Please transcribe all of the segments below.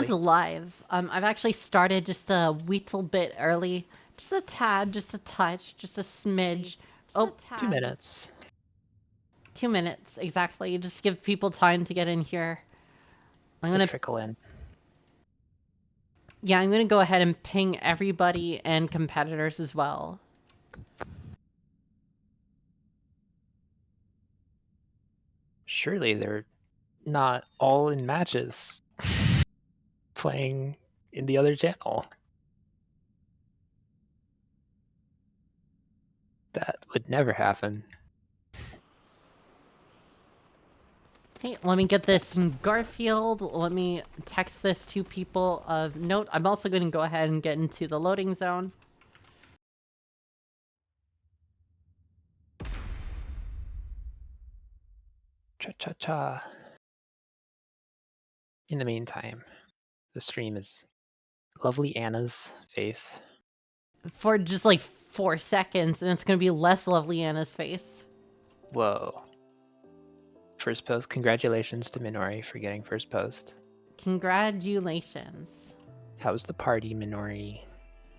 and live. I've actually started just a little bit early. Just a tad, just a touch, just a smidge. Oh, 2 minutes. 2 minutes, exactly. Just give people time to get in here. I'm gonna trickle in. Yeah, I'm gonna go ahead and ping everybody and competitors as well. Surely they're not all in matches playing in the other channel. That would never happen. Hey, let me get this in Garfield. Let me text this to people of note. I'm also going to go ahead and get into the loading zone. Cha-cha-cha. In the meantime, the stream is lovely Anna's face. For just like 4 seconds, and it's going to be less lovely Anna's face. Whoa. First post. Congratulations to Minori for getting first post. Congratulations. How's the party, Minori?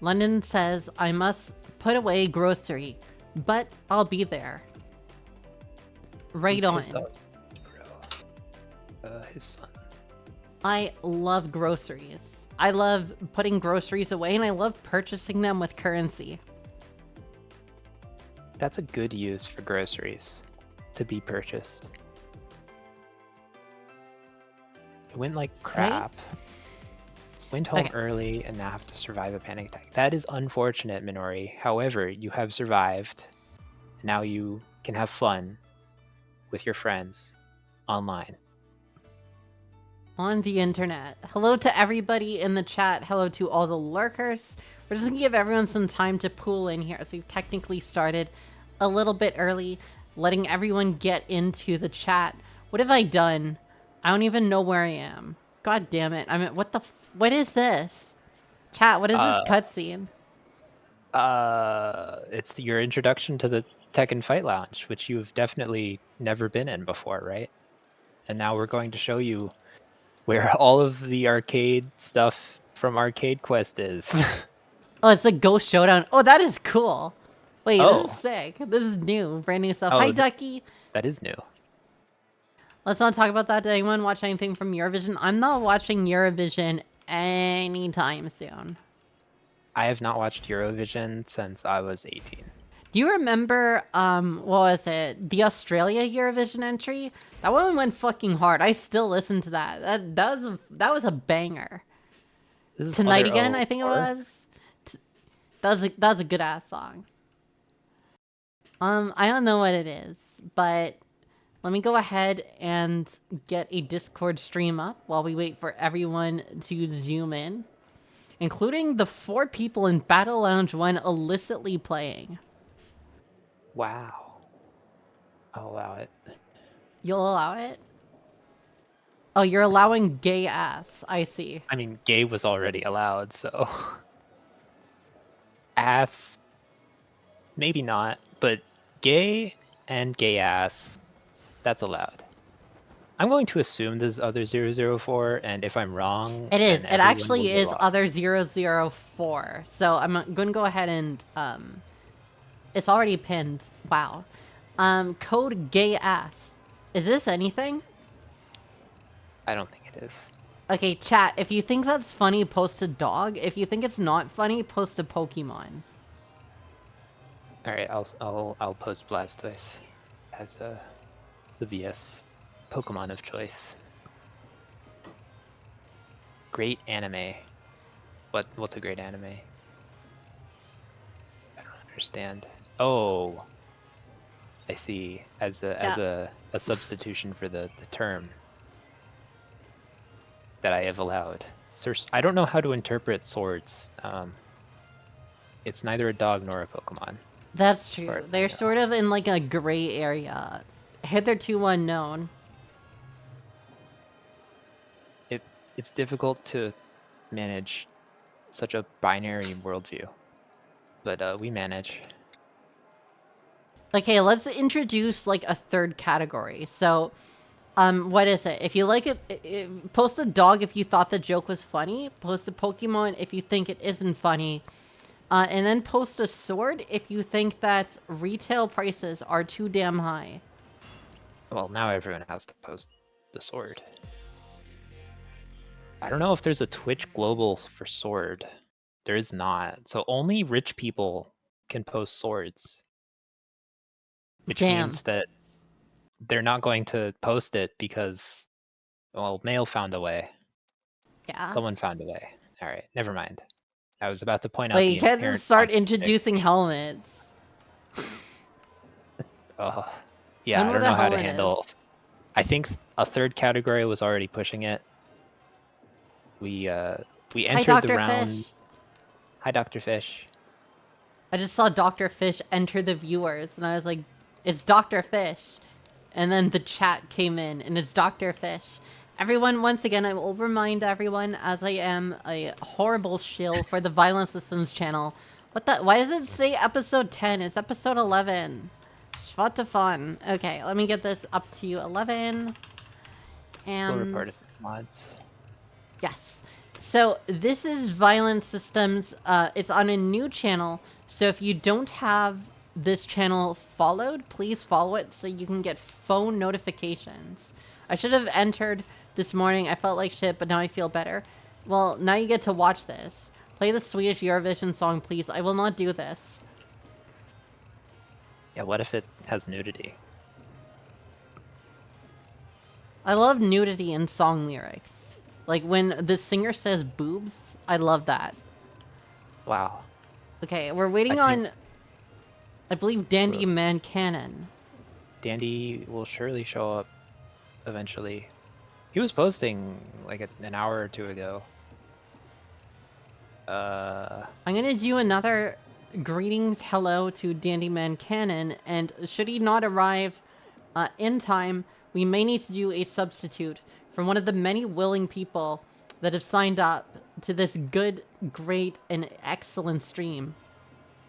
London says, I must put away grocery, but I'll be there. Right on. His son. I love groceries. I love putting groceries away, and I love purchasing them with currency. That's a good use for groceries to be purchased. It went like crap. Right? Went home early and now have to survive a panic attack. That is unfortunate, Minori. However, you have survived. Now you can have fun with your friends online. On the internet. Hello to everybody in the chat. Hello to all the lurkers. We're just going to give everyone some time to pool in here. So we've technically started a little bit early, letting everyone get into the chat. What have I done? I don't even know where I am. God damn it. I mean, what is this? Chat, what is this cutscene? It's your introduction to the Tekken Fight Lounge, which you've definitely never been in before, right? And now we're going to show you where all of the arcade stuff from Arcade Quest is. Oh, it's a Ghost Showdown. Oh, that is cool. Wait, this is sick. This is new. Brand new stuff. Hi, Ducky. That is new. Let's not talk about that. Did anyone watch anything from Eurovision? I'm not watching Eurovision anytime soon. I have not watched Eurovision since I was 18. Do you remember, what was it? The Australia Eurovision entry? That one went fucking hard. I still listen to that. That was a banger. Tonight Again, I think it was. That was a good ass song. I don't know what it is, but let me go ahead and get a Discord stream up while we wait for everyone to zoom in, including the 4 people in Battle Lounge 1 illicitly playing. Wow. I'll allow it. You'll allow it? Oh, you're allowing gay ass. I see. I mean, gay was already allowed, so... Ass... Maybe not, but gay and gay ass, that's allowed. I'm going to assume this is other 004, and if I'm wrong... It is. It actually is other 004. So I'm going to go ahead and... It's already pinned. Wow. Code gay ass. Is this anything? I don't think it is. Okay, chat. If you think that's funny, post a dog. If you think it's not funny, post a Pokemon. All right, I'll post Blastoise as the VS Pokemon of choice. Great anime. What's a great anime? I don't understand. Oh, I see. As a substitution for the term that I have allowed. I don't know how to interpret swords. It's neither a dog nor a Pokemon. That's true. They're sort of in like a gray area. Hitherto unknown. It's difficult to manage such a binary worldview. But we manage. Okay, let's introduce like a third category. So What is it? If you like it, post a dog if you thought the joke was funny. Post a Pokemon if you think it isn't funny. And then post a sword if you think that retail prices are too damn high. Well, now everyone has to post the sword. I don't know if there's a Twitch global for sword. There is not. So only rich people can post swords. Which means that they're not going to post it because, well, mail found a way. Yeah. Someone found a way. All right, never mind. I was about to point out Wait, the you can't inherent just start contradiction. introducing helmets. Oh, yeah, I don't know how to handle. I think a third category was already pushing it. We entered the round. Fish. Hi, Dr. Fish. I just saw Dr. Fish enter the viewers, and I was like, it's Dr. Fish. And then the chat came in, and it's Dr. Fish. Everyone, once again, I will remind everyone, as I am a horrible shill for the Violent Systems channel. What the? Why does it say episode 10? It's episode 11. What the fun. Okay, let me get this up to 11. And... We'll report it to mods. Yes. So this is Violent Systems. It's on a new channel. So if you don't have this channel followed, please follow it so you can get phone notifications. I should have entered this morning. I felt like shit, but now I feel better. Well, now you get to watch this. Play the Swedish Eurovision song, please. I will not do this. Yeah, what if it has nudity? I love nudity in song lyrics. Like when the singer says boobs, I love that. Wow. Okay, we're waiting on, I believe, Dandy Mancannon. Dandy will surely show up eventually. He was posting like an hour or two ago. I'm gonna do another greetings hello to Dandy Mancannon, and should he not arrive in time, we may need to do a substitute from one of the many willing people that have signed up to this good, great, and excellent stream.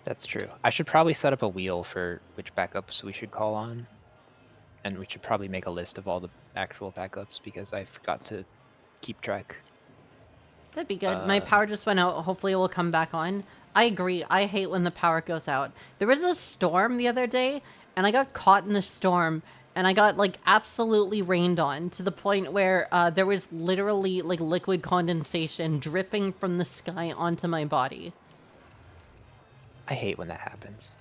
That's true. I should probably set up a wheel for which backups we should call on. And we should probably make a list of all the actual backups because I forgot to keep track. That'd be good. My power just went out. Hopefully it will come back on. I agree. I hate when the power goes out. There was a storm the other day, and I got caught in the storm, and I got, like, absolutely rained on to the point where there was literally, like, liquid condensation dripping from the sky onto my body. I hate when that happens.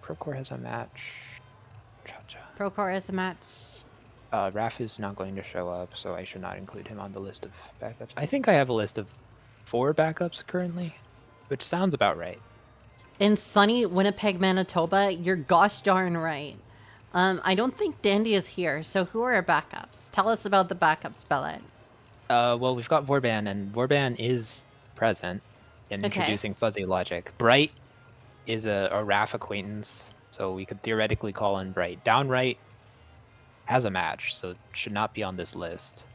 Prokhor has a match. Cha-cha. Prokhor has a match. Raph is not going to show up, so I should not include him on the list of backups. I think I have a list of 4 backups currently, which sounds about right. In sunny Winnipeg, Manitoba, you're gosh darn right. I don't think Dandy is here, so who are our backups? Tell us about the backups, Bellet. Well, we've got Voreban, and Voreban is present in introducing fuzzy logic. Bright is a Raph acquaintance, so we could theoretically call in Bright. Downright has a match, so it should not be on this list.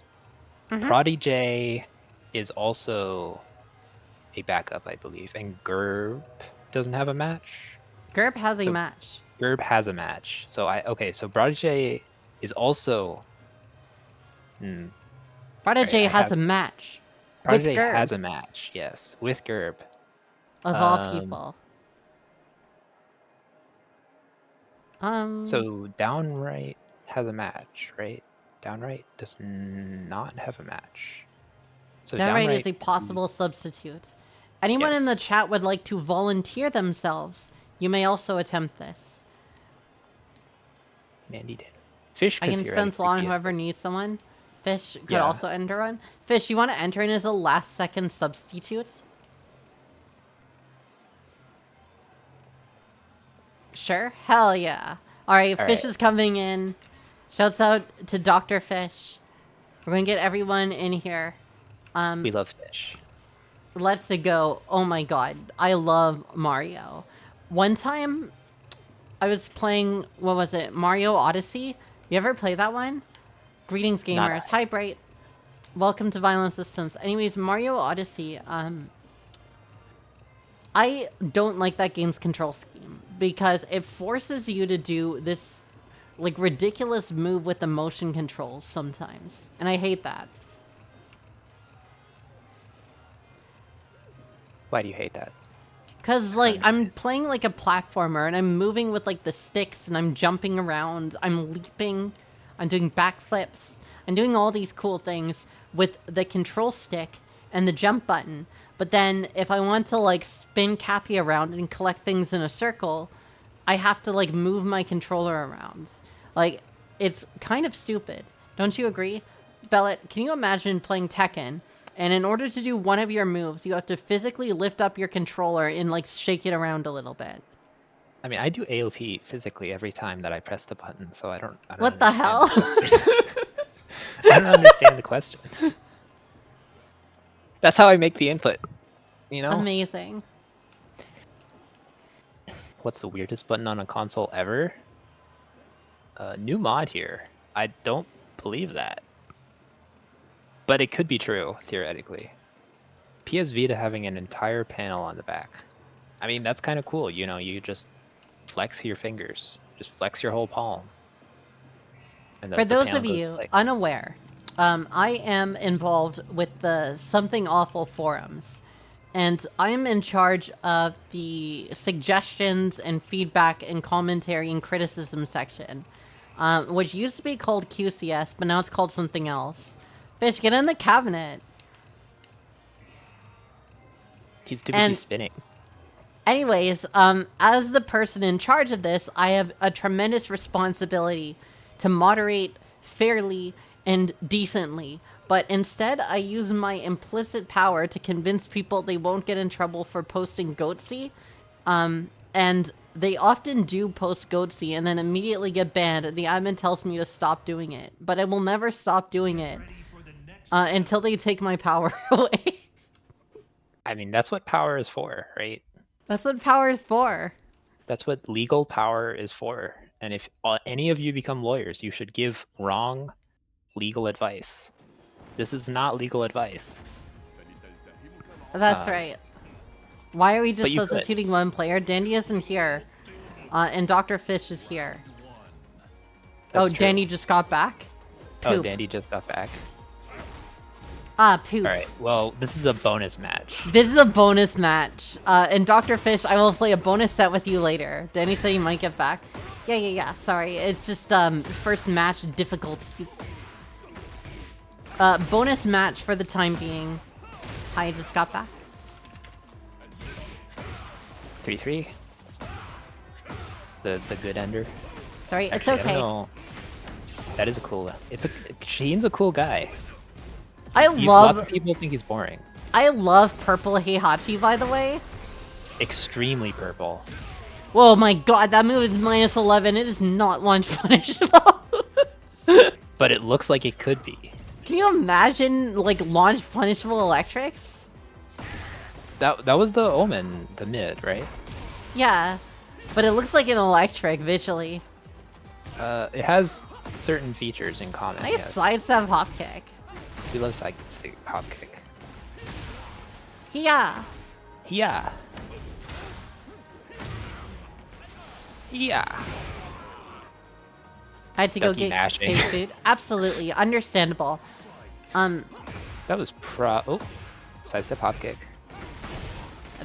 Prodiijey is also a backup, I believe, and Gerb doesn't have a match. Gerb has a match. Gerb has a match. So so Prodiijey is also. Prodiijey has a match. Prodiijey has a match, yes, with Gerb. Of all people. So Downright has a match, right? Downright does not have a match. So Downright is a possible substitute. Anyone in the chat would like to volunteer themselves, you may also attempt this. Mandy did. Fish could I can spend on whoever needs someone. Fish could also enter one. Fish, you want to enter in as a last-second substitute? Sure. Hell yeah. All right, Fish is coming in. Shouts out to Dr. Fish. We're going to get everyone in here. We love Fish. Let's go. Oh my god. I love Mario. One time, I was playing, what was it? Mario Odyssey? You ever play that one? Greetings, gamers. Hi, Bright. Welcome to Violent Systems. Anyways, Mario Odyssey, I don't like that game's control scheme. because it forces you to do this like ridiculous move with the motion controls sometimes, and I hate that. Why do you hate that? Because like I'm playing like a platformer and I'm moving with like the sticks and I'm jumping around, I'm leaping, I'm doing backflips, I'm doing all these cool things with the control stick and the jump button. But then if I want to like spin Cappy around and collect things in a circle, I have to like move my controller around. Like, it's kind of stupid. Don't you agree? Bellet, can you imagine playing Tekken, and in order to do one of your moves, you have to physically lift up your controller and like shake it around a little bit? I mean, I do AOP physically every time that I press the button, so I don't What the hell? I don't understand the question. That's how I make the input, you know? Amazing. What's the weirdest button on a console ever? New mod here. I don't believe that. But it could be true, theoretically. PS Vita having an entire panel on the back. I mean, that's kind of cool, you know, you just flex your fingers. Just flex your whole palm. And For those of you unaware, I am involved with the Something Awful forums. And I'm in charge of the suggestions and feedback and commentary and criticism section. Which used to be called QCS, but now it's called something else. Fish, get in the cabinet. He's too busy spinning. Anyways, as the person in charge of this, I have a tremendous responsibility to moderate fairly and decently. But instead, I use my implicit power to convince people they won't get in trouble for posting Goatsy. And they often do post Goatsy and then immediately get banned, and the admin tells me to stop doing it. But I will never stop doing it until they take my power away. I mean, that's what power is for, right? That's what power is for. That's what legal power is for. And if any of you become lawyers, you should give wrong legal advice. This is not legal advice. That's right. Why are we just substituting one player? Dandy isn't here. And Dr. Fish is here. That's true. Dandy just got back? Poop. Oh, Dandy just got back. Ah, poop. Alright, well, this is a bonus match. This is a bonus match. And Dr. Fish, I will play a bonus set with you later. Danny said he might get back. Yeah. Sorry. It's just first match difficulties. Bonus match for the time being. I just got back. 3-3. The good ender. Sorry, actually, it's okay. I don't know. That is a cool. Sheen's a cool guy. Lots of people think he's boring. I love purple Heihachi, by the way. Extremely purple. Whoa, my god, that move is -11. It is not launch punishable. But it looks like it could be. Can you imagine, like, launch punishable electrics? That was the Omen, the mid, right? Yeah, but it looks like an electric visually. It has certain features in common. Nice sidestep hop kick. We love sidestep hop kick. Yeah. Yeah. Yeah. I had to go get food. Absolutely understandable. That was sidestep hop kick.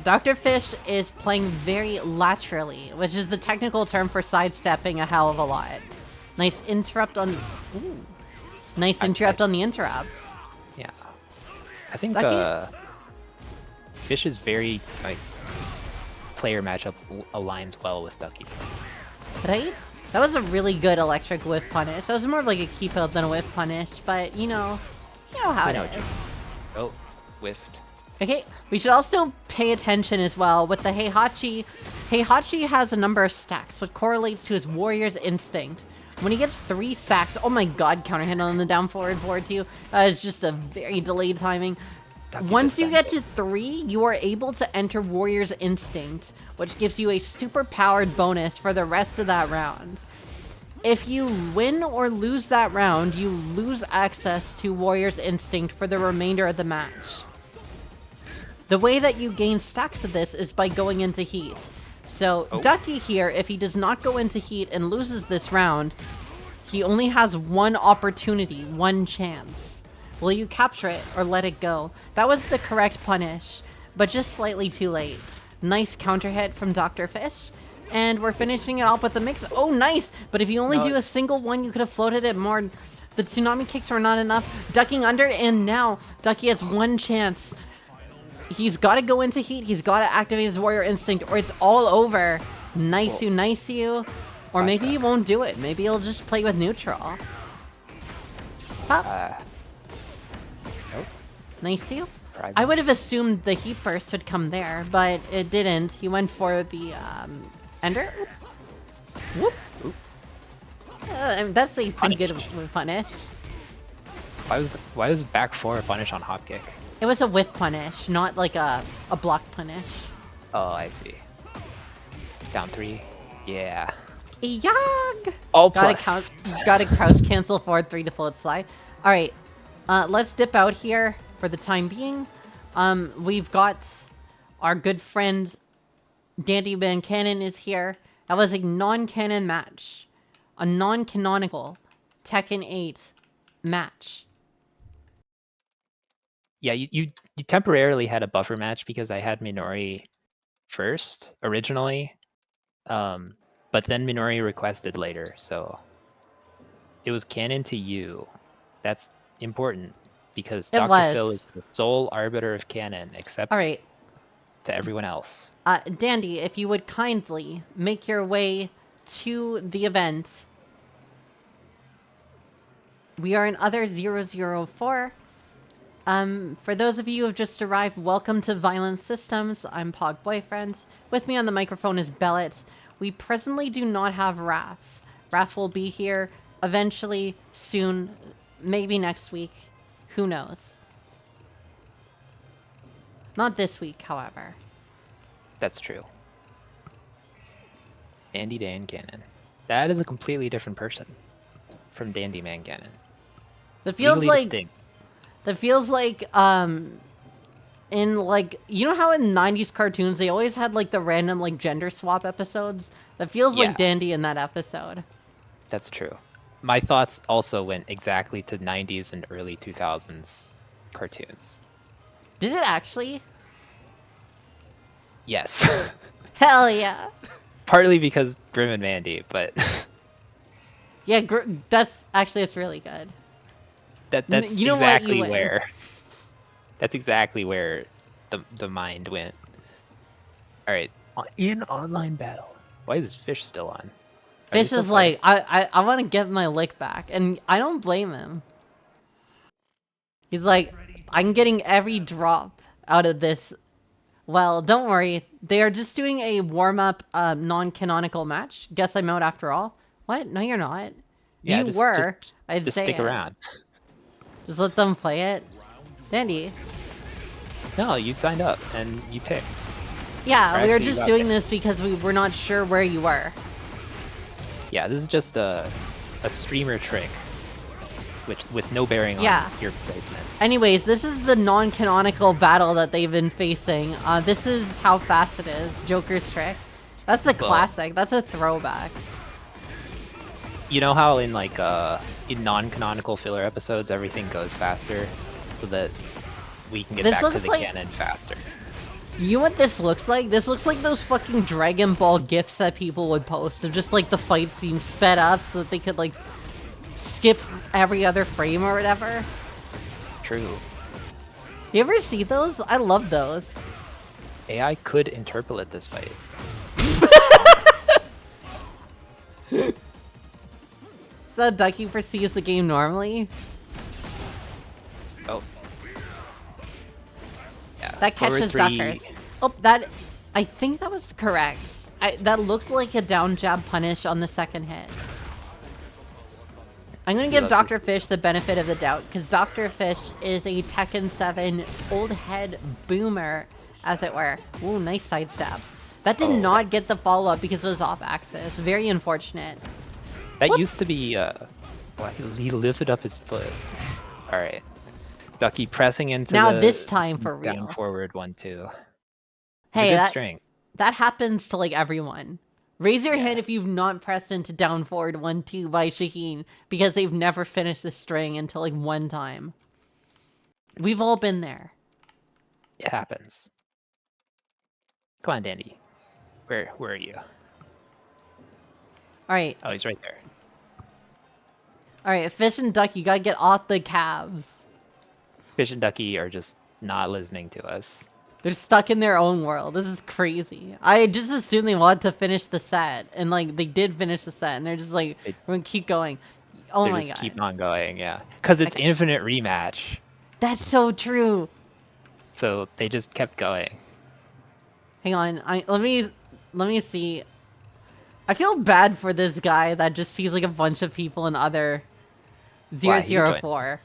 Dr. Fish is playing very laterally, which is the technical term for sidestepping a hell of a lot. Nice interrupt on... Ooh. Nice interrupt on the interrupts. Yeah. I think Fish is very, like, player matchup aligns well with Duckie. Right? That was a really good electric whiff punish. That was more of like a keep up than a whiff punish, but you know how it is. Oh, whiffed. Okay, we should also pay attention as well with the Heihachi. Heihachi has a number of stacks, so it correlates to his warrior's instinct. When he gets 3 stacks, oh my god, counter hit on the down forward too. It's just a very delayed timing. Once you get to 3, you are able to enter Warrior's Instinct, which gives you a super powered bonus for the rest of that round. If you win or lose that round, you lose access to Warrior's Instinct for the remainder of the match. The way that you gain stacks of this is by going into heat. So Ducky here, if he does not go into heat and loses this round, he only has one opportunity, one chance. Will you capture it or let it go? That was the correct punish, but just slightly too late. Nice counter hit from Dr. Fish. And we're finishing it off with the mix. Oh, nice! But if you only do a single one, you could have floated it more. The tsunami kicks were not enough. Ducking under, and now Ducky has one chance. He's got to go into heat. He's got to activate his warrior instinct, or it's all over. Nice you. Or maybe he won't do it. Maybe he'll just play with neutral. Pop. Nope. Nice you. I would have assumed the heat burst would come there, but it didn't. He went for the ender. Whoop. I mean, that's a pretty good punish. Why was back 4 a punish on hop kick? It was a whiff punish, not like a block punish. Oh, I see. Down 3. Yeah. Yag! All plus. Gotta crouch cancel forward 3 to float slide. Alright, let's dip out here for the time being. We've got our good friend Dandy Mancannon is here. That was a non-canon match. A non-canonical Tekken 8 match. Yeah, you temporarily had a buffer match because I had Minori first originally, but then Minori requested later, so it was canon to you. That's important because Dr. Phil is the sole arbiter of canon, except to everyone else. Dandy, if you would kindly make your way to the event. We are in other 004. For those of you who have just arrived, welcome to Violent Systems. I'm Pog Boyfriend. With me on the microphone is Bellet. We presently do not have Raph. Raph will be here eventually, soon, maybe next week. Who knows? Not this week, however. That's true. Dandy Dan Cannon. That is a completely different person from Dandy Man Cannon. That feels like in like, you know how in 90s cartoons they always had like the random like gender swap episodes? That feels like Dandy in that episode. That's true. My thoughts also went exactly to 90s and early 2000s cartoons. Did it actually? Yes. Hell yeah. Partly because Grim and Mandy, but yeah, that's really good. That's you know exactly where. That's exactly where the mind went. All right, in online battle. Why is Fish still on? Fish is like, I want to get my lick back, and I don't blame him. He's like, I'm getting every drop out of this. Well, don't worry. They are just doing a warm-up non-canonical match. Guess I'm out after all. What? No, you're not. Yeah, you were. I'd just say stick around. Just let them play it. Dandy. No, you signed up and you picked. Yeah, we were just doing this because we were not sure where you were. Yeah, this is just a streamer trick, with no bearing on your placement. Anyways, this is the non-canonical battle that they've been facing. This is how fast it is. Joker's trick. That's a classic. That's a throwback. You know how in like in non-canonical filler episodes everything goes faster, so that we can get back to the canon faster. You know what this looks like? This looks like those fucking Dragon Ball GIFs that people would post of just like the fight scene sped up so that they could like skip every other frame or whatever. True. You ever see those? I love those. AI could interpolate this fight. So Ducky perceives the game normally? Oh. Yeah. That catches Duckers. Oh, I think that was correct. That looks like a down jab punish on the second hit. I'm going to give Dr. Fish the benefit of the doubt, because Dr. Fish is a Tekken 7 old head boomer, as it were. Ooh, nice sidestep. That did not get the follow-up because it was off-axis. Very unfortunate. That used to be, he lifted up his foot. Alright. Ducky pressing into now this time for real. Down forward 1-2. Hey, good string. That happens to like everyone. Raise your Yeah. hand if you've not pressed into down forward 1-2 by Shaheen because they've never finished the string until like one time. We've all been there. It happens. Come on, Dandy. Where are you? All right. Oh, he's right there. All right, Fish and Duck, you gotta get off the calves. Fish and Ducky are just not listening to us. They're stuck in their own world. This is crazy. I just assumed they wanted to finish the set, and like they did finish the set, and they're just like, we're gonna keep going. Oh They my just god. keep on going, yeah. Because it's Okay. infinite rematch. That's so true. So they just kept going. Hang on. Let me see. I feel bad for this guy that just sees like a bunch of people in other Why? He 004.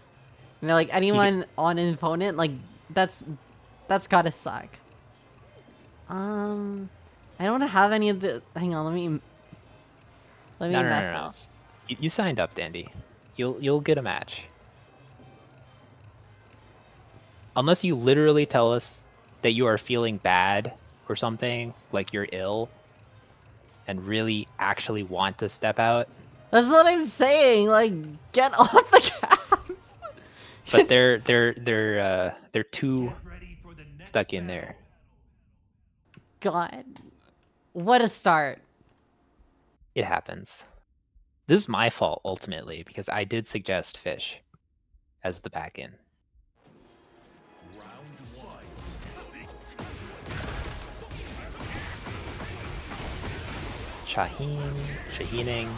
And they're like anyone on an opponent, like that's gotta suck. I don't have any of the. Hang on, let me No. message. You signed up, Dandy. You'll get a match. Unless you literally tell us that you are feeling bad or something, like you're ill, and really actually want to step out. That's what I'm saying. Like, get off the calves. But they're too stuck in there. God, what a start. It happens. This is my fault ultimately because I did suggest Fish as the back in. Shaheening.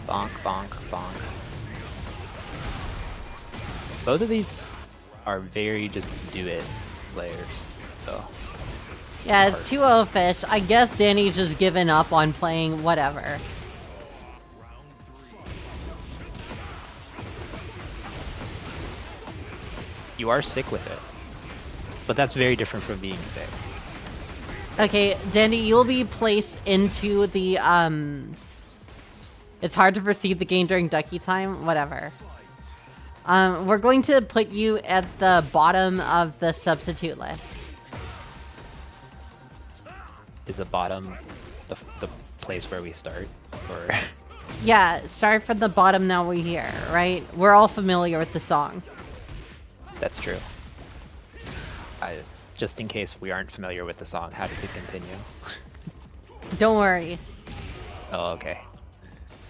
Bonk, bonk, bonk. Both of these are very just do it players, so. Yeah, it's 2-0 Fish. I guess Danny's just given up on playing whatever. You are sick with it. But that's very different from being sick. Okay, Danny, you'll be placed into the, It's hard to proceed the game during ducky time? Whatever. We're going to put you at the bottom of the substitute list. Is the bottom the place where we start? Or Yeah, start from the bottom now we're here, right? We're all familiar with the song. That's true. Just in case we aren't familiar with the song, how does it continue? Don't worry. Oh, okay.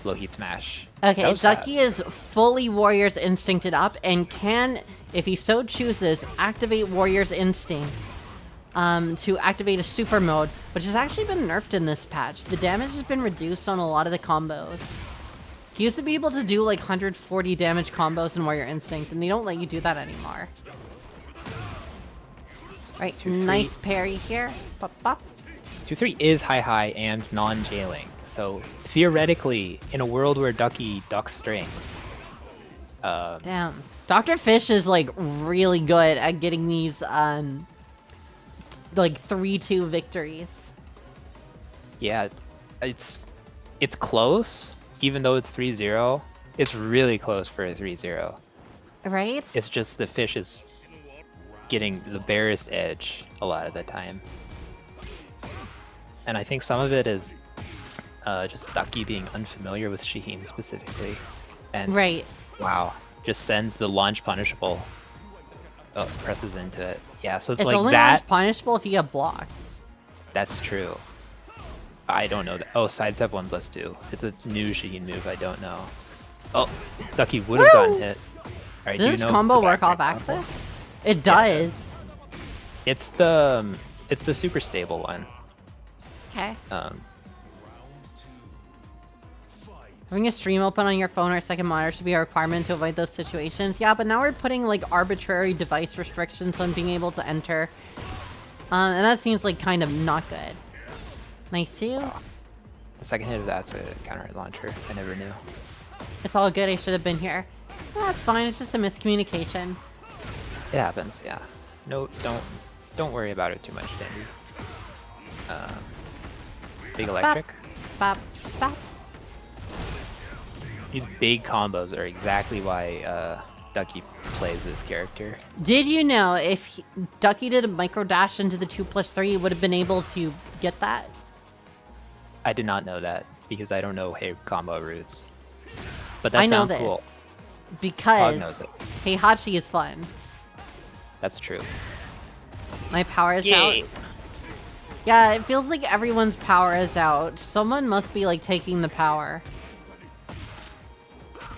Low heat smash. Okay, Ducky is fully Warrior's Instincted up and can, if he so chooses, activate Warrior's Instinct to activate a super mode, which has actually been nerfed in this patch. The damage has been reduced on a lot of the combos. He used to be able to do like 140 damage combos in Warrior Instinct, and they don't let you do that anymore. Right, 2-3. Nice parry here. Pop, pop. 2-3 is high and non-jailing, so theoretically, in a world where Ducky ducks strings, Damn. Dr. Fish is like really good at getting these like 3-2 victories. yeah, it's close, even though it's 3-0. It's really close for a 3-0. Right? It's just the Fish is getting the barest edge a lot of the time. And I think some of it is just Ducky being unfamiliar with Shaheen specifically. And Right. wow, just sends the launch punishable. Oh, presses into it. Yeah, so It's like only that, launch punishable if you get blocked. that's true. I don't know that. Oh, sidestep 1+2. It's a new Shaheen move, I don't know. Oh, Ducky would have gotten hit. Alright, do you Does this know combo the work off backpack combo? axis? It does. It's the super stable one. Okay. Having a stream open on your phone or second monitor should be a requirement to avoid those situations. Yeah, but now we're putting like arbitrary device restrictions on being able to enter. And that seems like kind of not good. Nice too. Oh, the second hit of that's a counter hit launcher. I never knew. It's all good. I should have been here. That's fine. It's just a miscommunication. It happens, yeah. No, don't worry about it too much, Dandy. Big electric. Bop, bop. These big combos are exactly why Ducky plays this character. Did you know if Ducky did a micro dash into the 2+3, he would have been able to get that? I did not know that because I don't know Hey combo roots. But that sounds cool. Because knows it. Heihachi is fun. That's true. My power is out. Yeah, it feels like everyone's power is out. Someone must be like taking the power.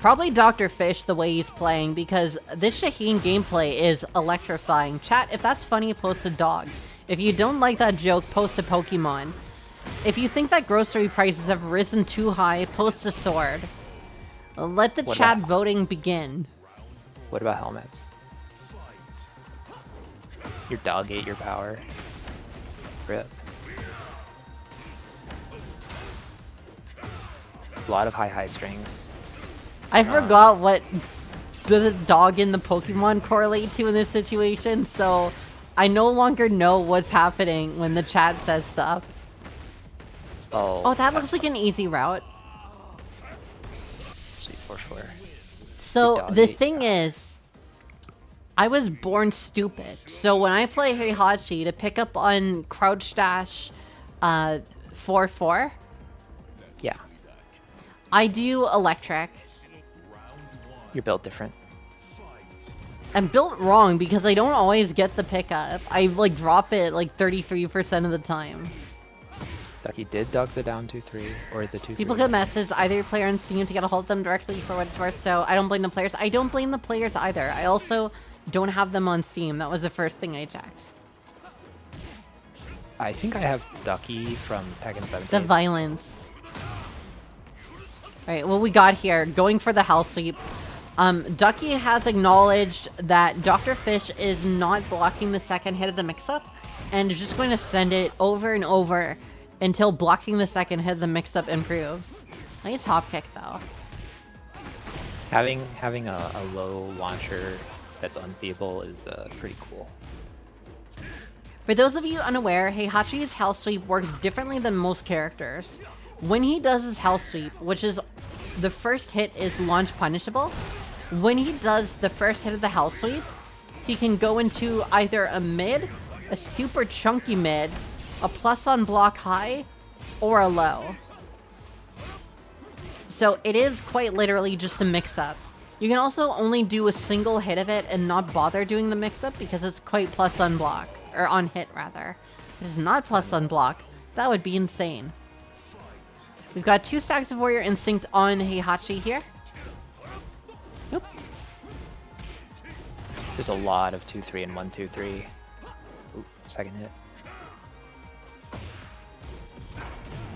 Probably Dr. Fish the way he's playing, because this Shaheen gameplay is electrifying. Chat, if that's funny, post a dog. If you don't like that joke, post a Pokemon. If you think that grocery prices have risen too high, post a sword. Let the chat voting begin. What about helmets? Your dog ate your power. Rip. A lot of high strings. I forgot what the dog and the Pokemon correlate to in this situation, so I no longer know what's happening when the chat says stuff. Oh, that looks like an easy route. Sweet, for sure. So the thing is, I was born stupid. So when I play Heihachi to pick up on crouch dash 4-4, yeah, I do electric. You're built different. I'm built wrong because I don't always get the pickup. I like drop it like 33% of the time. Ducky did duck the down 2-3 or the 2-3. People can message either your player on Steam to get a hold of them directly for what it's worth, so I don't blame the players. I don't blame the players either. I also don't have them on Steam. That was the first thing I checked. I think I have Ducky from Tekken 7 The Days. violence. Alright, what we got here, going for the hell sweep. Ducky has acknowledged that Dr. Fish is not blocking the second hit of the mix-up, and is just going to send it over and over until blocking the second hit of the mix-up improves. Nice hop kick, though. Having a low launcher that's unstable is pretty cool. For those of you unaware, Heihachi's Hell Sweep works differently than most characters. When he does his Hell Sweep, which is the first hit is launch punishable, when he does the first hit of the Hell Sweep, he can go into either a mid, a super chunky mid, a plus on block high, or a low. So it is quite literally just a mix-up. You can also only do a single hit of it and not bother doing the mix-up because it's quite plus on block, or on hit rather. It is not plus on block. That would be insane. We've got 2 stacks of Warrior Instinct on Heihachi here. Nope. There's a lot of 2-3 and 1-2-3. Ooh, second hit.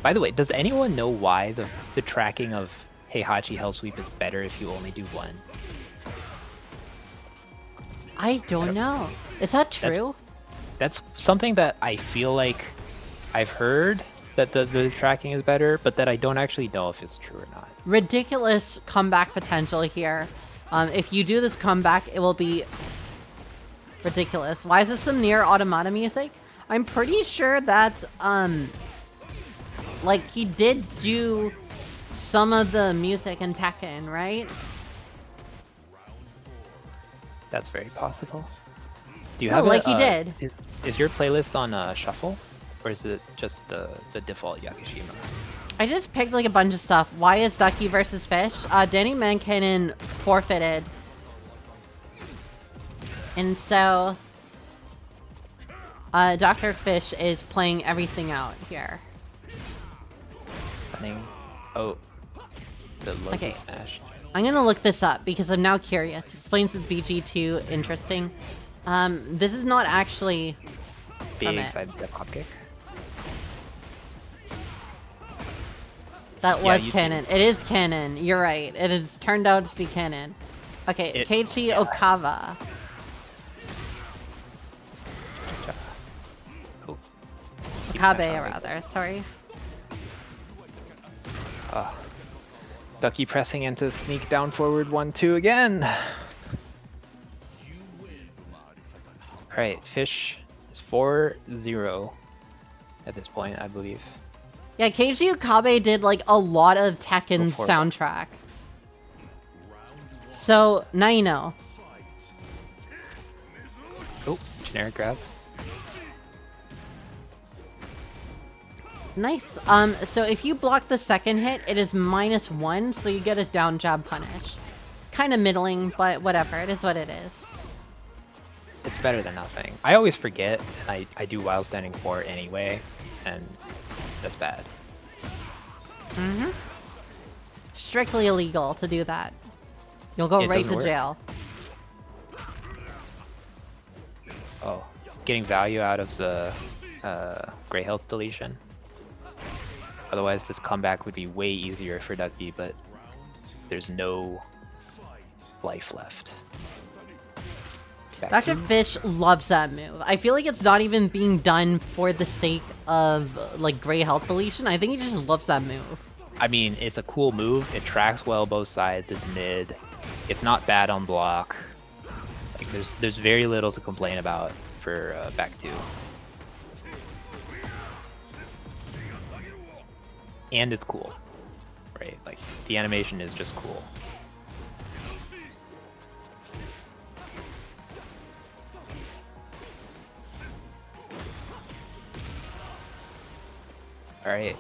By the way, does anyone know why the tracking of Heihachi Hell Sweep is better if you only do one? I don't know. Is that true? That's something that I feel like I've heard, that the tracking is better, but that I don't actually know if it's true or not. Ridiculous comeback potential here. If you do this comeback, it will be ridiculous. Why is this some Nier Automata music? I'm pretty sure that, like, he did do some of the music in Tekken, right? That's very possible. Do you No, have like he did. Is your playlist on shuffle, or is it just the default Yakishima? I just picked like a bunch of stuff. Why is Ducky versus Fish? Danny Mancannon forfeited. And so Dr. Fish is playing everything out here. Stunning. Oh, the Loki smash. I'm gonna look this up because I'm now curious. Explains the BG2 interesting. This is not actually Big sidestep hop kick. That was canon. It is canon. You're right. It has turned out to be canon. Okay, Keiichi Okawa. Oh. Okabe, rather. Sorry. Ducky pressing into sneak down forward 1-2 again. Alright, Fish is 4-0 at this point, I believe. Yeah, Keiichi Okabe did like a lot of Tekken soundtrack. So, now you know. generic grab. Nice. So if you block the second hit, it is -1, so you get a down jab punish. Kind of middling, but whatever. It is what it is. It's better than nothing. I always forget, and I do while standing 4 anyway, and that's bad. Mm-hmm. Strictly illegal to do that. You'll go right to jail. Oh, getting value out of the gray health deletion. Otherwise, this comeback would be way easier for Ducky, but there's no life left. Dr. Fish loves that move. I feel like it's not even being done for the sake of, like, gray health deletion. I think he just loves that move. I mean, it's a cool move. It tracks well both sides. It's mid. It's not bad on block. Like, there's very little to complain about for back 2. And it's cool, right? Like, the animation is just cool. Alright,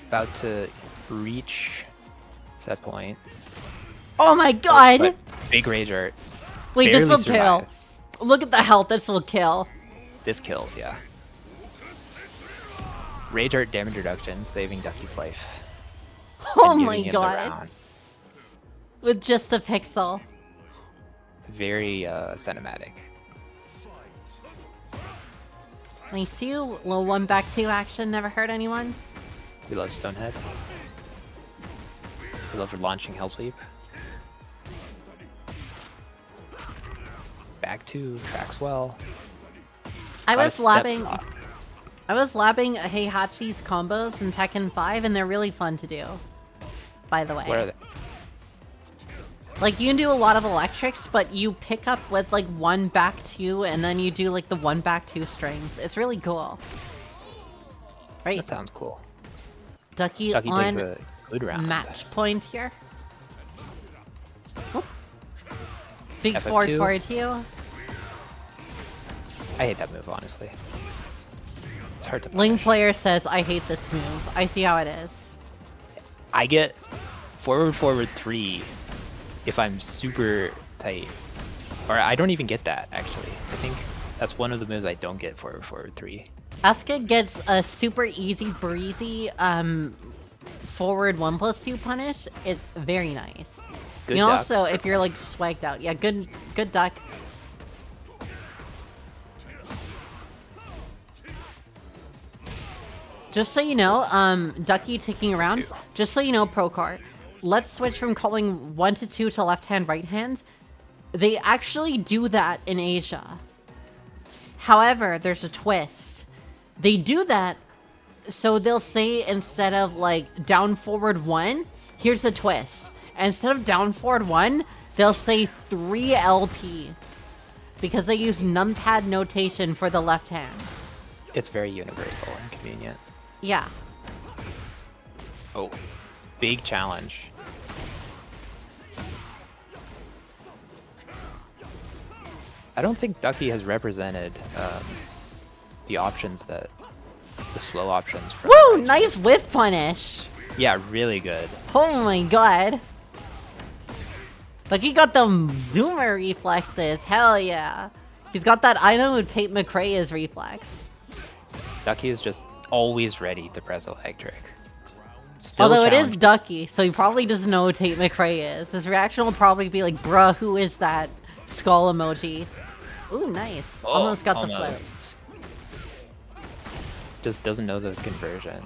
about to reach set point. Oh my god! But big rage art. Wait, this will kill. Look at the health, this will kill. This kills, yeah. Rage art damage reduction, saving Ducky's life. Oh my god. With just a pixel. Very cinematic. Thanks to you. Little 1 back 2 action never hurt anyone. We love Stonehead. We love launching Hellsweep. Back 2 tracks well. I was labbing Heihachi's combos in Tekken 5, and they're really fun to do. By the way. Where are they? Like, you can do a lot of electrics, but you pick up with, like, 1 back 2, and then you do, like, the 1 back 2 strings. It's really cool. Right? That sounds cool. Ducky on a good round. Match point here. Whoop. Big FF2. forward to you. I hate that move, honestly. It's hard to punish. Ling player says, I hate this move. I see how it is. I get forward 3 if I'm super tight. Or I don't even get that, actually. I think that's one of the moves I don't get forward 3. Asuka gets a super easy breezy forward 1+2 punish. It's very nice. Good and duck. also, if you're like swagged out. Yeah, good duck. Just so you know, Ducky taking around, just so you know, prokhor, let's switch from calling 1 to 2 to left hand, right hand. They actually do that in Asia. However, there's a twist. They do that, so they'll say instead of like down forward 1, here's the twist. Instead of down forward 1, they'll say 3 LP. Because they use numpad notation for the left hand. It's very universal and convenient. Yeah. Oh, big challenge. I don't think Ducky has represented the options that the slow options from. Woo! Nice whiff punish. Yeah, really good. Oh my god. Like, he got them zoomer reflexes. Hell yeah. He's got that I know who Tate McRae is reflex. Ducky is just always ready to press electric. Still although it is Ducky, so he probably doesn't know who Tate McRae is. His reaction will probably be like, bruh, who is that? Skull emoji. Ooh, nice. Oh, almost got the flip. Just doesn't know the conversion.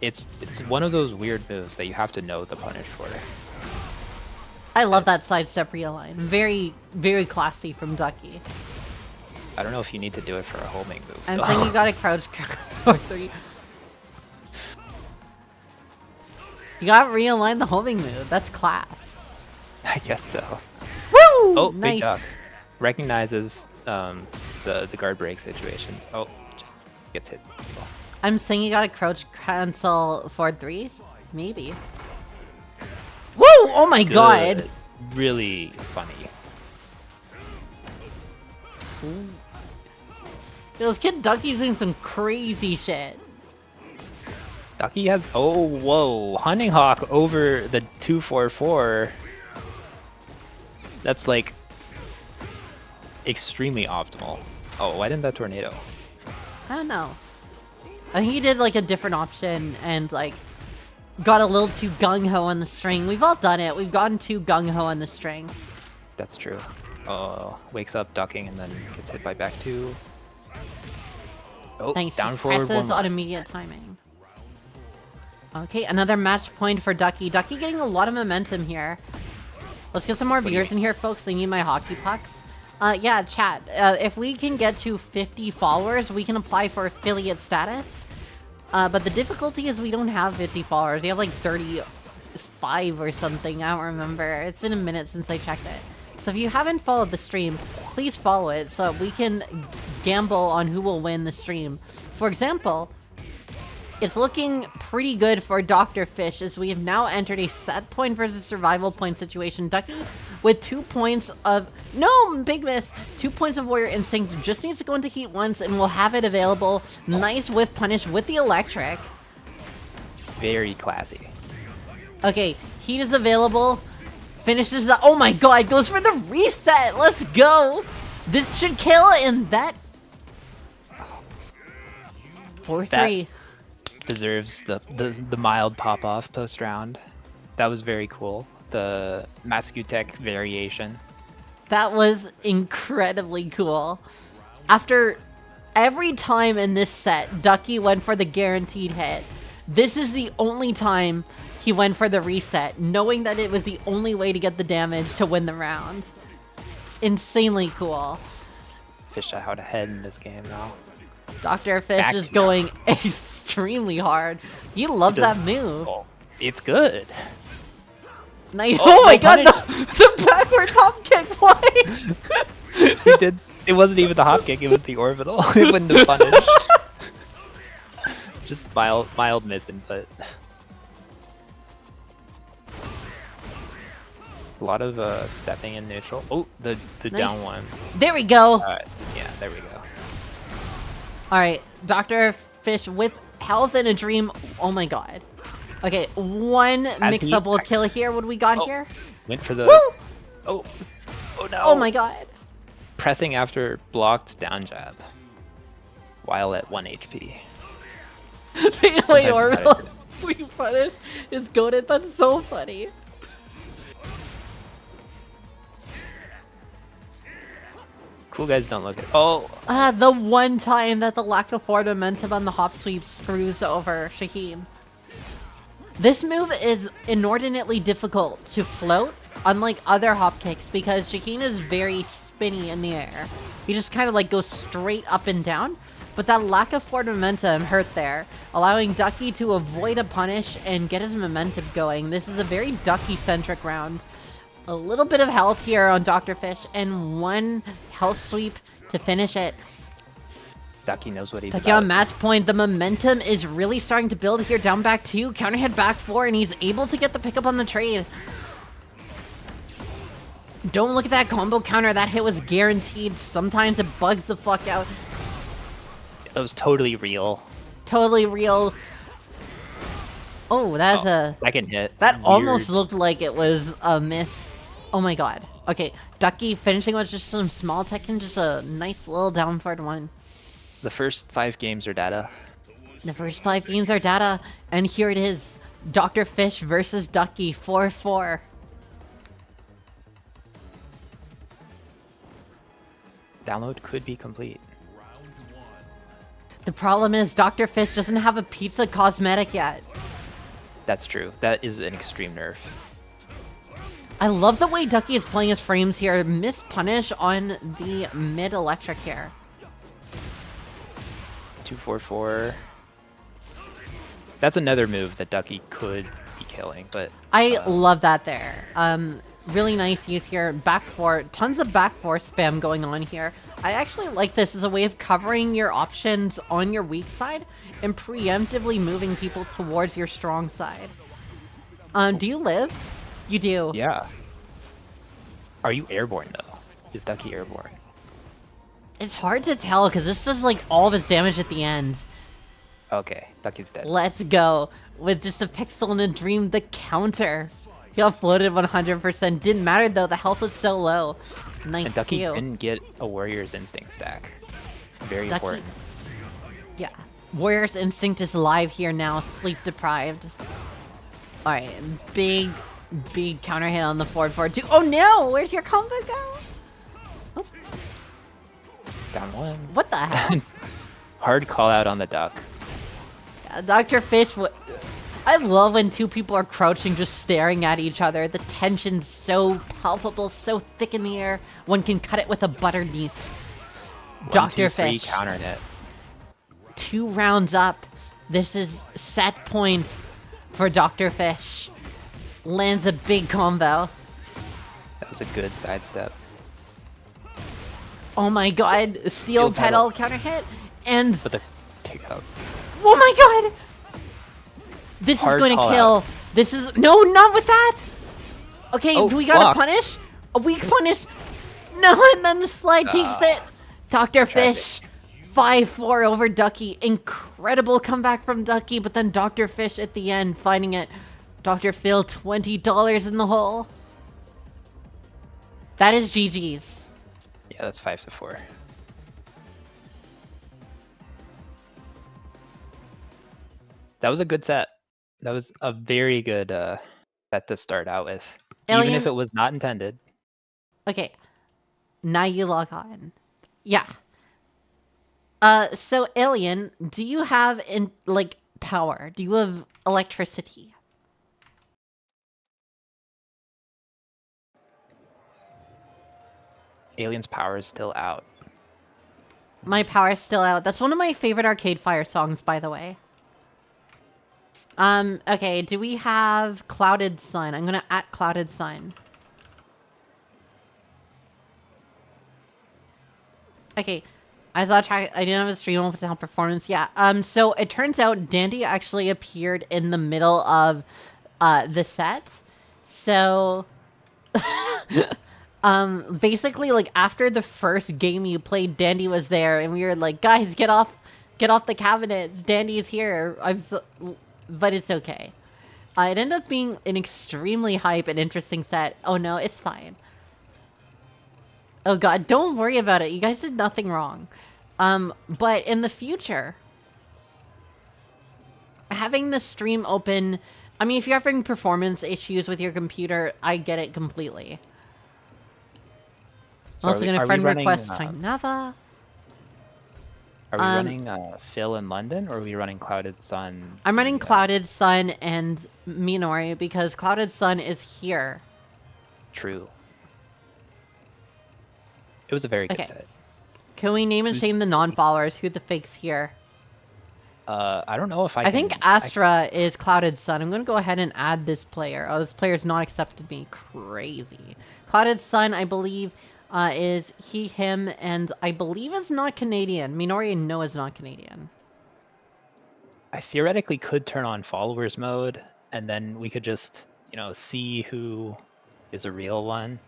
It's one of those weird moves that you have to know the punish for. I love that sidestep realign. Very, very classy from Ducky. I don't know if you need to do it for a homing move. And then you gotta crouch or 3. You gotta realign the homing move. That's class. I guess so. Woo! Oh, nice. big duck. Recognizes the guard break situation. Oh, just gets hit. Oh. I'm saying you gotta crouch cancel forward 3? Maybe. Woo! Oh my god! Really funny. Ooh. This kid Ducky's doing some crazy shit. Ducky has... Oh, whoa. Hunting Hawk over the 244. That's, like, extremely optimal. Oh, why didn't that tornado? I don't know. I think he did, like, a different option and, like, got a little too gung-ho on the string. We've all done it. We've gotten too gung-ho on the string. That's true. Oh, wakes up ducking and then gets hit by back two. Oh, Thanks. down Just forward presses one on immediate timing. Okay, another match point for Ducky. Ducky getting a lot of momentum here. Let's get some more viewers in here, folks. They need my hockey pucks. Yeah, chat. If we can get to 50 followers, we can apply for affiliate status. But the difficulty is we don't have 50 followers. We have like 35 or something. I don't remember. It's been a minute since I checked it. So if you haven't followed the stream, please follow it so we can gamble on who will win the stream. For example, it's looking pretty good for Dr. Fish as we have now entered a set point versus survival point situation. Ducky with 2 points of... No! Big miss! 2 points of Warrior Instinct. Just needs to go into heat once and we'll have it available. Nice with punish with the electric. Very classy. Okay, heat is available. Finishes the... Oh my god! Goes for the reset! Let's go! This should kill and that... 4-3. Deserves the mild pop-off post-round. That was very cool. The Maskutek variation. That was incredibly cool. After every time in this set, Ducky went for the guaranteed hit. This is the only time he went for the reset, knowing that it was the only way to get the damage to win the round. Insanely cool. Fish out ahead in this game now. Dr. Fish is going extremely hard. He loves that move. Oh, it's good. Nice. Oh my god, the backward top kick, why? He did. It wasn't even the hop kick, it was the orbital. It wouldn't have punished. Just mild miss input. A lot of stepping in neutral. Oh, the nice. Down one. There we go. Yeah, there we go. Alright, Dr. Fish with health and a dream. Oh my god. Okay, one mix-up will kill here. What do we got here? Went for the... Woo! Oh no! Oh my god. Pressing after blocked down jab. While at 1 HP. Wait, orbital. We punish is goated. That's so funny. Cool guys don't look at... Oh! The one time that the lack of forward momentum on the hop sweep screws over Shaheen. This move is inordinately difficult to float, unlike other hop kicks, because Shaheen is very spinny in the air. He just kind of like goes straight up and down, but that lack of forward momentum hurt there, allowing Ducky to avoid a punish and get his momentum going. This is a very Ducky-centric round. A little bit of health here on Dr. Fish, and one health sweep to finish it. Ducky knows what he's Ducky about. on match point. The momentum is really starting to build here. Down back 2, counter hit back 4, and he's able to get the pickup on the trade. Don't look at that combo counter. That hit was guaranteed. Sometimes it bugs the fuck out. That was totally real. Totally real. Oh, that's a... Second hit. That Weird. almost looked like it was a miss. Oh my god. Okay, Ducky finishing with just some small tech and just a nice little down forward one. The first 5 games are data. The first 5 games are data, and here it is. Dr. Fish versus Ducky, 4-4. Download could be complete. The problem is Dr. Fish doesn't have a pizza cosmetic yet. That's true. That is an extreme nerf. I love the way Ducky is playing his frames here. Miss punish on the mid electric here. 244. That's another move that Ducky could be killing, but... I love that there. Really nice use here. Back 4. Tons of back 4 spam going on here. I actually like this as a way of covering your options on your weak side and preemptively moving people towards your strong side. Do you live? You do. Yeah. Are you airborne, though? Is Ducky airborne? It's hard to tell because this does like all of its damage at the end. Okay, Duckie's dead. Let's go. With just a pixel and a dream, the counter. He offloaded 100%. Didn't matter though, the health was so low. Nice. And Duckie didn't get a Warrior's Instinct stack. Very important. Yeah. Warrior's Instinct is live here now, sleep deprived. Alright, big counter hit on the forward 4-2. Oh no! Where's your combo go? Oh. Down 1. What the hell? Hard call out on the duck. Yeah, Dr. Fish, I love when two people are crouching just staring at each other. The tension's so palpable, so thick in the air. One can cut it with a butter knife. Dr. Fish. Counter hit. 2 rounds up. This is set point for Dr. Fish. Lands a big combo. That was a good sidestep. Oh my god. Steel pedal counter hit. And... with a kick out. Oh my god! This is going to kill. Out. This is... No, not with that! Okay, Oh, do we gotta block. punish? A weak punish? No, and then the slide takes it. Dr. Fish, 5-4 over Duckie. Incredible comeback from Duckie, but then Dr. Fish at the end finding it. Dr. Phil, $20 in the hole. That is GG's. Yeah, that's 5-4. That was a good set. That was a very good set to start out with. Alien? Even if it was not intended. Okay. Now you log on. Yeah. So Alien, do you have power? Do you have electricity? Alien's power is still out. My power is still out. That's one of my favorite Arcade Fire songs, by the way. Okay, do we have cloudedsun? I'm gonna @ cloudedsun. Okay, I didn't have a stream open to help performance. Yeah, so it turns out Dandy actually appeared in the middle of, the set. So, basically, like, after the first game you played, Dandy was there, and we were like, guys, get off the cabinets. Dandy is here. But it's okay. It ended up being an extremely hype and interesting set. Oh no, it's fine. Oh god, don't worry about it. You guys did nothing wrong. But in the future, having the stream open... I mean, if you're having performance issues with your computer, I get it completely. So I'm also going to friend request tainavaa. Are we running Phil in London, or are we running cloudedsun? I'm running cloudedsun and Minori because cloudedsun is here. True. It was a very good set. Can we name and shame the non-followers? Who the fakes here? I don't know if I think Astra is cloudedsun. I'm going to go ahead and add this player. Oh, this player's not accepted me. Crazy. Cloudedsun, I believe... is he, him, and I believe is not Canadian. Minori, no, is not Canadian. I theoretically could turn on followers mode, and then we could just, see who is a real one.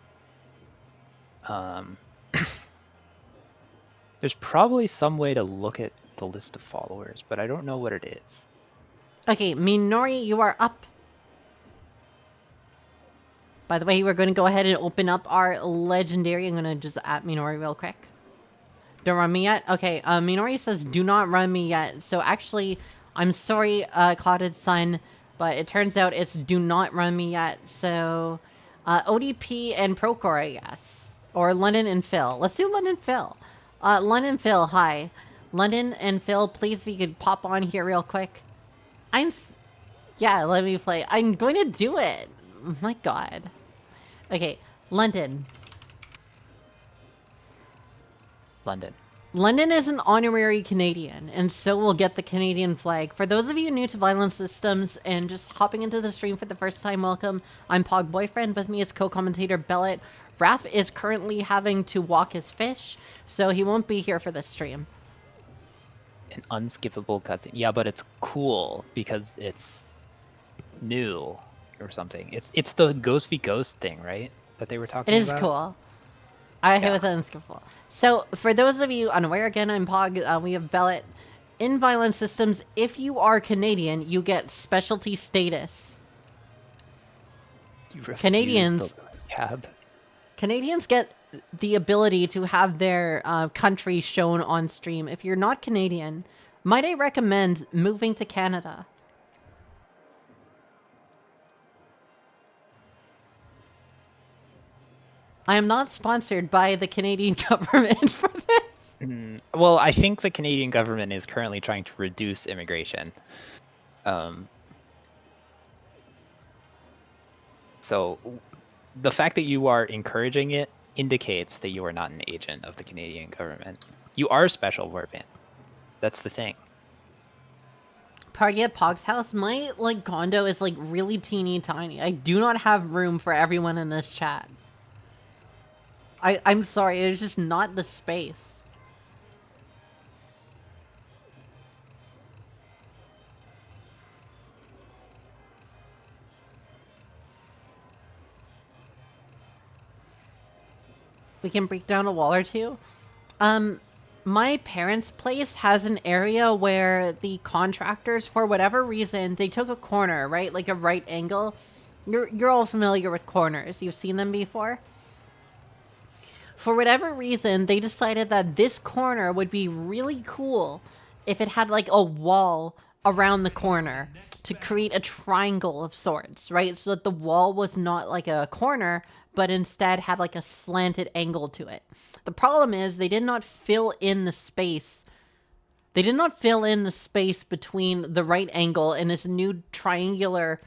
There's probably some way to look at the list of followers, but I don't know what it is. Okay, Minori, you are up. By the way, we're going to go ahead and open up our legendary. I'm going to just @ Minori real quick. Don't run me yet? Okay, Minori says, do not run me yet. So actually, I'm sorry, cloudedsun, but it turns out it's do not run me yet. So, ODP and prokhor, I guess. Or London and Phil. Let's do London Phil. London Phil, hi. London and Phil, please, if you could pop on here real quick. Yeah, let me play. I'm going to do it. Oh my god. Okay, London. London is an honorary Canadian, and so will get the Canadian flag. For those of you new to Violent Systems and just hopping into the stream for the first time, welcome. I'm Pog Boyfriend. With me is co-commentator Bellet. Raph is currently having to walk his fish, so he won't be here for this stream. An unskippable cutscene. Yeah, but it's cool because it's new. Or something. It's the Ghost v Ghost thing, right? That they were talking about? It is cool. I hit with an unskippable. So, for those of you unaware, again, I'm Pog. We have Bellet. In Violent Systems, if you are Canadian, you get specialty status. You refuse Canadians... the cab. Canadians get the ability to have their country shown on stream. If you're not Canadian, might I recommend moving to Canada? I am not sponsored by the Canadian government for this. Well, I think the Canadian government is currently trying to reduce immigration. So the fact that you are encouraging it indicates that you are not an agent of the Canadian government. You are special, voreban. That's the thing. Party at Pog's house. My condo is really teeny tiny. I do not have room for everyone in this chat. I'm sorry, there's just not the space. We can break down a wall or two. My parents' place has an area where the contractors, for whatever reason, they took a corner, right? Like a right angle. You're all familiar with corners. You've seen them before. For whatever reason, they decided that this corner would be really cool if it had a wall around the corner to create a triangle of sorts, right? So that the wall was not like a corner, but instead had a slanted angle to it. The problem is they did not fill in the space. They did not fill in the space between the right angle and this new triangular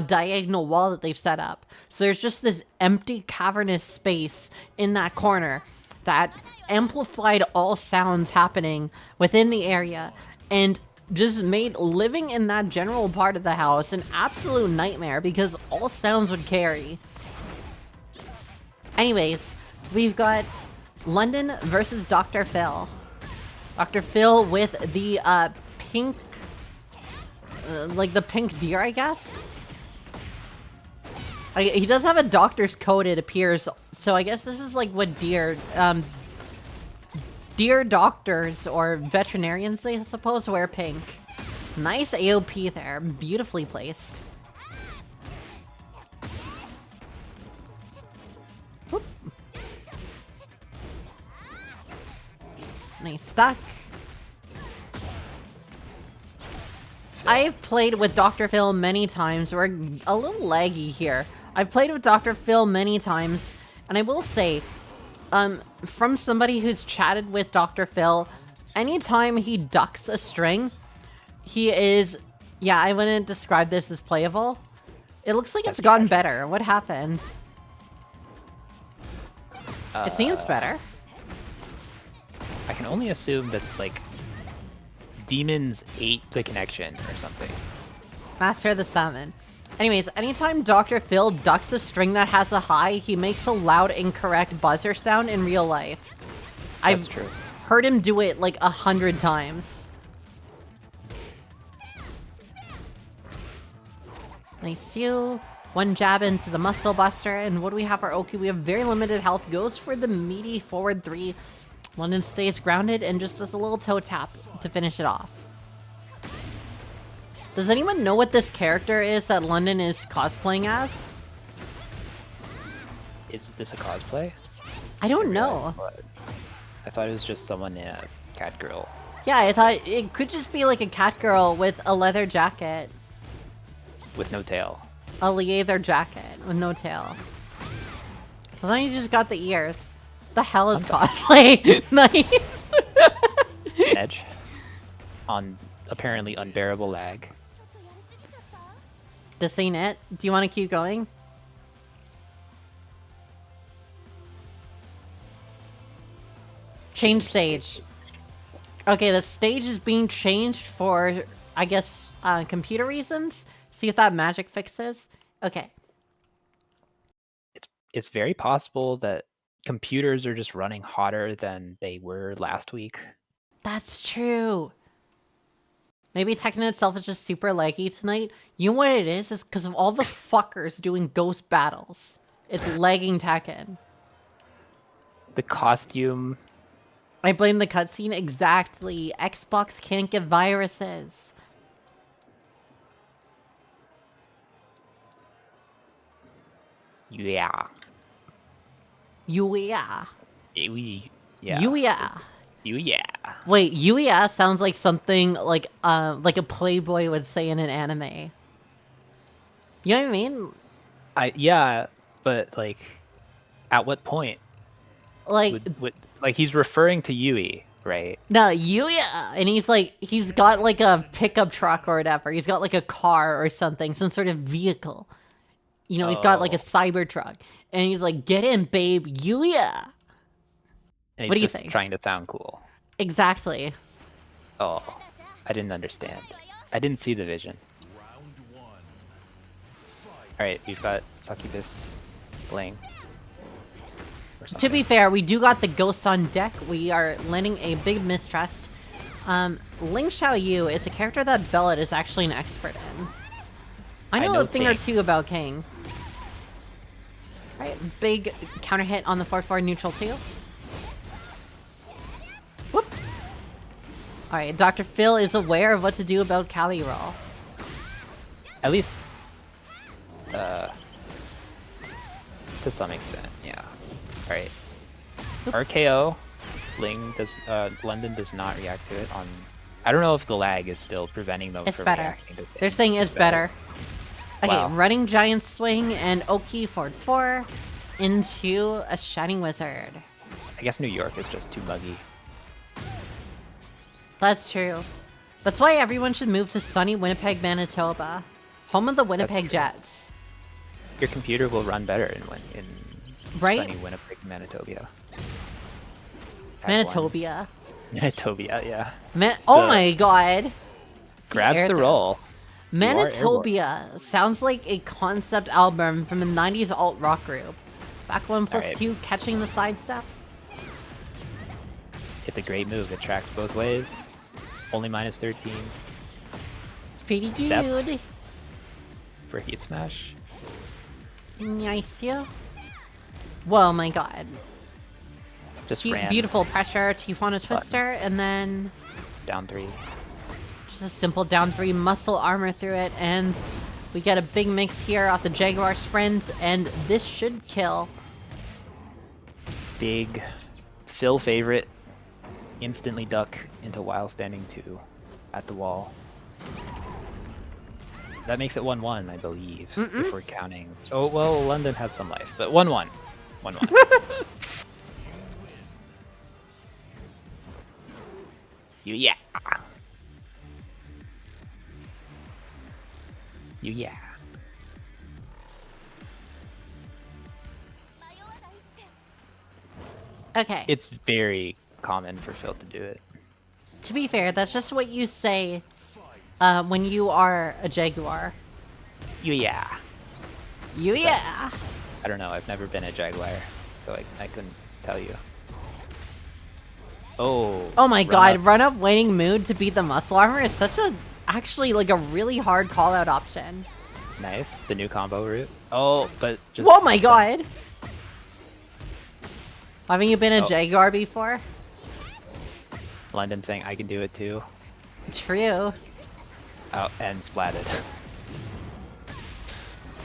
diagonal wall that they've set up. So there's just this empty cavernous space in that corner that amplified all sounds happening within the area and just made living in that general part of the house an absolute nightmare because all sounds would carry. Anyways, we've got London versus Dr. Phil. Dr. Phil with the pink, the pink deer, I guess? He does have a doctor's coat, it appears, so I guess this is what deer doctors or veterinarians, they suppose, wear pink. Nice AOP there, beautifully placed. Whoop. Nice stuck. I've played with Dr. Phil many times. We're a little laggy here. I've played with Dr. Phil many times, and I will say, from somebody who's chatted with Dr. Phil, anytime he ducks a string, he is... Yeah, I wouldn't describe this as playable. It looks like it's gotten better. What happened? It seems better. I can only assume that, demons ate the connection or something. Master of the Salmon. Anyways, anytime Dr. Phil ducks a string that has a high, he makes a loud, incorrect buzzer sound in real life. That's true. I've heard him do it 100 times. Nice you. One jab into the Muscle Buster, and what do we have for Oki? We have very limited health. Goes for the meaty forward 3. London stays grounded and just does a little toe tap to finish it off. Does anyone know what this character is that London is cosplaying as? Is this a cosplay? I don't know. I thought it was just someone in a cat girl. Yeah, I thought it could just be a cat girl with a leather jacket. With no tail. A leather jacket with no tail. So then you just got the ears. The hell is cosplay? Nice. Edge. On apparently unbearable lag. This ain't it. Do you want to keep going? Change stage. Okay, the stage is being changed for, I guess, computer reasons. See if that magic fixes. Okay. It's very possible that computers are just running hotter than they were last week. That's true. Maybe Tekken itself is just super laggy tonight. You know what it is? It's because of all the fuckers doing ghost battles. It's lagging Tekken. The costume. I blame the cutscene. Exactly. Xbox can't get viruses. Yeah. Yeah. Yeah. Yeah. Wait, yeah sounds like something like a Playboy would say in an anime. You know what I mean? Yeah, but like, at what point? Like, Like he's referring to Yui, right? no, yeah, and he's got like a pickup truck or whatever. He's got like a car or something, some sort of vehicle. You know, he's got like a cyber truck, and he's like, "Get in, babe, yeah." And What he's do you just think? trying to sound cool. Exactly. Oh, I didn't understand. I didn't see the vision. Alright, we've got Succubus, Bling. To be fair, we do got the ghost on deck. We are landing a big mistrust. Ling Xiaoyu is a character that Bellet is actually an expert in. I know a thing or two about King. Right, big counter hit on the 4/4 neutral too. Whoop. Alright, Dr. Phil is aware of what to do about Cali Roll. At least, to some extent, yeah. Alright. RKO. London does not react to it on... I don't know if the lag is still preventing them from reacting to things. They're saying it's better. Okay, Wow. running giant swing and Oki forward 4 into a Shining Wizard. I guess New York is just too muggy. That's true. That's why everyone should move to sunny Winnipeg, Manitoba. Home of the Winnipeg Jets. Your computer will run better in right? sunny Winnipeg, Manitoba. Manitoba. Manitoba, yeah. Oh my god. Grabs the roll. Manitoba sounds like a concept album from a 90s alt-rock group. Back 1+2, catching the sidestep. It's a great move. It tracks both ways. Only -13. It's pretty good. For Heat Smash. Nice, yeah. Whoa, my god. Just beautiful pressure, Tijuana Twister, and then... Down 3. Just a simple down 3, muscle armor through it, and we get a big mix here off the Jaguar Sprint, and this should kill. Big Phil favorite. Instantly duck into while standing 2 at the wall. That makes it 1-1, I believe, if we're counting. Oh, well, London has some life, but 1-1. 1-1. Yeah. Yeah. Okay. It's very common for Phil to do it. To be fair, that's just what you say when you are a Jaguar. Yeah. Yeah. I don't know, I've never been a Jaguar, so I couldn't tell you. Oh my god, run up waiting mood to beat the muscle armor is such a, actually like a really hard call out option. Nice, the new combo route. Oh, but just... Whoa my god! Haven't you been a Jaguar before? London saying I can do it too. True. Oh, and splatted.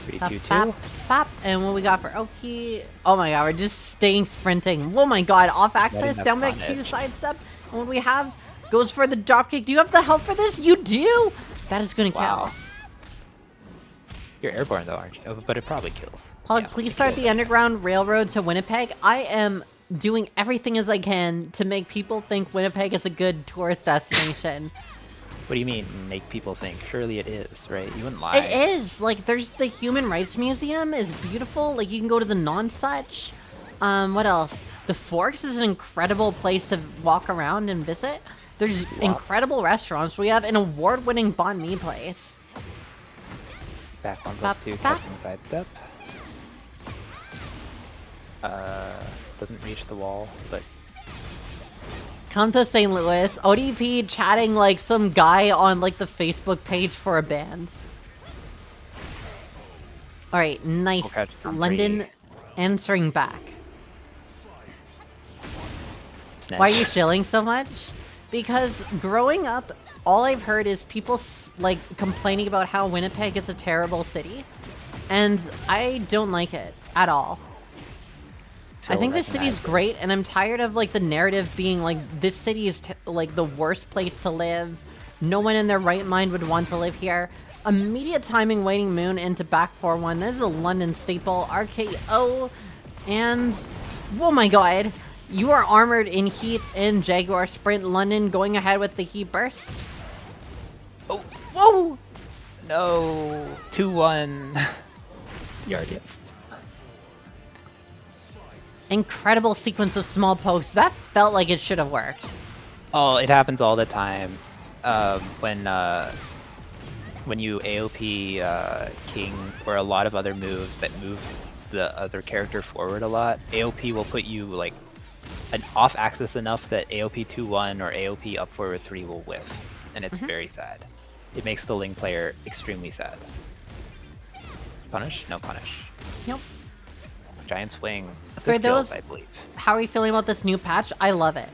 3, 2, 2. Bop, bop. And what we got for Oki? Oh my god, we're just staying sprinting. Oh my god, off axis, down back 2, sidestep. And what we have goes for the dropkick. Do you have the help for this? You do! That is gonna kill. You're airborne though, aren't you? Oh, but it probably kills. Pog, please start the Underground Railroad to Winnipeg. I am doing everything as I can to make people think Winnipeg is a good tourist destination. What do you mean, make people think? Surely it is, right? You wouldn't lie. It is. Like, there's the Human Rights Museum is beautiful. Like, you can go to the Non-Such. What else? The Forks is an incredible place to walk around and visit. There's incredible restaurants. We have an award-winning banh mi place. Back 1+2, catching sidestep. Doesn't reach the wall, but... Come to St. Louis. ODP chatting like some guy on like the Facebook page for a band. Alright, nice. London answering back. Why are you shilling so much? Because growing up, all I've heard is people like complaining about how Winnipeg is a terrible city, and I don't like it at all. I think this city is great, and I'm tired of like the narrative being like this city is like the worst place to live. No one in their right mind would want to live here. Immediate timing, Waning Moon into back 4-1. This is a London staple. RKO, and oh my god. You are armored in heat in Jaguar Sprint. London going ahead with the heat burst. Oh, whoa! No, 2-1. Yardist. Incredible sequence of small pokes. That felt like it should have worked. Oh, it happens all the time. When you AOP King or a lot of other moves that move the other character forward a lot, AOP will put you like an off axis enough that AOP 2-1 or AOP up forward 3 will whiff, and it's very sad. It makes the Ling player extremely sad. Punish? No punish. Nope. Giant swing. For those, I believe. How are you feeling about this new patch? I love it.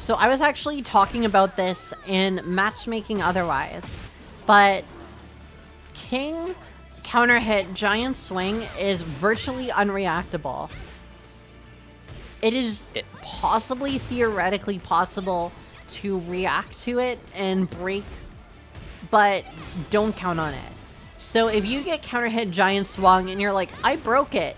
So I was actually talking about this in matchmaking otherwise, but King counter hit Giant Swing is virtually unreactable. It is possibly theoretically possible to react to it and break, but don't count on it. So if you get counter hit Giant Swung and you're like, I broke it,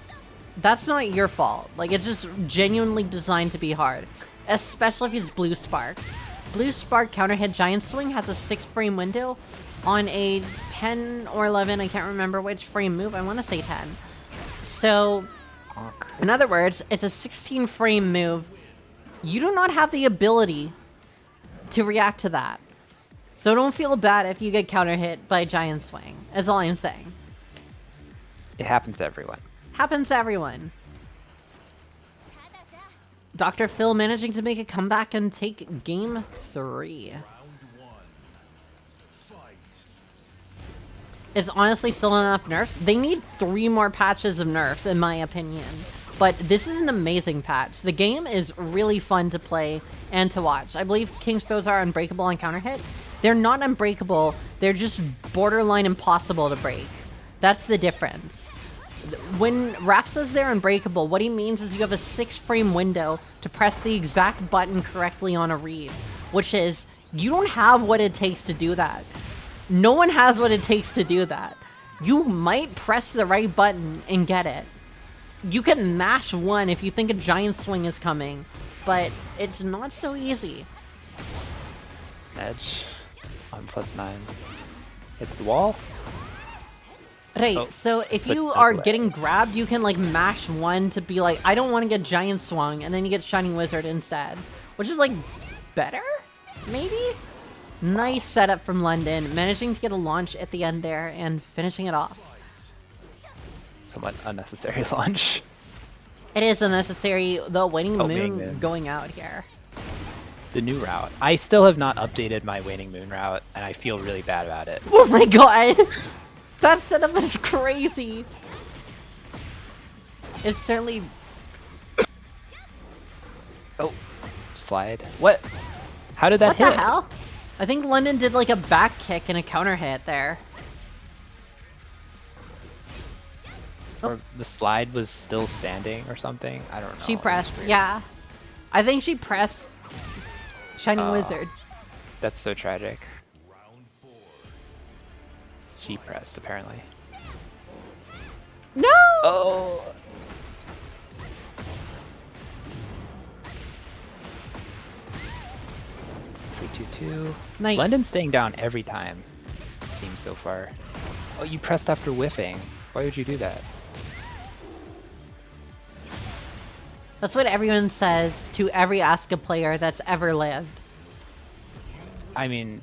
that's not your fault. Like, it's just genuinely designed to be hard, especially if it's Blue Sparks. Blue Spark counter hit Giant Swing has a 6-frame window on a 10 or 11, I can't remember which frame move, I want to say 10. So, in other words, it's a 16-frame move. You do not have the ability to react to that. So don't feel bad if you get counter hit by Giant Swing, is all I'm saying. It happens to everyone. Happens to everyone. Dr. Phil managing to make a comeback and take game 3. It's honestly still enough nerfs. They need 3 more patches of nerfs, in my opinion. But this is an amazing patch. The game is really fun to play and to watch. I believe King's Throws are unbreakable on counter hit. They're not unbreakable. They're just borderline impossible to break. That's the difference. When Raph says they're unbreakable, what he means is you have a 6-frame window to press the exact button correctly on a read, which is, you don't have what it takes to do that. No one has what it takes to do that. You might press the right button and get it. You can mash 1 if you think a Giant Swing is coming, but it's not so easy. It's an edge on +9. It's the wall. Right, so if you are getting grabbed, you can like mash 1 to be like, I don't want to get Giant Swung, and then you get Shining Wizard instead. Which is like, better? Maybe? Nice setup from London, managing to get a launch at the end there and finishing it off. Somewhat unnecessary launch. It is unnecessary, though. Waning Moon going out here. The new route. I still have not updated my Waning Moon route, and I feel really bad about it. Oh my god! That setup is crazy! It's certainly... Oh, slide. What? How did that hit? What the hell? I think London did like a back kick and a counter hit there. Or the slide was still standing or something? I don't know. She pressed, yeah. I think she pressed Shining Wizard. That's so tragic. She pressed, apparently. No! Oh! Nice. London's staying down every time, it seems so far. Oh, you pressed after whiffing. Why would you do that? That's what everyone says to every Asuka player that's ever lived. I mean,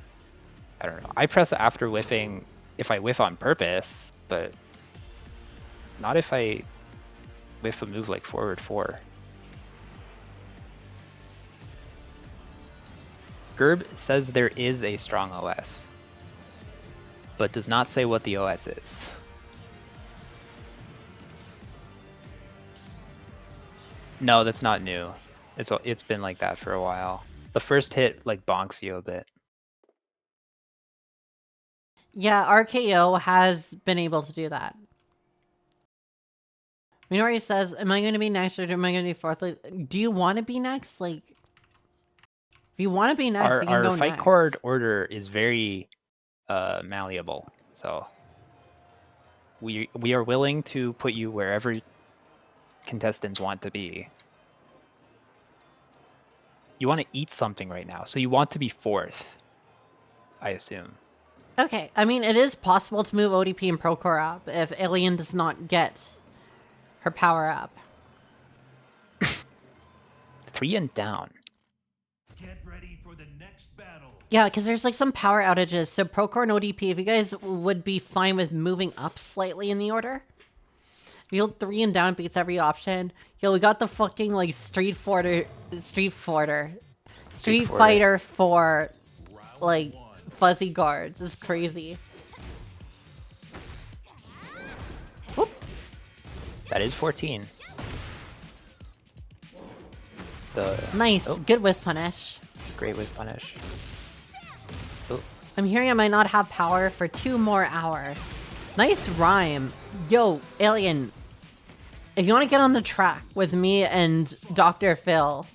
I don't know. I press after whiffing if I whiff on purpose, but not if I whiff a move like forward 4. Gerb says there is a strong OS, but does not say what the OS is. No, that's not new. It's been like that for a while. The first hit like bonks you a bit. Yeah, RKO has been able to do that. Minori says, am I going to be next or am I going to be fourth? Like, do you want to be next? Like, if you want to be next, you can go Our fight next. chord order is very malleable, so we are willing to put you wherever contestants want to be. You want to eat something right now, so you want to be fourth, I assume. Okay, I mean, it is possible to move ODP and prokhor up if Alien does not get her power up. 3 and down. Get ready for the next battle. Yeah, because there's like some power outages. So prokhor and ODP, if you guys would be fine with moving up slightly in the order. Field 3 and down beats every option. Yo, we got the fucking like Street Fighter for like fuzzy guards. It's crazy. Whoop. That is 14. Nice, good with punish. Great with punish. Oh. I'm hearing I might not have power for 2 more hours. Nice rhyme. Yo, Alien, if you want to get on the track with me and Dr. Phil,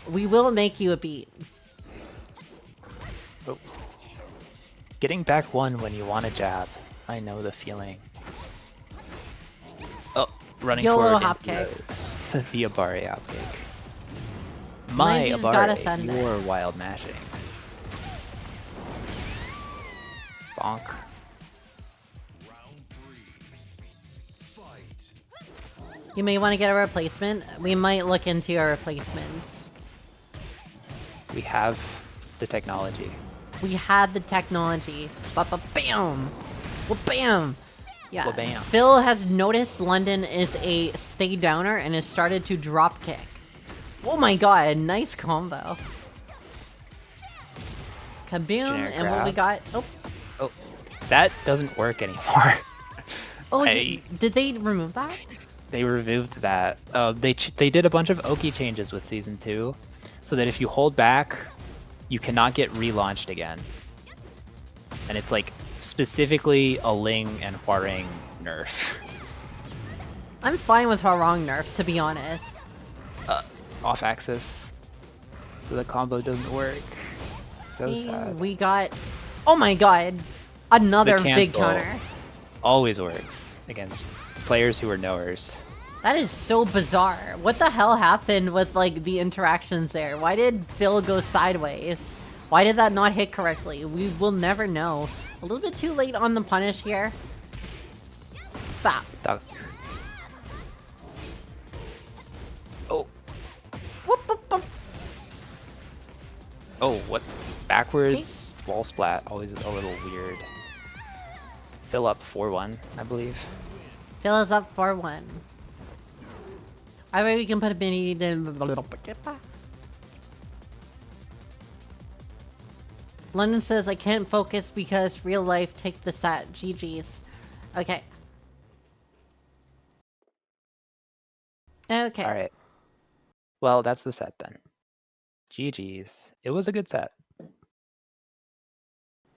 we will make you a beat. Oh. Getting back 1 when you want to jab. I know the feeling. Oh, running YOLO forward hop into kick. the Abare hop kick. My Lindsay's gotta Abare, send it. your wild mashing. Bonk. Round 3. Fight. You may want to get a replacement. We might look into a replacement. We have the technology. We had the technology. Ba-ba-bam! Wa-bam! Yeah. Wa-bam. Phil has noticed London is a stay downer and has started to drop kick. Oh my god, nice combo. Kaboom, Generic and what we got? grab. Oh, that doesn't work anymore. Oh, did they remove that? They removed that. They did a bunch of Oki changes with Season 2, so that if you hold back, you cannot get relaunched again. And it's like specifically a Ling and Huarang nerf. I'm fine with Harong nerfs, to be honest. Off axis, so the combo doesn't work. So Hey, sad. we got... Oh my god! Another The big cancel counter. always works against players who are knowers. That is so bizarre. What the hell happened with, like, the interactions there? Why did Phil go sideways? Why did that not hit correctly? We will never know. A little bit too late on the punish here. Bop. Duck. Oh. Whoop, whoop, whoop. Oh, what? Backwards wall splat, always a little weird. Fill up 4-1, I believe. Phil is up 4-1. I bet we can put a mini in... London says, I can't focus because real life take the set. GG's. Okay. Okay. Alright. Well, that's the set then. GG's. It was a good set.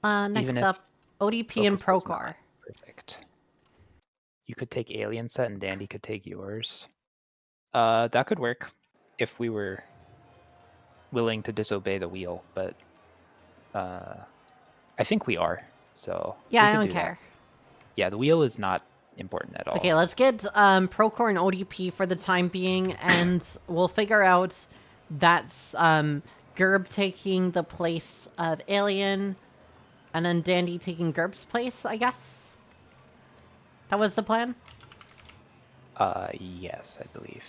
Next Even if up, ODP and focus was prokhor. not perfect. You could take Alien set and Dandy could take yours. That could work if we were willing to disobey the wheel, but I think we are, so Yeah, we I could don't do that. care. Yeah, the wheel is not important at all. Okay, let's get prokhor and ODP for the time being, and we'll figure out that's Gerb taking the place of Alien, and then Dandy taking Gerb's place, I guess? That was the plan? Yes, I believe.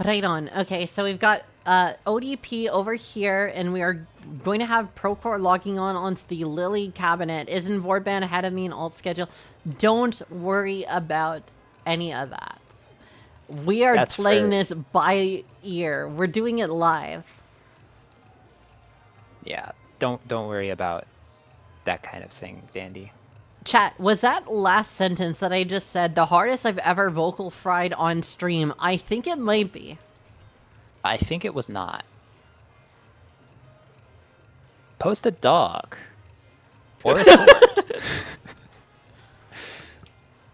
Right on. Okay, so we've got ODP over here, and we are going to have prokhor logging on onto the Lily cabinet. Isn't voreban ahead of me in alt schedule? Don't worry about any of that. We are That's playing fair. this by ear. We're doing it live. Yeah, don't worry about that kind of thing, Dandy. Chat, was that last sentence that I just said the hardest I've ever vocal fried on stream? I think it might be. I think it was not. Post a dog. Or a sword.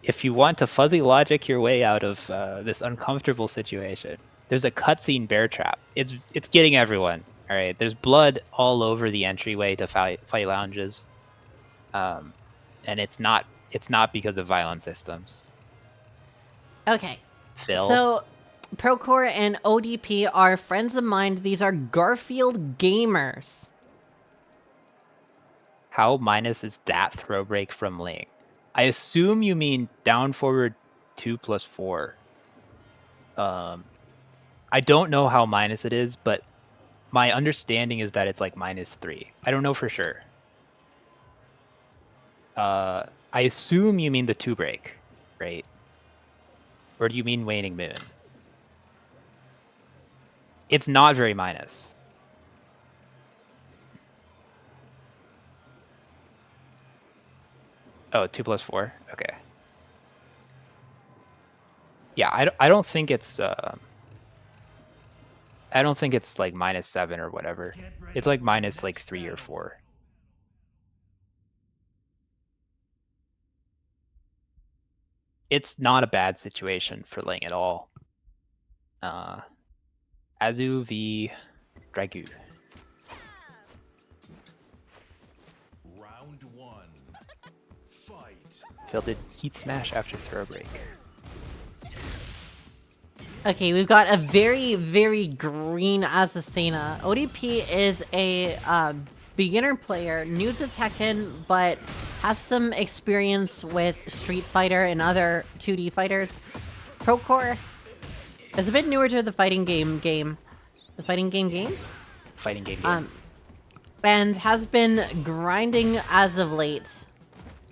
If you want to fuzzy logic your way out of this uncomfortable situation, there's a cutscene bear trap. It's getting everyone. All right, there's blood all over the entryway to fight lounges, and it's not because of violent systems. Okay. Phil. So, Prokhor and ODP are friends of mine. These are Garfield gamers. How minus is that throw break from Ling? I assume you mean down forward 2+4. I don't know how minus it is, but my understanding is that it's like -3. I don't know for sure. I assume you mean the 2 break, right? Or do you mean waning moon? It's not very minus. Oh, 2+4. Okay. Yeah, I don't think it's I don't think it's like -7 or whatever. It's like minus like 3 or 4. It's not a bad situation for Ling at all. Azu v Dragu. Round 1. Fight. Phil did heat smash after throw break. Okay, we've got a very, very green Azucena. ODP is a beginner player, new to Tekken, but has some experience with Street Fighter and other 2D fighters. Prokhor is a bit newer to the fighting game. The fighting game? Fighting game. And has been grinding as of late.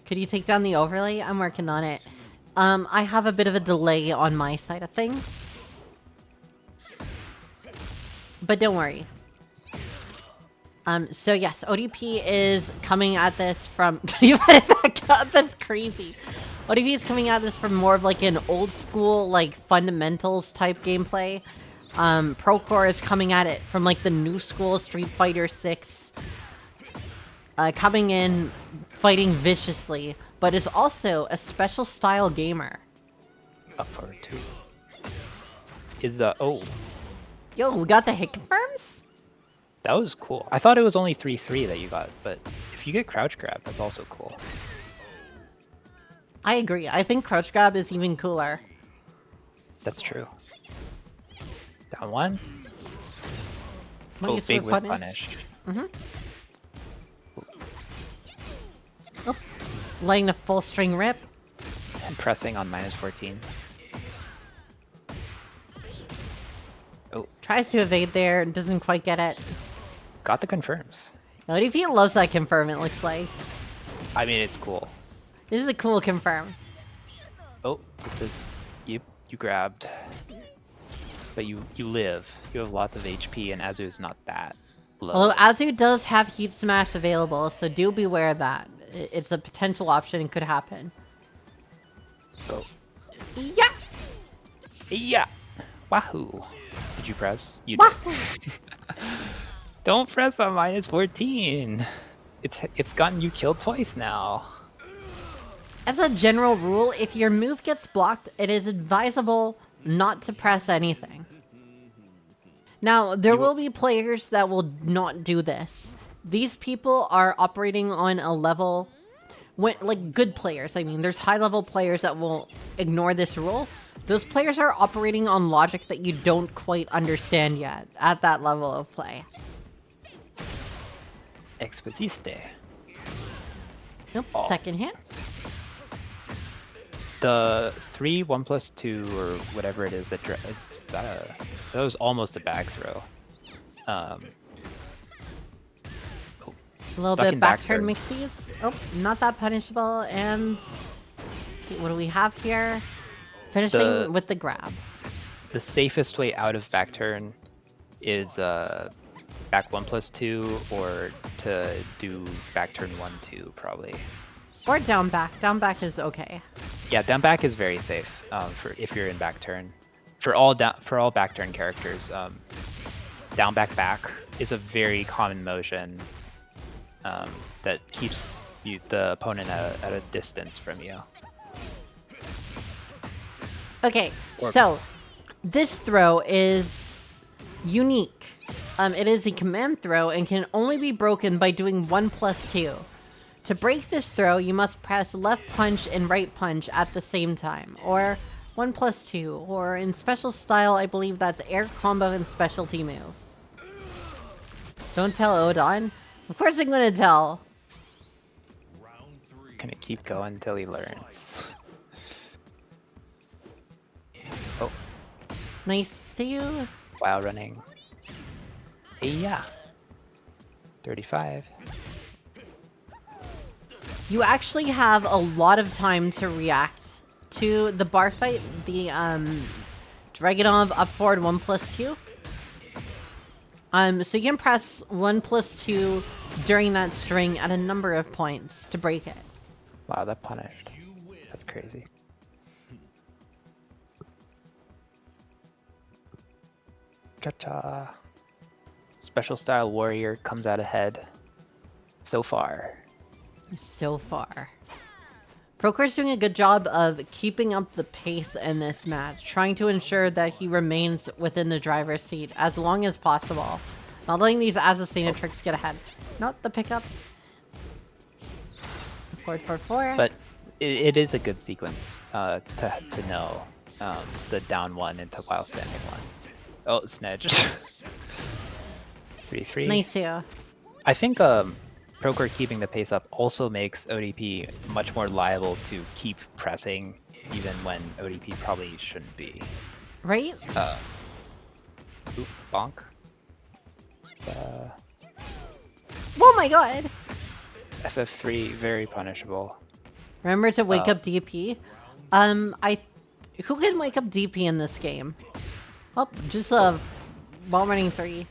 Could you take down the overlay? I'm working on it. I have a bit of a delay on my side of things. But don't worry. So yes, ODP is coming at this from... That's crazy. ODP is coming at this from more of like an old school, like fundamentals type gameplay. Prokhor is coming at it from like the new school Street Fighter 6. Coming in, fighting viciously, but is also a special style gamer. Up forward 2. Is oh. Yo, we got the hit confirms? That was cool. I thought it was only 3-3 that you got, but if you get crouch grab, that's also cool. I agree. I think crouch grab is even cooler. That's true. Down 1. Nice big with with punish. Oh, letting a full string rip. And pressing on -14. Oh, Tries to evade there, doesn't quite get it. got the confirms. ODP loves that confirm, it looks like. I mean, it's cool. This is a cool confirm. Oh, this is you grabbed, but you live. You have lots of HP, and Azu is not that low. Although Azu does have heat smash available, so do beware of that. It's a potential option and could happen. Oh, Yeah! yeah, wahoo! Did you press? You Wahoo! did. Don't press on -14. It's gotten you killed twice now. As a general rule, if your move gets blocked, it is advisable not to press anything. Now, there will be players that will not do this. These people are operating on a level... like, good players, I mean. There's high-level players that will ignore this rule. Those players are operating on logic that you don't quite understand yet at that level of play. Exposiste. Nope, Oh. second hit. The 3 1+2 or whatever it is that that was almost a back throw. A little Stuck bit in back back turn turn. mixies. Oh, not that punishable. And what do we have here? Finishing with the grab. The safest way out of back turn is back 1+2 or to do back turn 1-2 probably. Or down back. Down back is okay. Yeah, down back is very safe for if you're in back turn. For all back turn characters, down back is a very common motion that keeps the opponent at a distance from you. Okay, so this throw is unique. It is a command throw and can only be broken by doing 1+2. To break this throw, you must press left punch and right punch at the same time, or 1+2, or in special style, I believe that's air combo and specialty move. Don't tell Odon. Of course I'm gonna tell. Gonna keep going until he learns. Oh, Nice to you. while running. Yeah. 35. You actually have a lot of time to react to the bar fight, the Dragunov up forward 1+2. So you can press 1+2 during that string at a number of points to break it. Wow, that punished. That's crazy. Cha-cha. Special style warrior comes out ahead. So far. So far. Prokhor's doing a good job of keeping up the pace in this match, trying to ensure that he remains within the driver's seat as long as possible. Not letting these Azucena tricks get ahead. Not the pickup. 4-4-4. But it is a good sequence to know the down one into while standing one. Oh, snedge. 3-3. Nice too. I think Prokhor keeping the pace up also makes ODP much more liable to keep pressing even when ODP probably shouldn't be. Right? Oop, bonk. Oh my god! FF3, very punishable. Remember to wake up DP. Who can wake up DP in this game? Oh, just a while running 3.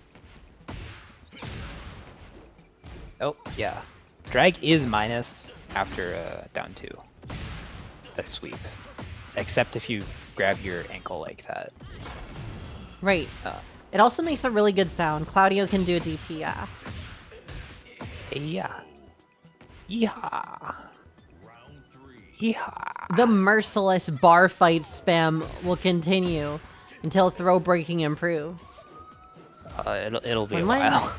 Oh, yeah. Drag is minus after down 2. That's sweep. Except if you grab your ankle like that. Right. It also makes a really good sound. Claudio can do a DP, yeah. Yeah. Yeehaw. Yeehaw. The merciless bar fight spam will continue until throw breaking improves. It'll be a When? while.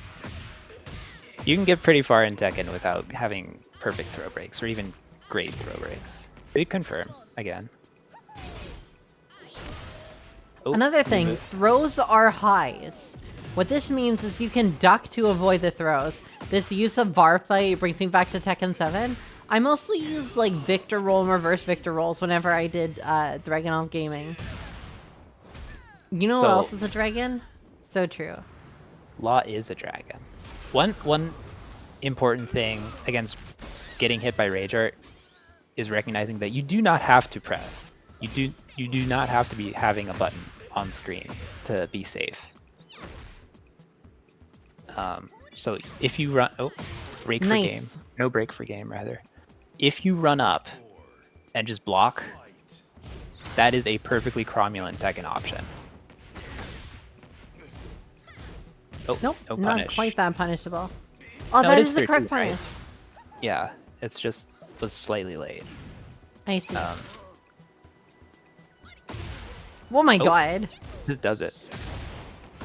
You can get pretty far in Tekken without having perfect throw breaks or even great throw breaks. Big confirm again. Oh, Another thing, throws are highs. What this means is you can duck to avoid the throws. This use of bar fight brings me back to Tekken 7. I mostly use like Victor roll and reverse Victor rolls whenever I did Dragunov gaming. You know what else is a dragon? So true. Law is a dragon. One important thing against getting hit by Rage Art is recognizing that you do not have to press. You do not have to be having a button on screen to be safe. So if you run, break for Nice. game, no break for game rather. If you run up and just block, that is a perfectly cromulent Tekken option. Oh, Nope, no not punish. quite that punishable. Oh, No, that it is the there correct too, right? punish. Yeah, it's just was slightly late. I see. Um, Oh my Oh. god. This does it.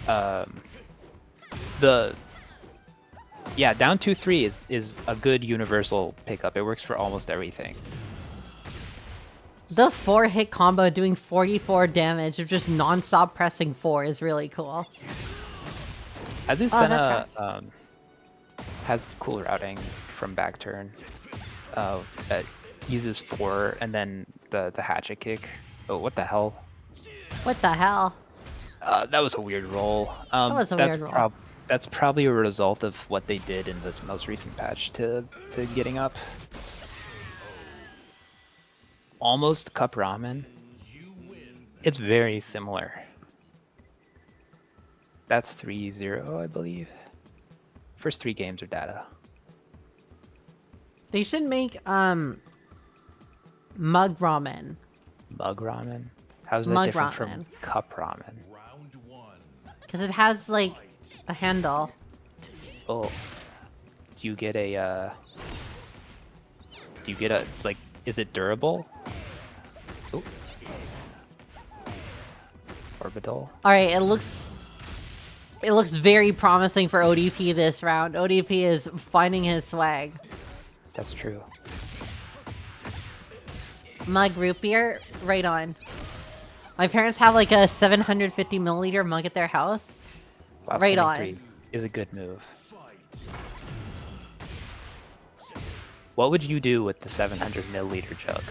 Down 2-3 is a good universal pickup. It works for almost everything. The 4-hit combo doing 44 damage of just non-stop pressing 4 is really cool. Azucena has cool routing from back turn. That uses 4 and then the hatchet kick. Oh, what the hell? What the hell? That was a weird roll. was a weird roll. That's probably a result of what they did in this most recent patch to getting up. Almost Cup Ramen. It's very similar. That's 3-0, I believe. First 3 games are data. They should make mug ramen. Mug ramen? How's that Mug different ramen. from cup ramen? Round one. Because it has like a handle. Oh. Do you get a like, is it durable? Oh. Orbital. Alright, it looks very promising for ODP this round. ODP is finding his swag. That's true. Mug root beer, right on. My parents have like a 750 milliliter mug at their house. Wow, Right standing on. 3 is a good move. Fight. What would you do with the 700 milliliter jug?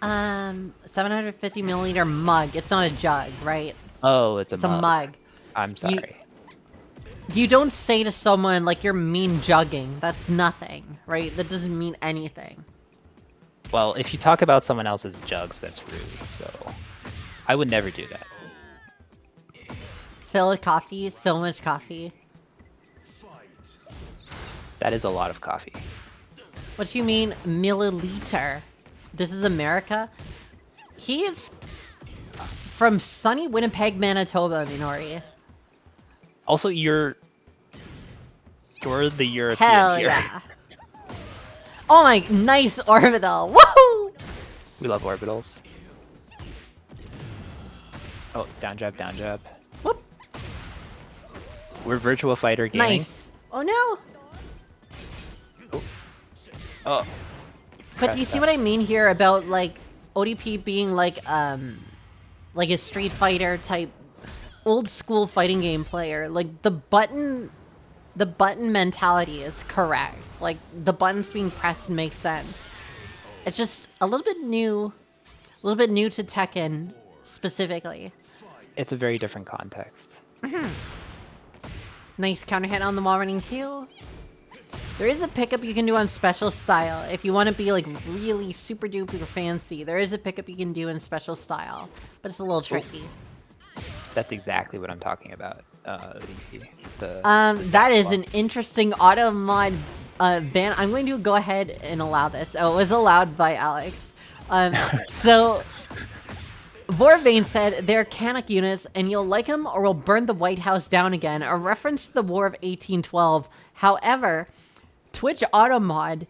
750 milliliter mug. It's not a jug, right? Oh, it's a It's mug. a mug. I'm sorry. You don't say to someone like you're mean jugging. That's nothing, right? That doesn't mean anything. Well, if you talk about someone else's jugs, that's rude, so I would never do that. Fill with coffee, so much coffee. Fight. That is a lot of coffee. What do you mean milliliter? This is America? He is from sunny Winnipeg, Manitoba, Minori. Also, you're the European Hell here. yeah. Oh my, nice orbital. Woohoo! We love orbitals. Oh, down jab, down jab. Whoop. We're Virtua Fighter gaming. Nice. Oh no. Oh. But do you see what I mean here about like ODP being like a Street Fighter type old school fighting game player? Like the button mentality is correct. Like the buttons being pressed makes sense. It's just a little bit new to Tekken specifically. It's a very different context. Nice counter hit on the wall running too. There is a pickup you can do on special style if you want to be like really super duper fancy. There is a pickup you can do in special style, but it's a little tricky. That's exactly what I'm talking about. That is an interesting auto mod ban. I'm going to go ahead and allow this. Oh, it was allowed by Alex. So Voreban said they're Canuck units and you'll like them or we'll burn the White House down again, a reference to the War of 1812. However, Twitch Automod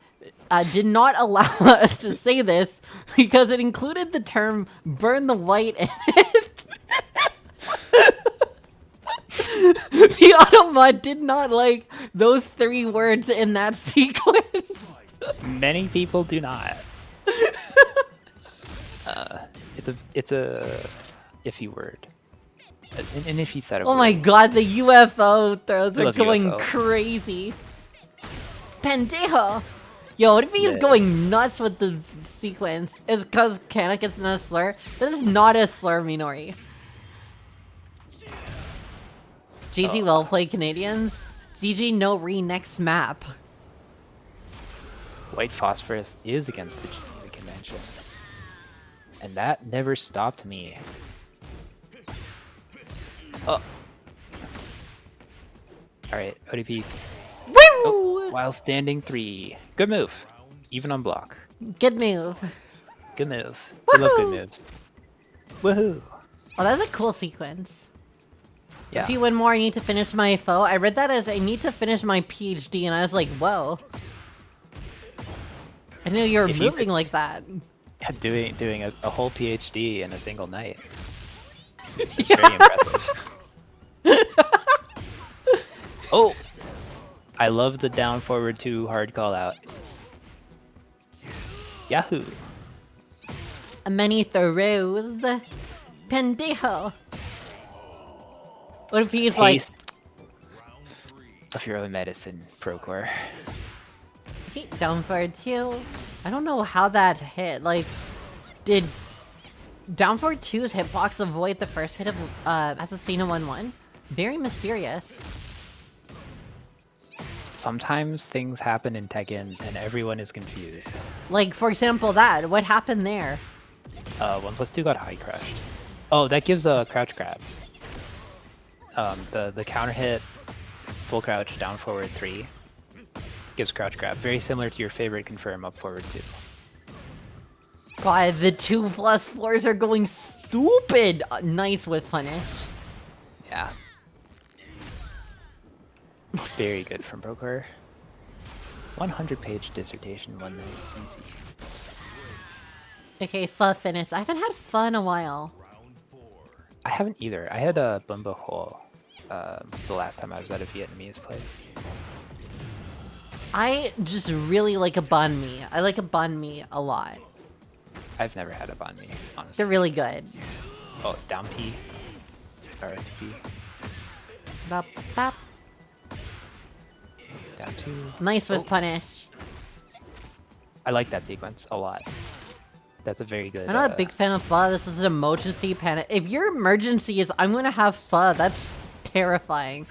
did not allow us to say this because it included the term burn the white in it. The Automod did not like those 3 words in that sequence. Many people do not. It's a iffy word. An iffy set of Oh words. my god, the UFO throws I are love going UFO. crazy. Pendejo! Yo, what if he's Yeah. going nuts with the sequence? Is because Canuck is not a slur? This is not a slur, Minori. GG well played, Canadians. GG no next map. White phosphorus is against the Geneva Convention. And that never stopped me. Oh. Alright, ODPs. Woo! Oh, while standing 3. Good move. Even on block. Good move. Good move. We love good Woohoo! moves. Woohoo! Oh, that's a cool sequence. Yeah. If you win more, I need to finish my FO. I read that as I need to finish my PhD, and I was like, whoa. I knew you were If you moving could- like that. Yeah, doing a whole PhD in a single night. It's very impressive. Oh! I love the down forward 2 hard call out. Yahoo! Many throws. Pendejo. What if he's like, Taste of your own medicine, Prokhor. he down forward 2? I don't know how that hit. Like, did down forward 2's hitbox avoid the first hit of Assassina 1-1? Very mysterious. Sometimes things happen in Tekken and everyone is confused. Like, for example, that. What happened there? 1+2 got high crushed. Oh, that gives a crouch grab. The counter hit, full crouch, down forward 3. Gives crouch grab. Very similar to your favorite confirm up forward 2. God, the 2+4s are going stupid nice with punish. Yeah. Very good from prokhor. 100-page dissertation one night. Easy. Okay, pho finish. I haven't had pho in a while. I haven't either. I had a bumbo hole the last time I was at a Vietnamese place. I just really like a banh mi. I like a banh mi a lot. I've never had a banh mi, honestly. They're really good. Oh, down P. Or to P. Bop, bop. Down 2. Nice with punish. I like that sequence a lot. That's a very good... I'm not a big fan of pho. This is an emergency panic. If your emergency is, I'm gonna have pho, that's terrifying.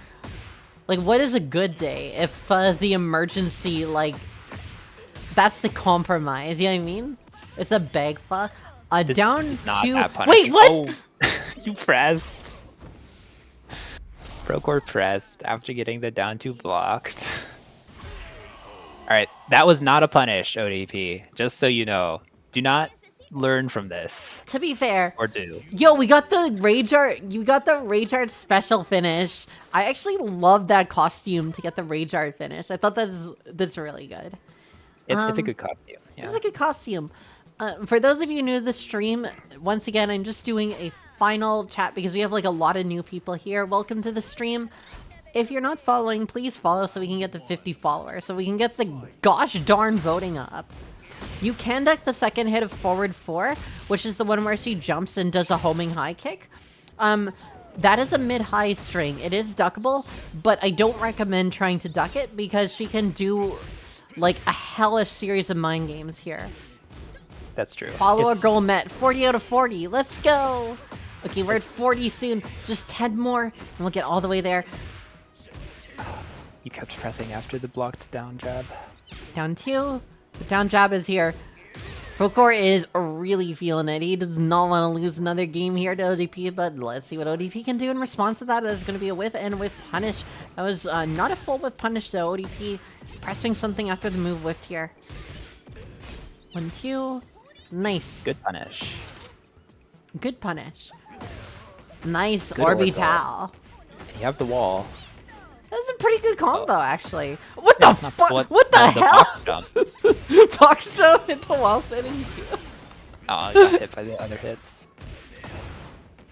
Like, what is a good day if pho is the emergency, like... That's the compromise, you know what I mean? It's a bag pho. This Down is not 2... that Wait, punishing. what?! Oh, you pressed. Prokhor pressed after getting the down 2 blocked. Alright, that was not a punish, ODP. Just so you know. Do not learn from this. To be fair... Or do. Yo, we got the Rage Art. You got the Rage Art special finish. I actually love that costume to get the Rage Art finish. I thought that's really good. It's a good costume. Yeah. It's a good costume. For those of you new to the stream, once again, I'm just doing a final chat because we have like a lot of new people here. Welcome to the stream. If you're not following, please follow so we can get to 50 followers, so we can get the gosh darn voting up. You can duck the second hit of forward 4, which is the one where she jumps and does a homing high kick. That is a mid-high string. It is duckable, but I don't recommend trying to duck it because she can do like a hellish series of mind games here. That's true. Follow a girl met. 40 out of 40. Let's go. Okay, we're at 40 soon. Just 10 more, and we'll get all the way there. You kept pressing after the blocked down jab. Down 2. The down jab is here. Prokhor is really feeling it. He does not want to lose another game here to ODP, but let's see what ODP can do in response to that. That is going to be a whiff and with punish. That was not a full whiff punish though. ODP pressing something after the move whiffed here. 1, 2. Nice. Good punish. Good punish. Nice Good orbital. You have the wall. That's a pretty good combo, actually. What the That's not fuck? What the no, hell? The box jump. Box jump into wall setting too. Oh, I got hit by the other hits.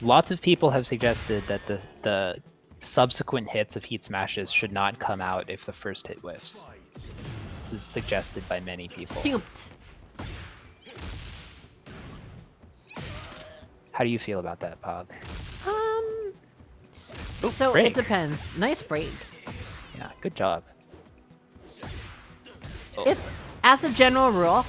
Lots of people have suggested that the subsequent hits of heat smashes should not come out if the first hit whiffs. This is suggested by many people. Souped. How do you feel about that, Pog? Ooh, So break. it depends. Nice break. Yeah, good job. Oh, If, as a general rule,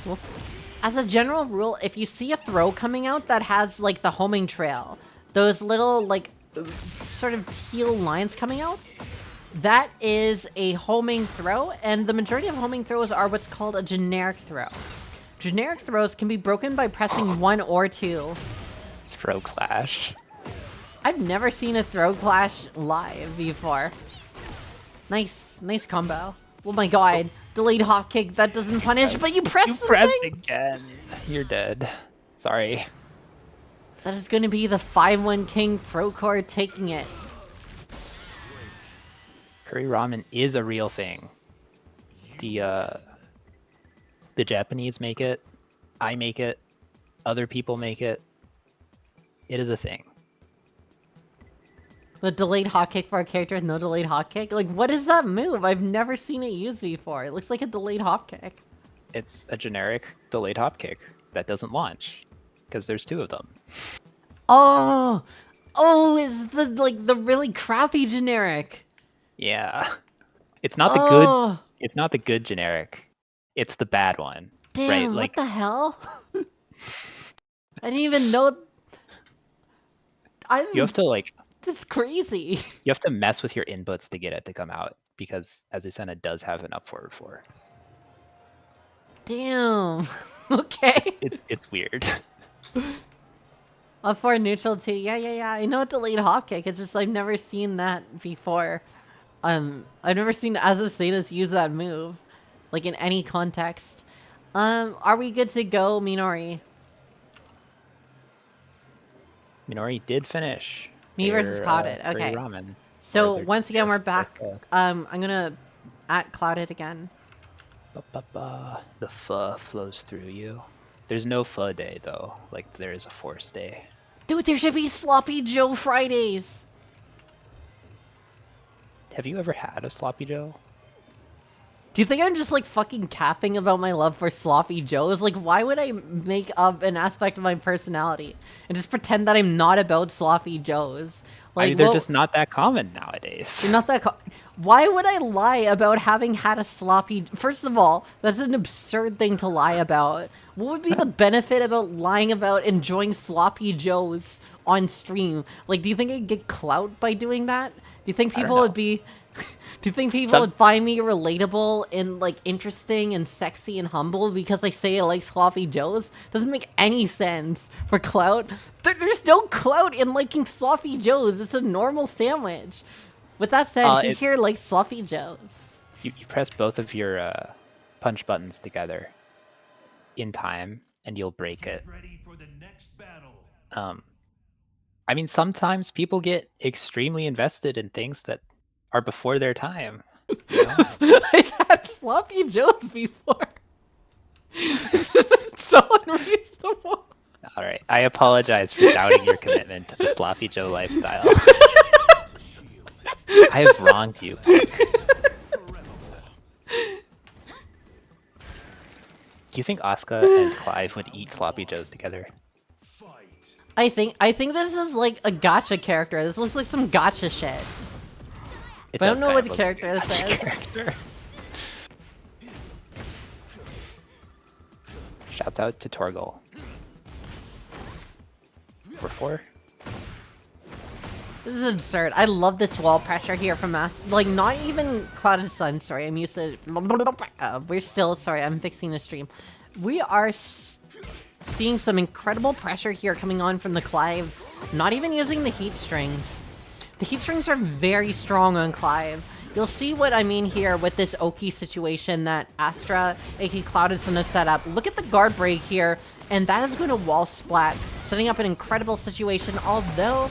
if you see a throw coming out that has like the homing trail, those little like sort of teal lines coming out, that is a homing throw, and the majority of homing throws are what's called a generic throw. Generic throws can be broken by pressing 1 or 2. throw clash. I've never seen a throw clash live before. Nice combo. Oh my god. Delayed hop kick, that doesn't punish, but you press You the pressed thing! again. You're dead. Sorry. That is going to be the 5-1 King Prokhor taking it. Curry ramen is a real thing. The Japanese make it. I make it. Other people make it. It is a thing. The delayed hot kick for a character with no delayed hot kick? Like, what is that move? I've never seen it used before. It looks like a delayed hop kick. It's a generic delayed hop kick that doesn't launch because there's 2 of them. Oh! Oh, it's the, like, the really crappy generic. Yeah. It's not the good. Oh, It's not the good generic. It's the bad one. damn, right? Like what the hell? I didn't even know... you have to like That's crazy. you have to mess with your inputs to get it to come out because Azucena does have an up forward 4. Damn. Okay. It's weird. Up for neutral too. Yeah. I know it's delayed hop kick. It's just I've never seen that before. I've never seen Azucenas use that move. like in any context. Are we good to go, Minori? Minori did finish. Me versus Clouded. Curry Okay. ramen. So Or once again, we're their back. pho. I'm gonna at Clouded again. The pho flows through you. There's no pho day though, like there is a force day. Dude, there should be Sloppy Joe Fridays. Have you ever had a sloppy Joe? Do you think I'm just like fucking capping about my love for Sloppy Joes? Like, why would I make up an aspect of my personality and just pretend that I'm not about Sloppy Joes? Like, I mean, they're just not that common nowadays. They're not that. Why would I lie about having had a sloppy? First of all, that's an absurd thing to lie about. What would be the benefit about lying about enjoying Sloppy Joes on stream? Like, do you think I'd get clout by doing that? Do you think people would be? Do you think people would find me relatable and like interesting and sexy and humble because I say I like Sloppy Joes? Doesn't make any sense for clout. There's no clout in liking Sloppy Joes. It's a normal sandwich. With that said, who here likes Sloppy Joes? You press both of your punch buttons together in time, and you'll break it. Ready for the next battle. I mean, sometimes people get extremely invested in things that are before their time. You know? I've had Sloppy Joes before. This is so unreasonable. All right, I apologize for doubting your commitment to the Sloppy Joe lifestyle. I have wronged you. Do you think Asuka and Clive would eat Sloppy Joes together? I think this is like a gacha character. This looks like some gacha shit. But I don't know what the character this is. Shouts out to Torgal. 4-4. This is absurd. I love this wall pressure here from like not even cloudedsun. Sorry, I'm used to. We're still sorry. I'm fixing the stream. We are seeing some incredible pressure here coming on from the Clive. Not even using the heat strings. The heat strings are very strong on Clive. You'll see what I mean here with this Oki situation that Astra, aka cloudedsun, has set up. Look at the guard break here, and that is going to wall splat, setting up an incredible situation, although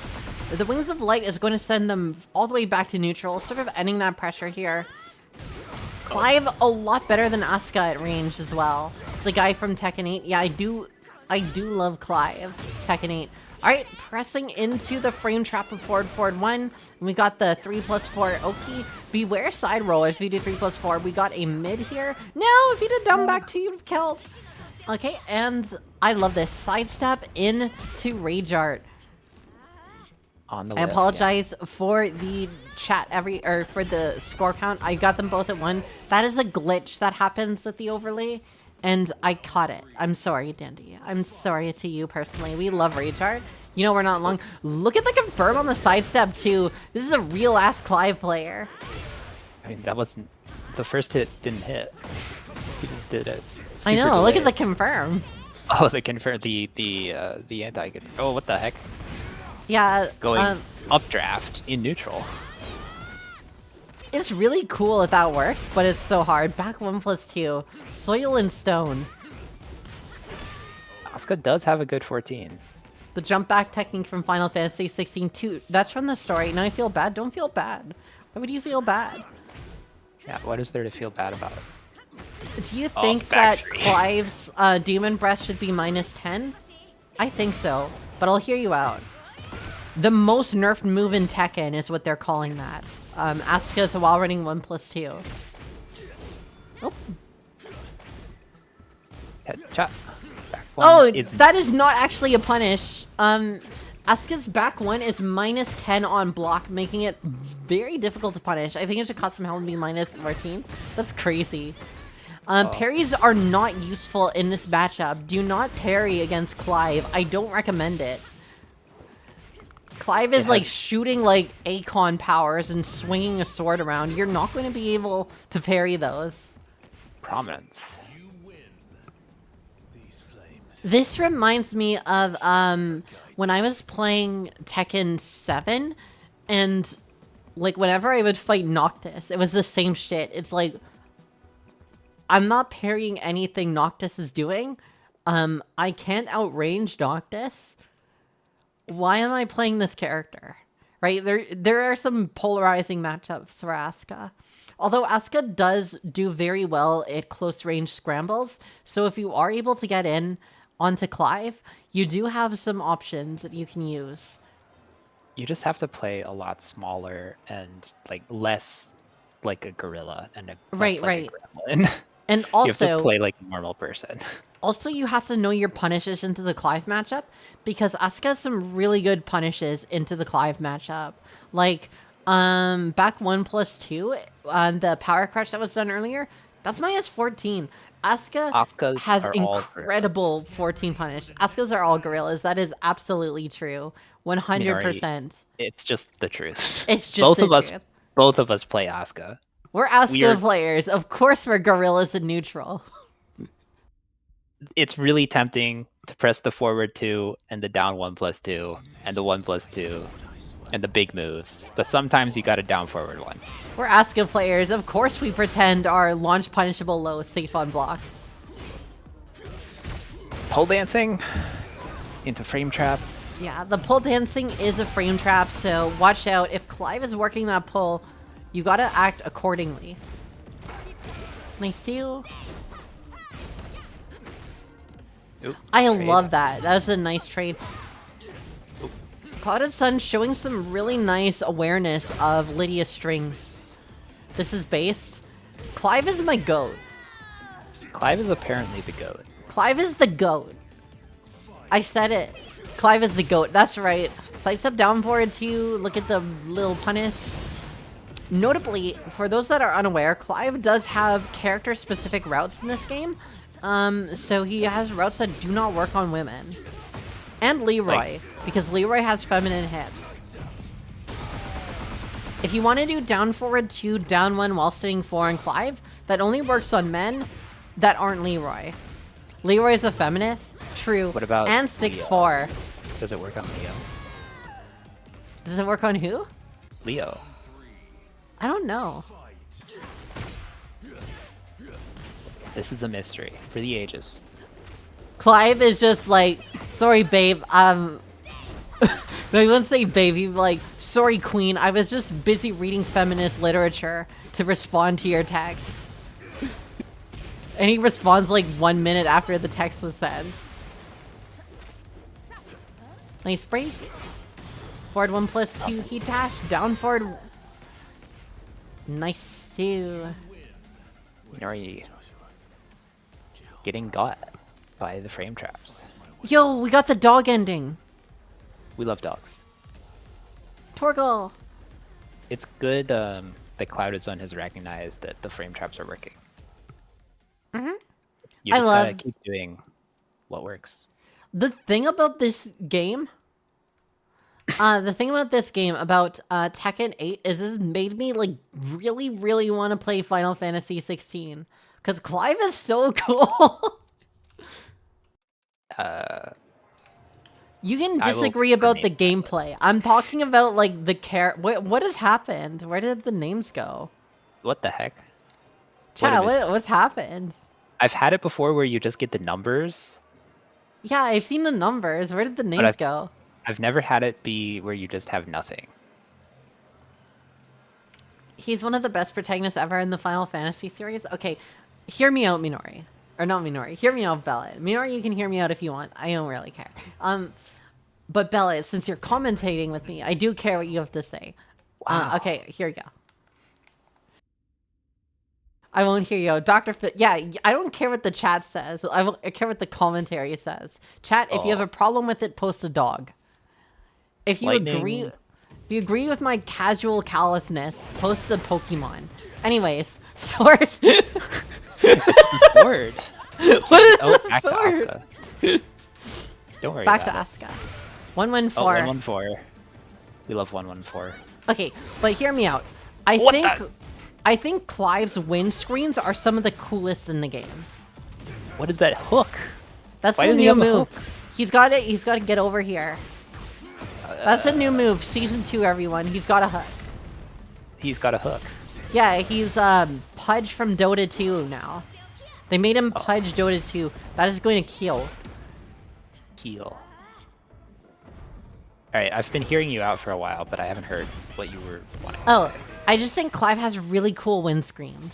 the Wings of Light is going to send them all the way back to neutral, sort of ending that pressure here. Clive, a lot better than Asuka at range as well. The guy from Tekken 8. Yeah, I do love Clive, Tekken 8. Alright, pressing into the frame trap of forward 1. And we got the 3+4 Oki. Beware side rollers if you do 3+4. We got a mid here. No, if you did down back 2, you'd have killed. Okay, and I love this. Sidestep into Rage Art. On the I apologize for the chat for the score count. I got them both at 1. That is a glitch that happens with the overlay. And I caught it. I'm sorry, Dandy. I'm sorry to you personally. We love Rage Art. You know we're not long. Look at the confirm on the sidestep too. This is a real-ass Clive player. I mean, that wasn't... The first hit didn't hit. He just did it. I know, look at the confirm. Oh, the confirm... The anti-confirm. Oh, what the heck? Yeah, Going updraft in neutral. It's really cool if that works, but it's so hard. Back 1+2. Soil and Stone. Asuka does have a good 14. The jump back technique from Final Fantasy 16 too. That's from the story. Now I feel bad. Don't feel bad. Why would you feel bad? Yeah, what is there to feel bad about it? Do you think that Clive's Demon Breath should be -10? I think so, but I'll hear you out. The most nerfed move in Tekken is what they're calling that. Asuka's while running 1+2. Oh. Headshot. Oh, that is not actually a punish. Asuka's back 1 is -10 on block, making it very difficult to punish. I think it should cost some health and be -14. That's crazy. Parries are not useful in this matchup. Do not parry against Clive. I don't recommend it. Clive is like shooting like Akon powers and swinging a sword around. You're not going to be able to parry those. Prominence. This reminds me of when I was playing Tekken 7, and like whenever I would fight Noctis, it was the same shit. It's like I'm not parrying anything Noctis is doing. I can't outrange Noctis. Why am I playing this character? Right? There are some polarizing matchups for Asuka. Although Asuka does do very well at close range scrambles, so if you are able to get in onto Clive, you do have some options that you can use. You just have to play a lot smaller and like less like a gorilla and less like a gremlin. And also, you have to play like a normal person. Also, you have to know your punishes into the Clive matchup, because Asuka has some really good punishes into the Clive matchup. Like, back 1+2, the power crush that was done earlier, that's -14. Asuka has incredible 14 punish. Asukas are all gorillas. That is absolutely true. 100%. It's just the truth. It's just truth. Both of us play Asuka. We're Asuka players. Of course we're gorillas in neutral. It's really tempting to press the forward 2 and the down 1+2 and the 1+2 and the big moves, but sometimes you gotta down forward 1. We're Asuka players. Of course we pretend our launch punishable low is safe on block. Pole dancing into frame trap. Yeah, the pole dancing is a frame trap, so watch out. If Clive is working that pull, you gotta act accordingly. Nice too. Oop, I love that. That was a nice trade. cloudedsun showing some really nice awareness of Lydia's strings. This is based. Clive is my goat. Clive is apparently the goat. Clive is the goat. I said it. Clive is the goat. That's right. Sidestep down forward 2. Look at the little punish. Notably, for those that are unaware, Clive does have character-specific routes in this game. So he has routes that do not work on women. And Leroy, because Leroy has feminine hips. If you want to do down forward 2, down 1 while sitting 4 on Clive, that only works on men that aren't Leroy. Leroy is a feminist, true, what about and 6'4". Does it work on Leo? Does it work on who? Leo. I don't know. This is a mystery for the ages. Clive is just like, sorry babe, no, he wouldn't say babe, he'd be like, sorry queen, I was just busy reading feminist literature to respond to your text. And he responds like 1 minute after the text was sent. Nice break. Forward 1+2, heat dash, down forward. Nice too. Minori getting got by the frame traps. Yo, we got the dog ending. We love dogs. Torgal. It's good that cloudedsun has recognized that the frame traps are working. Mm-hmm. You just gotta keep doing what works. The thing about this game, about Tekken 8 is this made me like really, really want to play Final Fantasy 16 because Clive is so cool. You can disagree about the gameplay. I'm talking about like the what has happened? Where did the names go? What the heck? Chat, what's happened? I've had it before where you just get the numbers. Yeah, I've seen the numbers. Where did the names go? I've never had it be where you just have nothing. He's one of the best protagonists ever in the Final Fantasy series. Okay, hear me out, Minori. Or not Minori. Hear me out, Bella. Minori, you can hear me out if you want. I don't really care. But Bella, since you're commentating with me, I do care what you have to say. Wow. Okay, here we go. I won't hear you. Dr. Yeah, I don't care what the chat says. I care what the commentary says. Chat, if you have a problem with it, post a dog. If you agree with my casual callousness, post a Pokemon. Anyways, sword. It's the sword. What is the back sword? To Asuka. Don't worry back to about Asuka. 114. Oh, 114. We love 114. Okay, but hear me out. I think Clive's wind screens are some of the coolest in the game. What is that hook? That's the new move. He's got it. He's got to get over here. That's a new move. Season 2, everyone. He's got a hook. He's got a hook. Yeah, he's Pudge from Dota 2 now. They made him pudge Dota 2. That is going to kill. Heal. Alright, I've been hearing you out for a while, but I haven't heard what you were wanting to say. I just think Clive has really cool windscreens.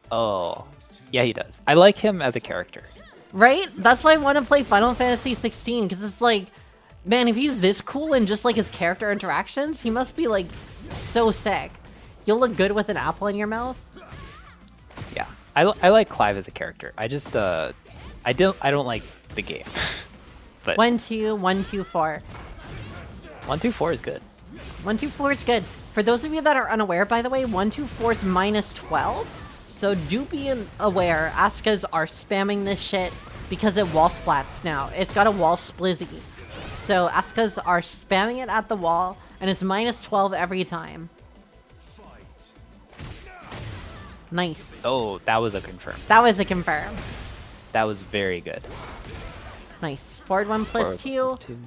Oh, yeah, he does. I like him as a character. Right? That's why I want to play Final Fantasy 16, because it's like, man, if he's this cool in just like his character interactions, he must be like so sick. You'll look good with an apple in your mouth. Yeah, I like Clive as a character. I just I don't like the game. But 1, 2, 1, 2, 4. 1, 2, 4 is good. 1, 2, 4 is good. For those of you that are unaware, by the way, 1, 2, 4 is minus 12. So do be aware, Asukas are spamming this shit because it wall splats now. It's got a wall splizzy. So Asukas are spamming it at the wall, and it's minus 12 every time. Nice. Oh, that was a confirm. That was a confirm. That was very good. Nice. Forward 1 plus 2. 2.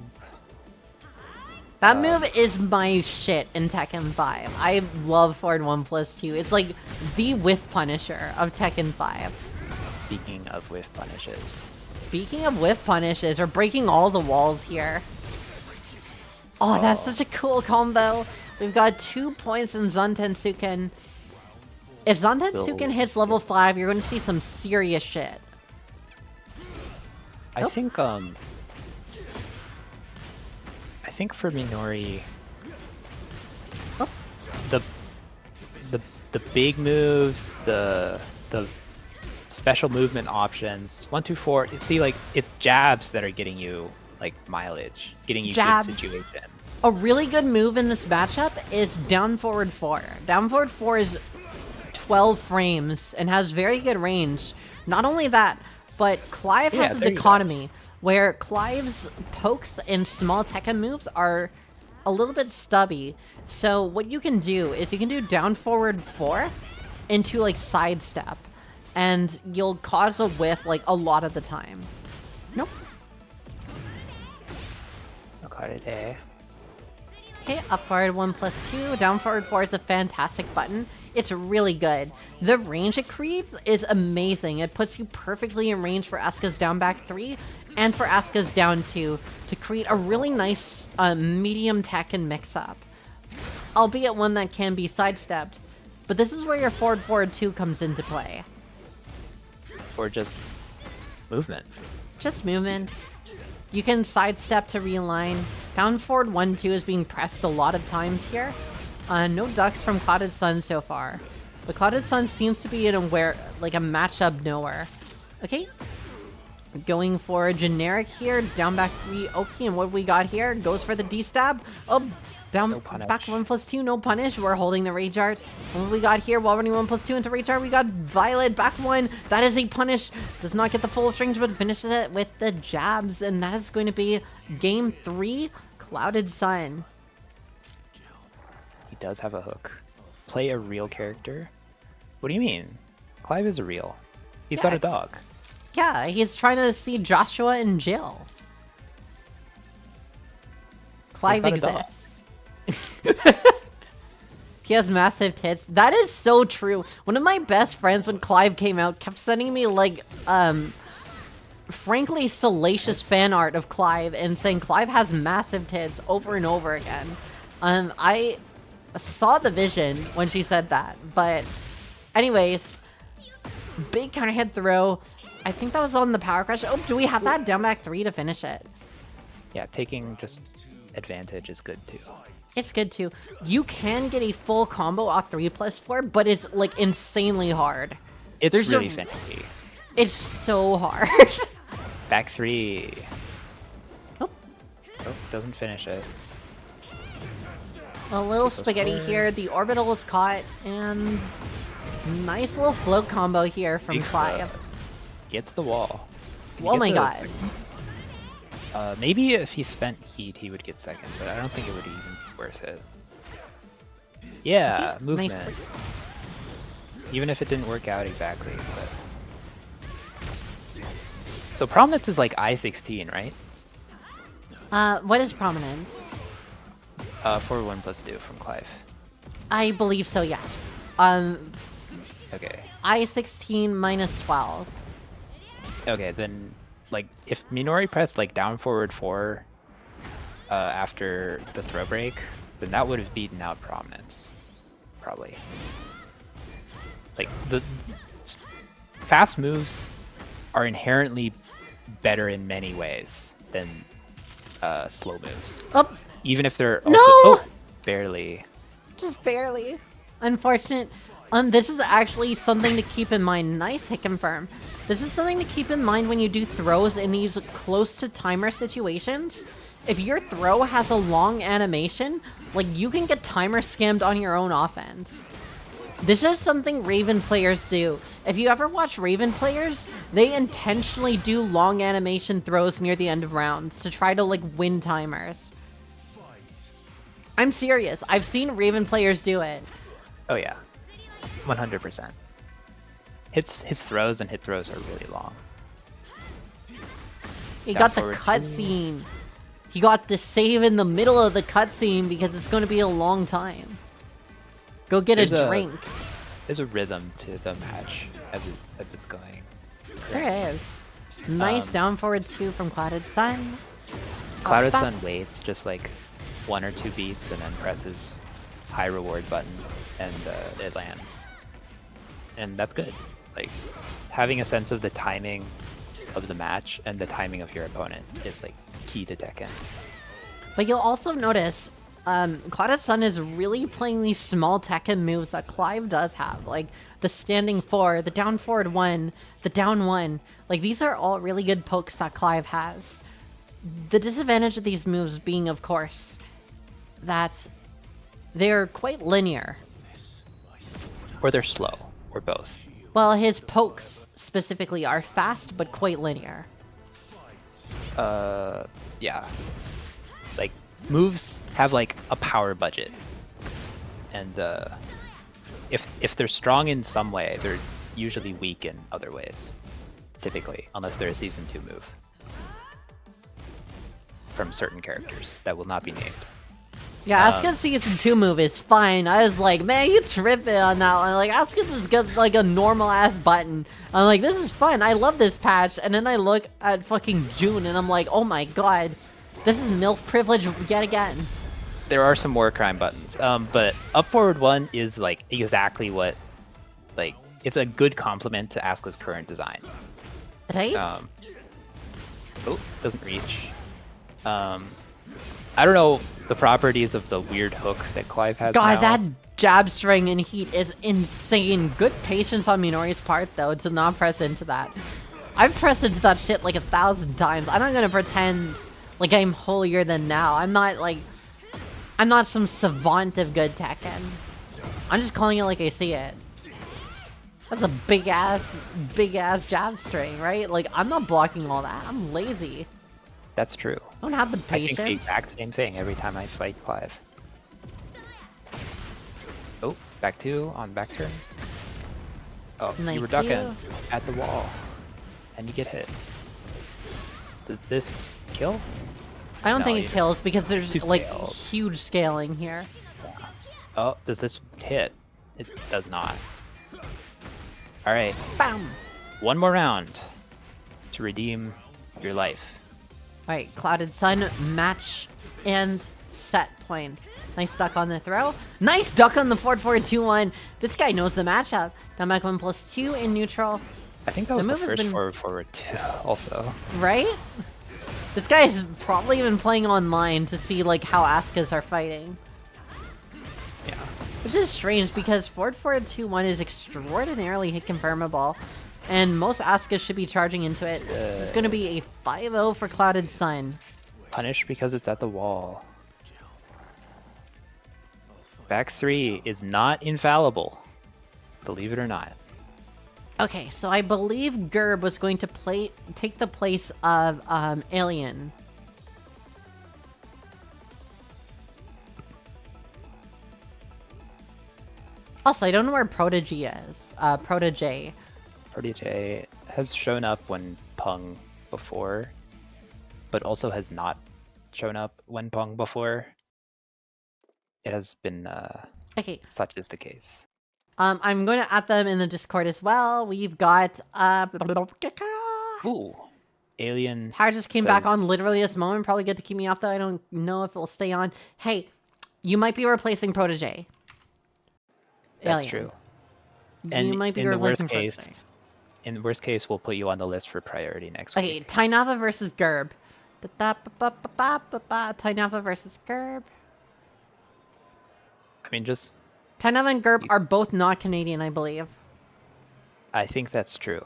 That move is my shit in Tekken 5. I love forward 1 plus 2. It's like the whiff punisher of Tekken 5. Speaking of whiff punishes. Speaking of whiff punishes, we're breaking all the walls here. Oh, that's such a cool combo. We've got 2 points in Zantetsuken. If Zantetsuken hits level 5, you're going to see some serious shit. I think for Minori, the big moves, the special movement options, 1, 2, 4. See, like it's jabs that are getting you like mileage, getting you Jabs. good situations. A really good move in this matchup is down forward 4. Down forward 4 is 12 frames and has very good range. Not only that, but Clive has a dichotomy where Clive's pokes and small Tekken moves are a little bit stubby. So what you can do is you can do down forward 4 into like sidestep, and you'll cause a whiff like a lot of the time. Nope. Okay, up forward 1 plus 2, down forward 4 is a fantastic button. It's really good. The range it creates is amazing. It puts you perfectly in range for Asuka's down back 3 and for Asuka's down 2 to create a really nice medium Tekken mix-up. Albeit one that can be sidestepped. But this is where your forward 2 comes into play. or just movement. Just movement. You can sidestep to realign. Down forward 1-2 is being pressed a lot of times here. No ducks from cloudedsun so far. The cloudedsun seems to be in a matchup knower. Okay. Going for a generic here. Down back 3. Okay, and what we got here? Goes for the D-stab. Oh, down No punish. back 1 plus 2. No punish. We're holding the rage art. And what we got here? While running 1 plus 2 into rage art, we got Violet back 1. That is a punish. Does not get the full strings, but finishes it with the jabs. And that is going to be game 3. cloudedsun. He does have a hook. Play a real character? What do you mean? Clive is a real. He's got a dog. Yeah, he's trying to see Joshua and Jill. Clive He's got a exists. He has massive tits. That is so true. One of my best friends when Clive came out kept sending me frankly salacious fan art of Clive and saying Clive has massive tits over and over again. I saw the vision when she said that, but anyways, big counter hit throw. I think that was on the power crush. Oh, do we have that down back 3 to finish it? Yeah, taking just advantage is good too. It's good too. You can get a full combo off 3 plus 4, but it's like insanely hard. It's really finicky. It's so hard. Back 3. Oh. Oh, doesn't finish it. A little spaghetti here. The orbital is caught, and nice little float combo here from Clive. Gets the wall. Oh my god. Maybe if he spent heat, he would get second, but I don't think it would even be worth it. Yeah, movement. Nice. Even if it didn't work out exactly. But... So prominence is like I-16, right? What is prominence? Forward 1 plus 2 from Clive. I believe so, yes. Okay. I-16 minus 12. Okay, then like if Minori pressed like down forward 4 after the throw break, then that would have beaten out Prominence, probably. Like the fast moves are inherently better in many ways than slow moves. Oh, Even if they're no! also barely. Just barely. Unfortunate. This is actually something to keep in mind. Nice hit confirm. This is something to keep in mind when you do throws in these close to timer situations. If your throw has a long animation, like you can get timer scammed on your own offense. This is something Raven players do. If you ever watch Raven players, they intentionally do long animation throws near the end of rounds to try to like win timers. I'm serious. I've seen Raven players do it. Oh yeah, 100%. His throws and hit throws are really long. He got the cutscene. He got the save in the middle of the cutscene because it's going to be a long time. Go get a drink. There's a rhythm to the match as it's going. There is. Nice down forward 2 from Cloudedsun. Cloudedsun waits just like 1 or 2 beats and then presses high reward button and it lands. And that's good. Like having a sense of the timing of the match and the timing of your opponent is like key to Tekken. But you'll also notice Cloudedsun is really playing these small Tekken moves that Clive does have, like the standing 4, the down forward 1, the down 1. Like these are all really good pokes that Clive has. The disadvantage of these moves being, of course, that they're quite linear. Or they're slow, or both. Well, his pokes specifically are fast, but quite linear. Yeah. Like, moves have, like, a power budget. And, if they're strong in some way, they're usually weak in other ways. Typically, unless they're a Season 2 move. From certain characters that will not be named. Yeah, Asuka's Season 2 move is fine. I was like, man, you tripping on that one. Like, Asuka just gets like a normal-ass button. I'm like, this is fun. I love this patch. And then I look at fucking June and I'm like, oh my god. This is MILF privilege yet again. There are some war crime buttons. But up forward 1 is like exactly what, like, it's a good complement to Asuka's current design. Right? Oh, doesn't reach. I don't know the properties of the weird hook that Clive has God, now. that jab string in heat is insane. Good patience on Minori's part, though, to not press into that. I've pressed into that shit like 1,000 times. I'm not gonna pretend like I'm holier than now. I'm not some savant of good Tekken. I'm just calling it like I see it. That's a big ass jab string, right? Like, I'm not blocking all that. I'm lazy. That's true. I don't have the I patience. think the exact same thing every time I fight Clive. Oh, back 2 on back turn. Oh, Nice you were ducking at the wall. And you get hit. Does this kill? I don't No, think you it don't. kills because there's Too like scaled. huge scaling here. Oh, does this hit? It does not. Alright, Bam! one more round to redeem your life. Alright, Cloudedsun, match and set point. Nice duck on the throw. Nice duck on the forward 2-1. This guy knows the matchup. Down back 1+2 in neutral. I think that was the move has first been- forward too, also. Right? This guy's probably been playing online to see like how Asukas are fighting. Yeah. Which is strange because forward 2-1 is extraordinarily hit confirmable. And most Asukas should be charging into it. It's going to be a 5-0 for Cloudedsun. Punished because it's at the wall. Back 3 is not infallible. Believe it or not. Okay, so I believe Gerb was going to take the place of Alien. Also, I don't know where Prodiijey is. Prodiijey. Prodiijey has shown up when Pung before, but also has not shown up when Pung before. It has been Okay, such is the case. I'm going to add them in the Discord as well. We've got Ooh. Alien. Power just came back says- on literally this moment. Probably good to keep me off, though. I don't know if it'll stay on. Hey, you might be replacing Prodiijey. That's Alien. true. You And might be in the worst replacing case, Prodiijey. we'll put you on the list for priority next Okay, week. tainavaa versus gerb. Tainavaa versus gerb. I mean, just Tainavaa and gerb are both not Canadian, I believe. I think that's true.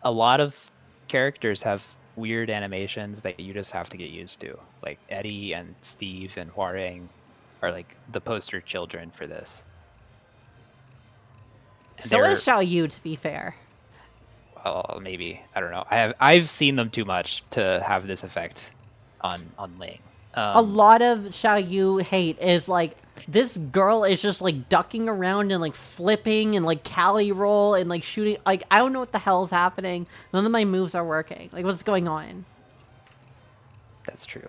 A lot of characters have weird animations that you just have to get used to. Like Eddie and Steve and Huareng are like the poster children for this. And So is Xiao Yu, to be fair. well, maybe. I don't know. I've seen them too much to have this effect on Ling. A lot of Xiao Yu hate is like, this girl is just like ducking around and like flipping and like Cali roll and like shooting. Like, I don't know what the hell is happening. None of my moves are working. Like, what's going on? That's true.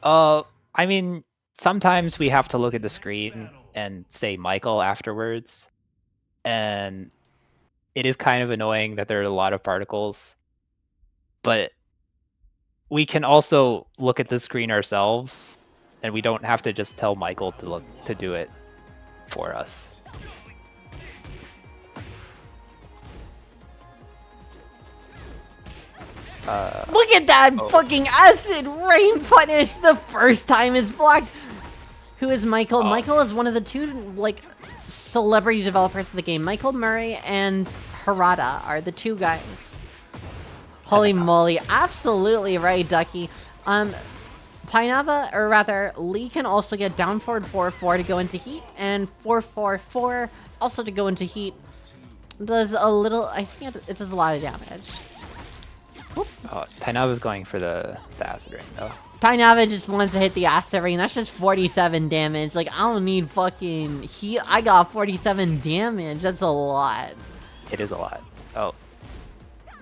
I mean, sometimes we have to look at the screen and say Michael afterwards. And it is kind of annoying that there are a lot of particles. But we can also look at the screen ourselves, and we don't have to just tell Michael to do it for us. Look at that fucking acid rain punish the first time it's blocked. Who is Michael? Michael is one of the two, like, celebrity developers of the game. Michael Murray and Harada are the two guys. Holy moly. Absolutely right, Ducky. Tainavaa, or rather, Lee can also get down forward 4-4 to go into heat, and 4-4-4 also to go into heat. Does a little, I think it does a lot of damage. Tainava's going for the acid rain, though. Tainavaa just wants to hit the acid rain. That's just 47 damage. Like, I don't need fucking heat. I got 47 damage. That's a lot. It is a lot. Oh.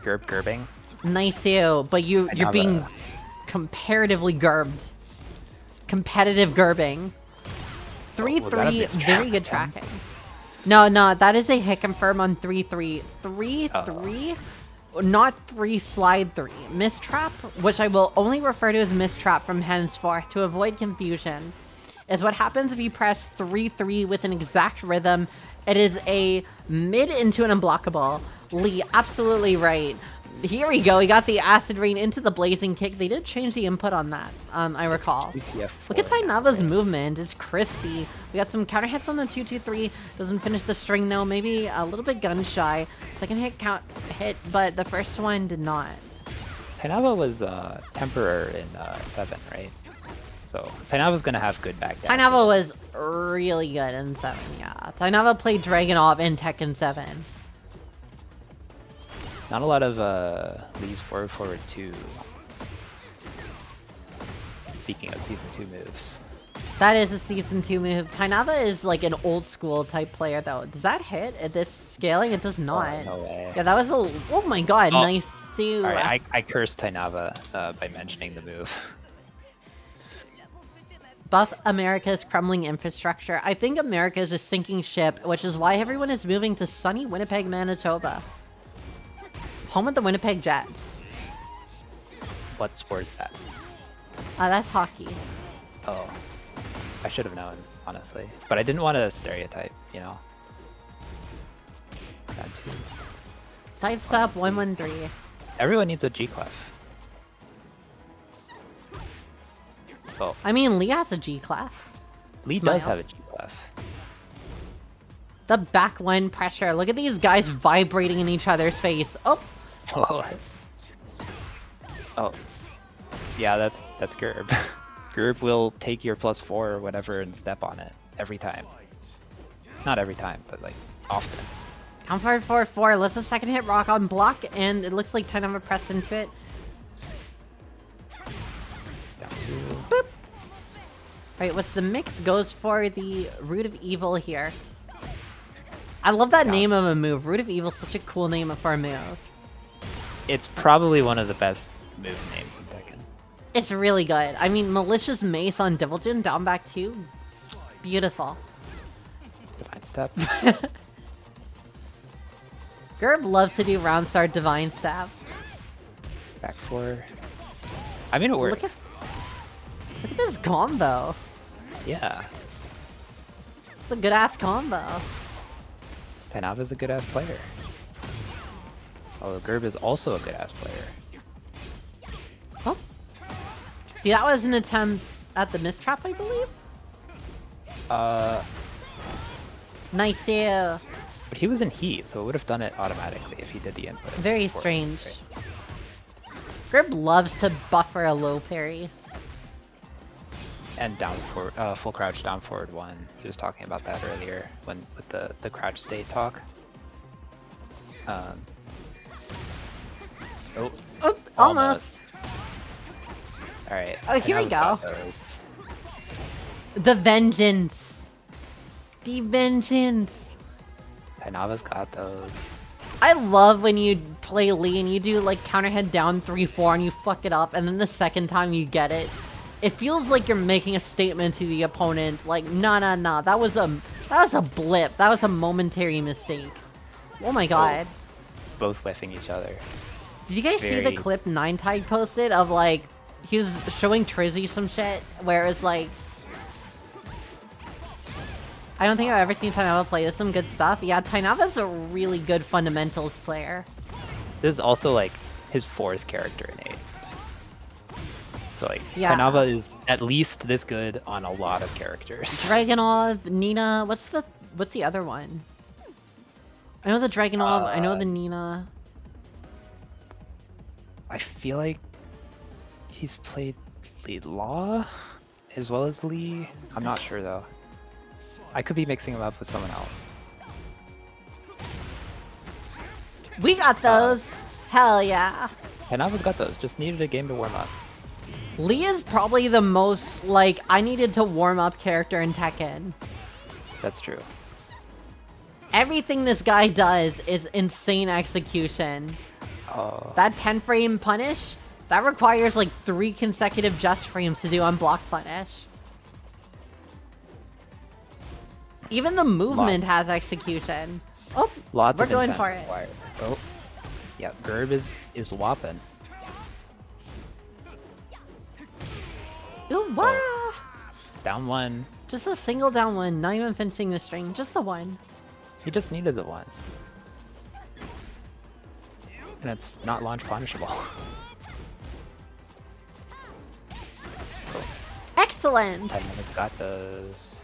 Gerbing? Nice you, but you're being comparatively gerbed. Competitive gerbing. 3-3, very good tracking. No, that is a hit confirm on 3-3. 3-3? Not 3 slide 3. Mistrap, which I will only refer to as mistrap from henceforth to avoid confusion, is what happens if you press 3-3 with an exact rhythm. It is a mid into an unblockable. Lee, absolutely right. Here we go. We got the acid rain into the blazing kick. They did change the input on that, I recall. Look at Tainava's movement. It's crispy. We got some counter hits on the 2-2-3. Doesn't finish the string though. Maybe a little bit gun shy. Second hit, but the first one did not. Tainavaa was Temperer in 7, right? So Tainava's gonna have good back down. Tainavaa was really good in 7, yeah. Tainavaa played Dragonov in Tekken 7. Not a lot of Lee's forward 2. Speaking of Season 2 moves. That is a Season 2 move. Tainavaa is like an old school type player though. Does that hit at this scaling? It does not. Oh, no way. Yeah, that was a... Oh my god, nice too. Alright, I cursed Tainavaa by mentioning the move. Buff America's crumbling infrastructure. I think America is a sinking ship, which is why everyone is moving to sunny Winnipeg, Manitoba. Home of the Winnipeg Jets. What sport's that? That's hockey. Oh. I should have known, honestly. But I didn't want to stereotype, you know? Down 2. Sidestep 1-1-3. Everyone needs a G-clef. Oh. I mean, Lee has a G-clef. Lee does have a G-clef. The back one pressure. Look at these guys vibrating in each other's face. Oh. Oh. Yeah, that's Gerb. Gerb will take your +4 or whatever and step on it every time. Not every time, but like often. Down forward 4-4. Let's a second hit rock on block, and it looks like Tainavaa pressed into it. Down 2. Boop. Alright, what's the mix? Goes for the Root of Evil here. I love that name of a move. Root of Evil is such a cool name for a move. It's probably one of the best move names in Tekken. It's really good. I mean, Malicious Mace on Divulgin, down back 2. Beautiful. Divine Step. Gerb loves to do round start divine stabs. Back 4. I mean, it works. Look at this combo. Yeah. It's a good ass combo. Tainava's a good ass player. Although Gerb is also a good ass player. Oh. See, that was an attempt at the mistrap, I believe? Nice, yeah. But he was in heat, so it would have done it automatically if he did the input. Very strange. Gerb loves to buffer a low parry. And down forward, full crouch down forward 1. He was talking about that earlier when with the crouch state talk. Oh, Almost. All right. Oh, here we go. Those. The vengeance. The vengeance. Tainava's got those. I love when you play Lee and you do like counter head down 3-4 and you fuck it up, and then the second time you get it, it feels like you're making a statement to the opponent. Like, nah, that was a blip. That was a momentary mistake. Oh my god. Both whiffing each other. Did you guys see the clip 9tag posted of like he was showing Trizzy some shit where it's like, I don't think I've ever seen Tainavaa play. There's some good stuff. Yeah, Tainava's a really good fundamentals player. This is also like his 4th character in 8. So like, yeah. Tainavaa is at least this good on a lot of characters. Dragunov, Nina, what's the other one? I know the Dragunov, I know the Nina. I feel like he's played Law as well as Lee. I'm not sure though. I could be mixing him up with someone else. We got those! Hell yeah! Tainava's got those, just needed a game to warm up. Lee is probably the most, like, I needed to warm up character in Tekken. That's true. Everything this guy does is insane execution. Oh. That 10 frame punish, that requires like 3 consecutive just frames to do on block punish. Even the movement has execution. Oh, Lots we're of going intent for it. required. Oh, yeah, Gerb is whopping. Ooh, wow. Down 1. Just a single down 1, not even finishing the string, just the 1. He just needed the 1. And it's not launch punishable. Excellent! 10 minutes got those.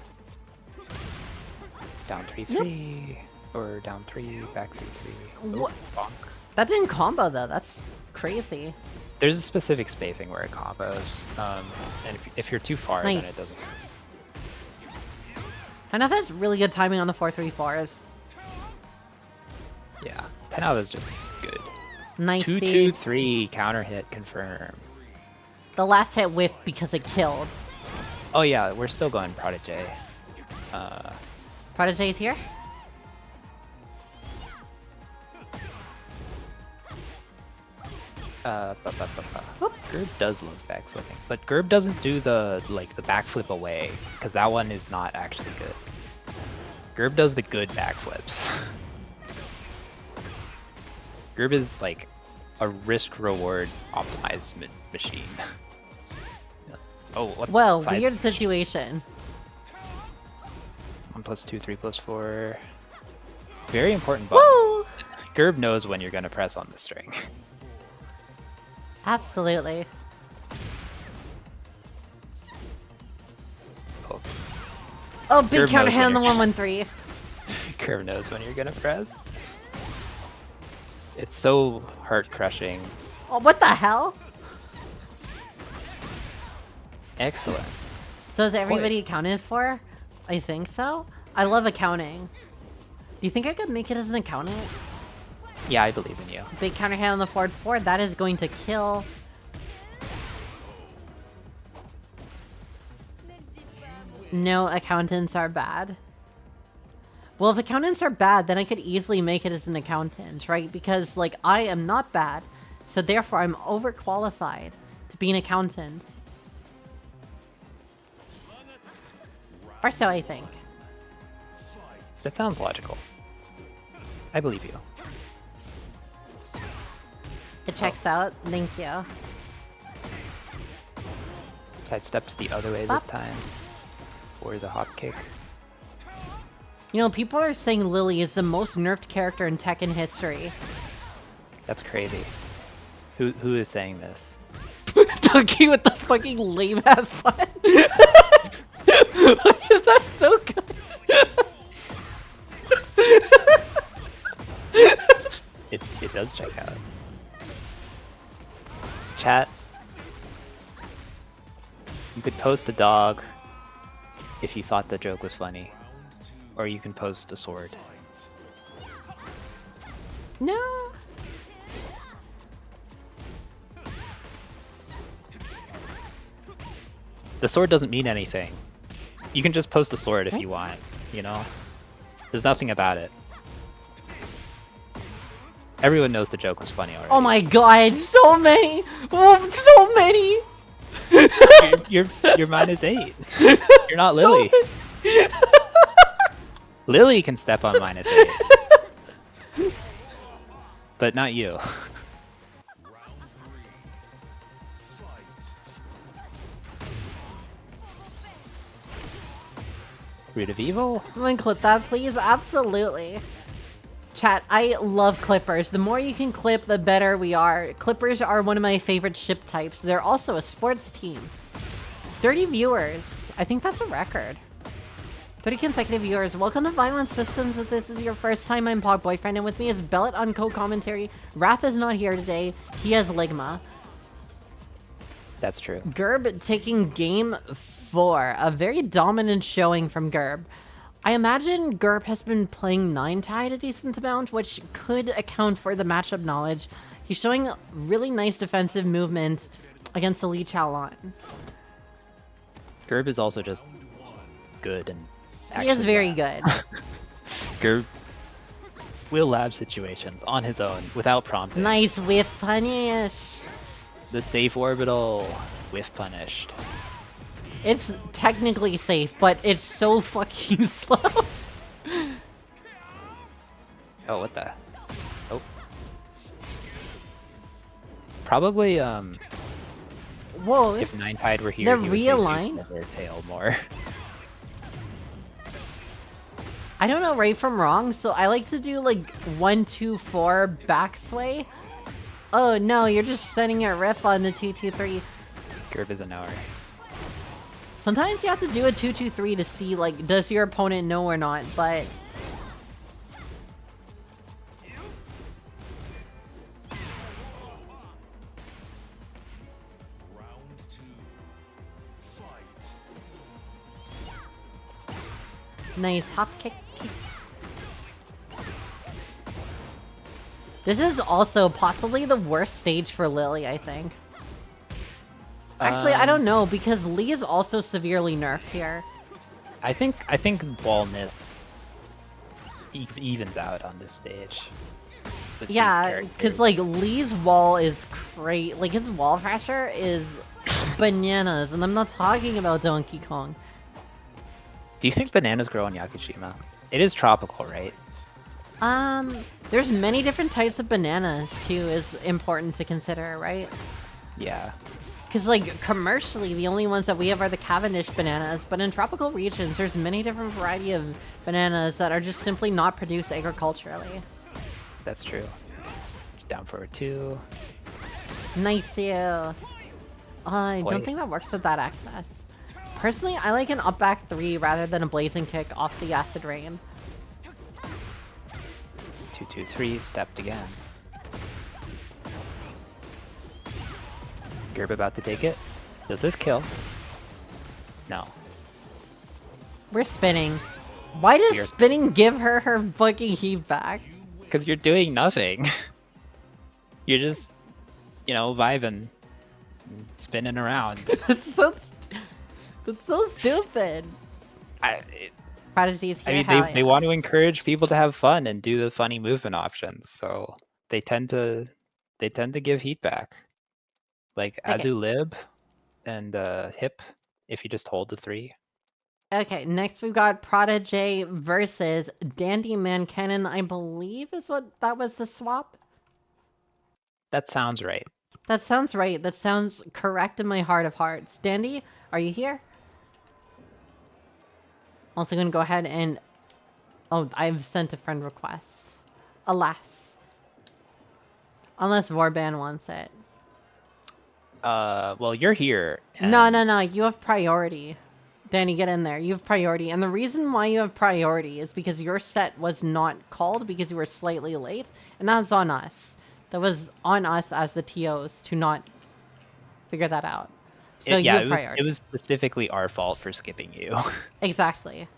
Down 3-3. Or down 3, back 3-3. What? Bonk. That didn't combo though, that's crazy. There's a specific spacing where it combos. And if you're too far, Nice. then it doesn't. Tainavaa has really good timing on the 4-3-4s. Yeah, Tainavaa is just good. Nice. 2-2-3 counter hit confirm. The last hit whiffed because it killed. Oh yeah, we're still going Prodiijey. Prodiijey's here? Gerb does love backflipping, but Gerb doesn't do the backflip away, because that one is not actually good. Gerb does the good backflips. Gerb is like a risk-reward optimized machine. Oh, what? Well, weird situation. 1+2, 3+4. Very important button. Woo! Gerb knows when you're gonna press on the string. Absolutely. Oh, big Gerb counter knows hit on the when 113. Gerb knows when you're gonna press. It's so heart-crushing. Oh, what the hell? Excellent. So is everybody accounted for? I think so. I love accounting. Do you think I could make it as an accountant? Yeah, I believe in you. Big counter hit on the forward 4. That is going to kill. No, accountants are bad. Well, if accountants are bad, then I could easily make it as an accountant, right? Because, like, I am not bad, so therefore I'm overqualified to be an accountant. Or so I think. That sounds logical. I believe you. It checks out. Thank you. Sidestepped the other way this time for the hop kick. You know, people are saying Lily is the most nerfed character in Tekken history. That's crazy. Who is saying this? Duckie with the fucking lame ass button. Why is that so good? It does check out. Chat. You could post a dog if you thought the joke was funny. Or you can post a sword. No. The sword doesn't mean anything. You can just post a sword if you want, you know? There's nothing about it. Everyone knows the joke was funny already. Oh my god, so many! Oh, so many! You're -8. You're not Lily. Lily can step on -8. But not you. Root of Evil? Someone clip that, please? Absolutely. Chat, I love clippers. The more you can clip, the better we are. Clippers are one of my favorite ship types. They're also a sports team. 30 viewers. I think that's a record. 30 consecutive viewers. Welcome to Violent Systems. If this is your first time, I'm Pog Boyfriend, and with me is Bellet on co-commentary. Raph is not here today. He has Ligma. That's true. Gerb taking game 4. A very dominant showing from Gerb. I imagine Gerb has been playing 9-tide a decent amount, which could account for the matchup knowledge. He's showing really nice defensive movement against the Lee Chao line. Gerb is also just good and he is very good. Gerb will lab situations on his own without prompting. Nice whiff punish. The safe orbital whiff punished. It's technically safe, but it's so fucking slow. Oh, what the? Oh. Probably, Whoa. if 9-tide were here, they're he would realigned? their tail more. I don't know right from wrong, so I like to do like 1, 2, 4 back sway. Oh no, you're just sending a riff on the 2, 2, 3. Gerb is an hour. Sometimes you have to do a 2, 2, 3 to see, like, does your opponent know or not, but... Nice hop kick. This is also possibly the worst stage for Lily, I think. Actually, I don't know, because Lee is also severely nerfed here. I think ballness evens out on this stage. Yeah, because like Lee's wall is great. Like his wall pressure is bananas, and I'm not talking about Donkey Kong. Do you think bananas grow on Yakushima? It is tropical, right? There's many different types of bananas too, is important to consider, right? Yeah. Because, like, commercially, the only ones that we have are the Cavendish bananas, but in tropical regions, there's many different variety of bananas that are just simply not produced agriculturally. That's true. Down forward 2. Nice you. I don't think that works with that access. Personally, I like an up back 3 rather than a blazing kick off the acid rain. 2, 2, 3, stepped again. Gerb about to take it. Does this kill? No. We're spinning. Why does spinning give her her fucking heat back? Because you're doing nothing. You're just, you know, vibing. Spinning around. That's so stupid. Prodigy's here. I mean, they want to encourage people to have fun and do the funny movement options, so they tend to give heat back. Like Azu Lib and Hip, if you just hold the 3. Okay, next we've got Prodiijey versus Dandy Mancannon, I believe is what that was the swap. That sounds right. That sounds right. That sounds correct in my heart of hearts. Dandy, are you here? Also gonna go ahead and... Oh, I've sent a friend request. Alas. Unless Voreban wants it. Well, you're here. No. You have priority. Danny, get in there. You have priority. And the reason why you have priority is because your set was not called because you were slightly late. And that's on us. That was on us as the TOs to not figure that out. So you have priority. It was specifically our fault for skipping you. Exactly.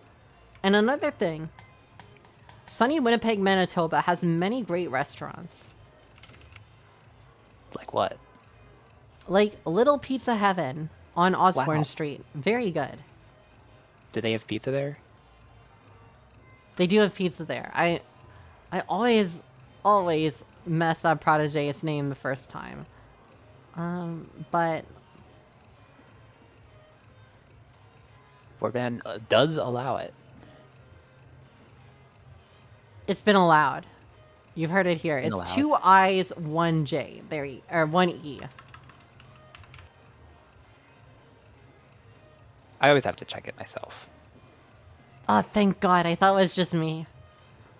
And another thing. Sunny Winnipeg, Manitoba has many great restaurants. Like what? Like Little Pizza Heaven on Osborne Wow. Street. Very good. Do they have pizza there? They do have pizza there. I always mess up Prodiijey's name the first time. But... Voreban does allow it. It's been allowed. You've heard it here. It's allowed. 2 I's, 1 J. Or 1 E. I always have to check it myself. Oh, thank God. I thought it was just me.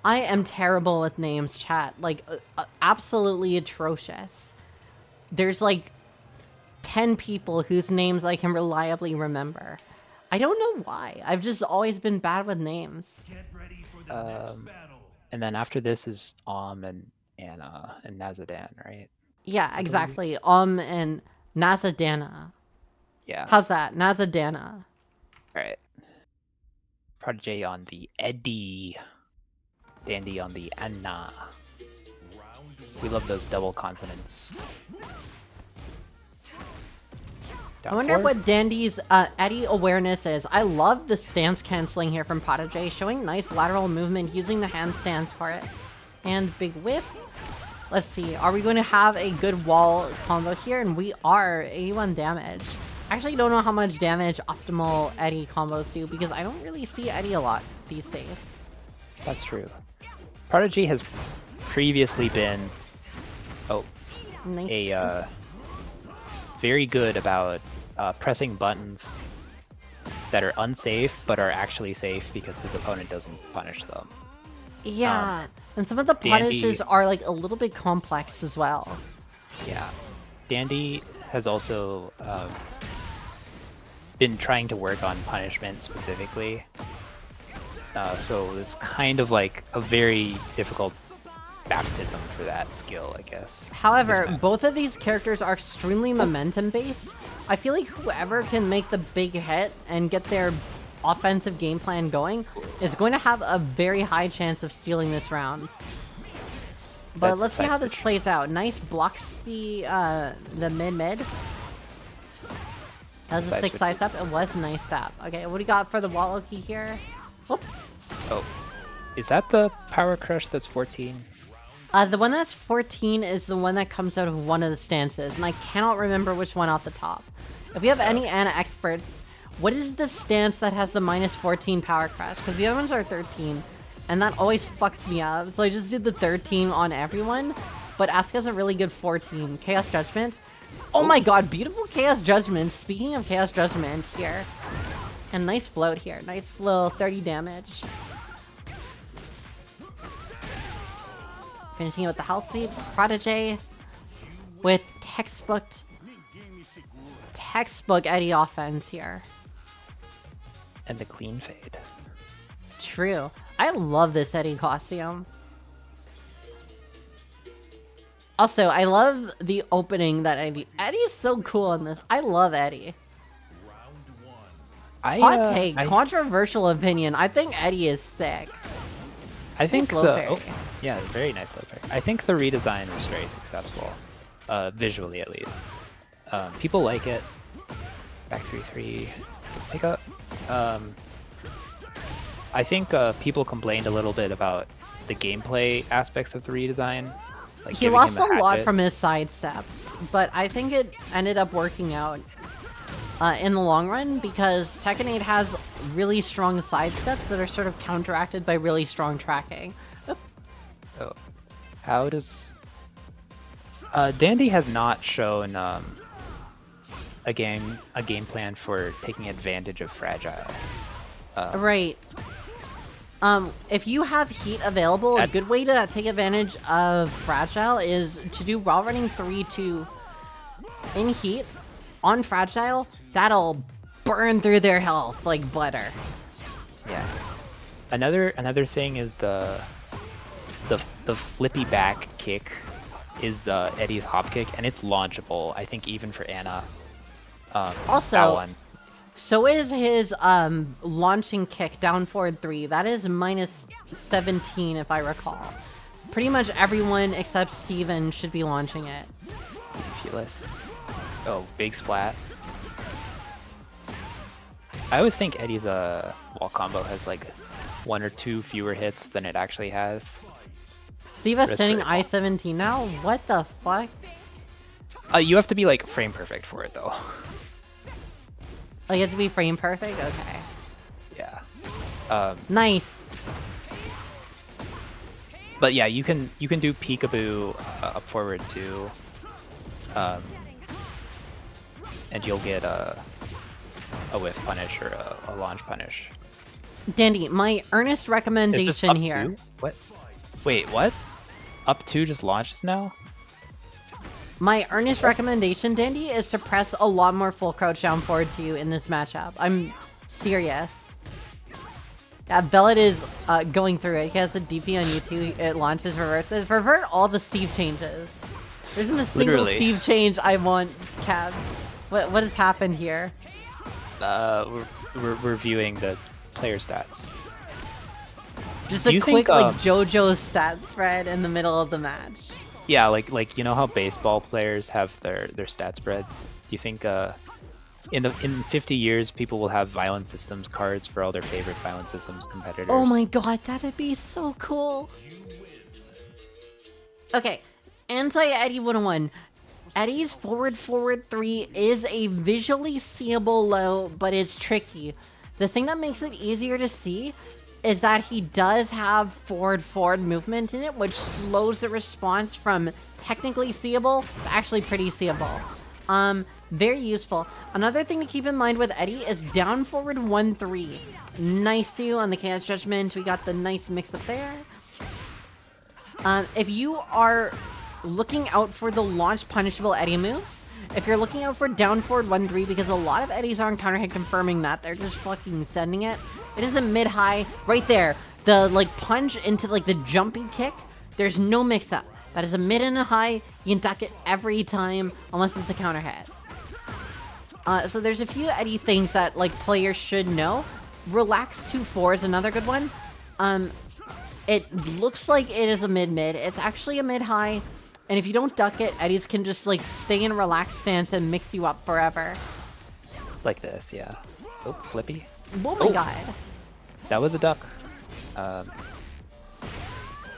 I am terrible with names, chat. Like, absolutely atrocious. There's like 10 people whose names I can reliably remember. I don't know why. I've just always been bad with names. Get ready for the next battle. And then after this is and Nazzadan, right? Yeah, exactly. And Nazzadana. Yeah. How's that? Nazzadana. Alright. Prodiijey on the Eddie. Dandy on the Anna. We love those double consonants. I wonder what Dandy's Eddie awareness is. I love the stance canceling here from Prodiijey, showing nice lateral movement, using the handstands for it. And big whip. Let's see, are we going to have a good wall combo here? And we are, 81 damage. I actually don't know how much damage optimal Eddie combos do, because I don't really see Eddie a lot these days. That's true. Prodiijey has previously been Nice. Very good about pressing buttons that are unsafe but are actually safe because his opponent doesn't punish them. Yeah, and some of the punishes are like a little bit complex as well. Yeah. Dandy has also been trying to work on punishment specifically. So it's kind of like a very difficult baptism for that skill, I guess. However, both of these characters are extremely momentum-based. I feel like whoever can make the big hit and get their offensive game plan going is going to have a very high chance of stealing this round. But let's see how this plays out. Nice blocks the mid-mid. That was a 6 side step. It was a nice step. Okay, what do you got for the Walloki here? Whoop. Oh. Is that the power crush that's 14? The one that's 14 is the one that comes out of one of the stances, and I cannot remember which one off the top. If we have any Ana experts, what is the stance that has the minus 14 power crush? Because the other ones are 13, and that always fucks me up. So I just did the 13 on everyone, but Asuka's a really good 14. Chaos Judgment. Oh my god, beautiful Chaos Judgment. Speaking of Chaos Judgment here. And nice float here. Nice little 30 damage. Finishing it with the health sweep. Prodiijey with textbook Eddie offense here. And the clean fade. True. I love this Eddie costume. Also, I love the opening that Eddie is so cool in this. I love Eddie. Hot take, controversial opinion. I think Eddie is sick. I think yeah, very nice low parry. I think the redesign was very successful, visually at least. People like it. Back 3-3, pick up. I think people complained a little bit about the gameplay aspects of the redesign. Like he lost a lot from his side steps, but I think it ended up working out in the long run because Tekken 8 has really strong side steps that are sort of counteracted by really strong tracking. Oh, how does Dandy has not shown a game plan for taking advantage of fragile. Right. If you have heat available, a good way to take advantage of fragile is to do while running 3-2 in heat on fragile. That'll burn through their health like butter. Yeah. Another thing is the flippy back kick is Eddie's hop kick, and it's launchable. I think even for Anna. Also, that one. So is his launching kick down forward 3. That is -17 if I recall. Pretty much everyone except Steven should be launching it. Ridiculous. Oh, big splat. I always think Eddie's wall combo has like 1 or 2 fewer hits than it actually has. Steva's standing I-17 now? What the fuck? You have to be like frame perfect for it though. Oh, you have to be frame perfect? Okay. Yeah. Nice. But yeah, you can do peekaboo up forward too. And you'll get a whiff punish or a launch punish. Dandy, my earnest recommendation up here. 2? What? Wait, what? Up 2 just launches now? My earnest recommendation, Dandy, is to press a lot more full crouch down forward to you in this matchup. I'm serious. Yeah, Bellet is going through it. He has the DP on YouTube. It launches reverses. Revert all the Steve changes. There isn't a single Steve change I want capped. What has happened here? We're reviewing the player stats. Just a quick like JoJo's stat spread in the middle of the match. Yeah, like you know how baseball players have their stat spreads? Do you think in 50 years people will have Violent Systems cards for all their favorite Violent Systems competitors? Oh my god, that'd be so cool. Okay, Anti-Eddie 101. Eddie's forward 3 is a visually seeable low, but it's tricky. The thing that makes it easier to see is that he does have forward movement in it, which slows the response from technically seeable to actually pretty seeable. Very useful. Another thing to keep in mind with Eddie is down forward 1-3. Nice too on the Chaos Judgment. We got the nice mix up there. If you are looking out for the launch punishable Eddie moves, if you're looking out for down forward 1-3, because a lot of Eddies aren't counter hit confirming that, they're just fucking sending it. It is a mid-high right there. The like punch into like the jumping kick. There's no mix up. That is a mid and a high. You can duck it every time unless it's a counter hit. So there's a few Eddie things that like players should know. Relax 2-4 is another good one. It looks like it is a mid-mid. It's actually a mid-high. And if you don't duck it, Eddies can just like stay in a relaxed stance and mix you up forever. Like this, yeah. Oh, flippy. Oh my god. That was a duck. But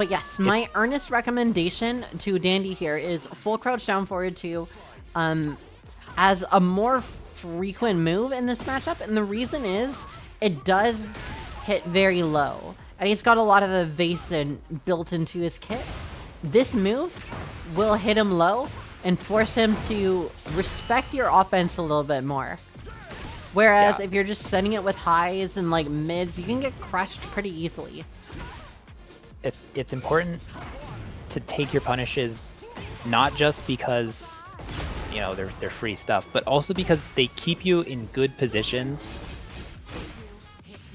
yes, my earnest recommendation to Dandy here is full crouch down forward 2 as a more frequent move in this matchup. And the reason is it does hit very low. And he's got a lot of evasion built into his kit. This move will hit him low and force him to respect your offense a little bit more. Whereas if you're just sending it with highs and like mids, you can get crushed pretty easily. It's important to take your punishes not just because you know they're free stuff, but also because they keep you in good positions.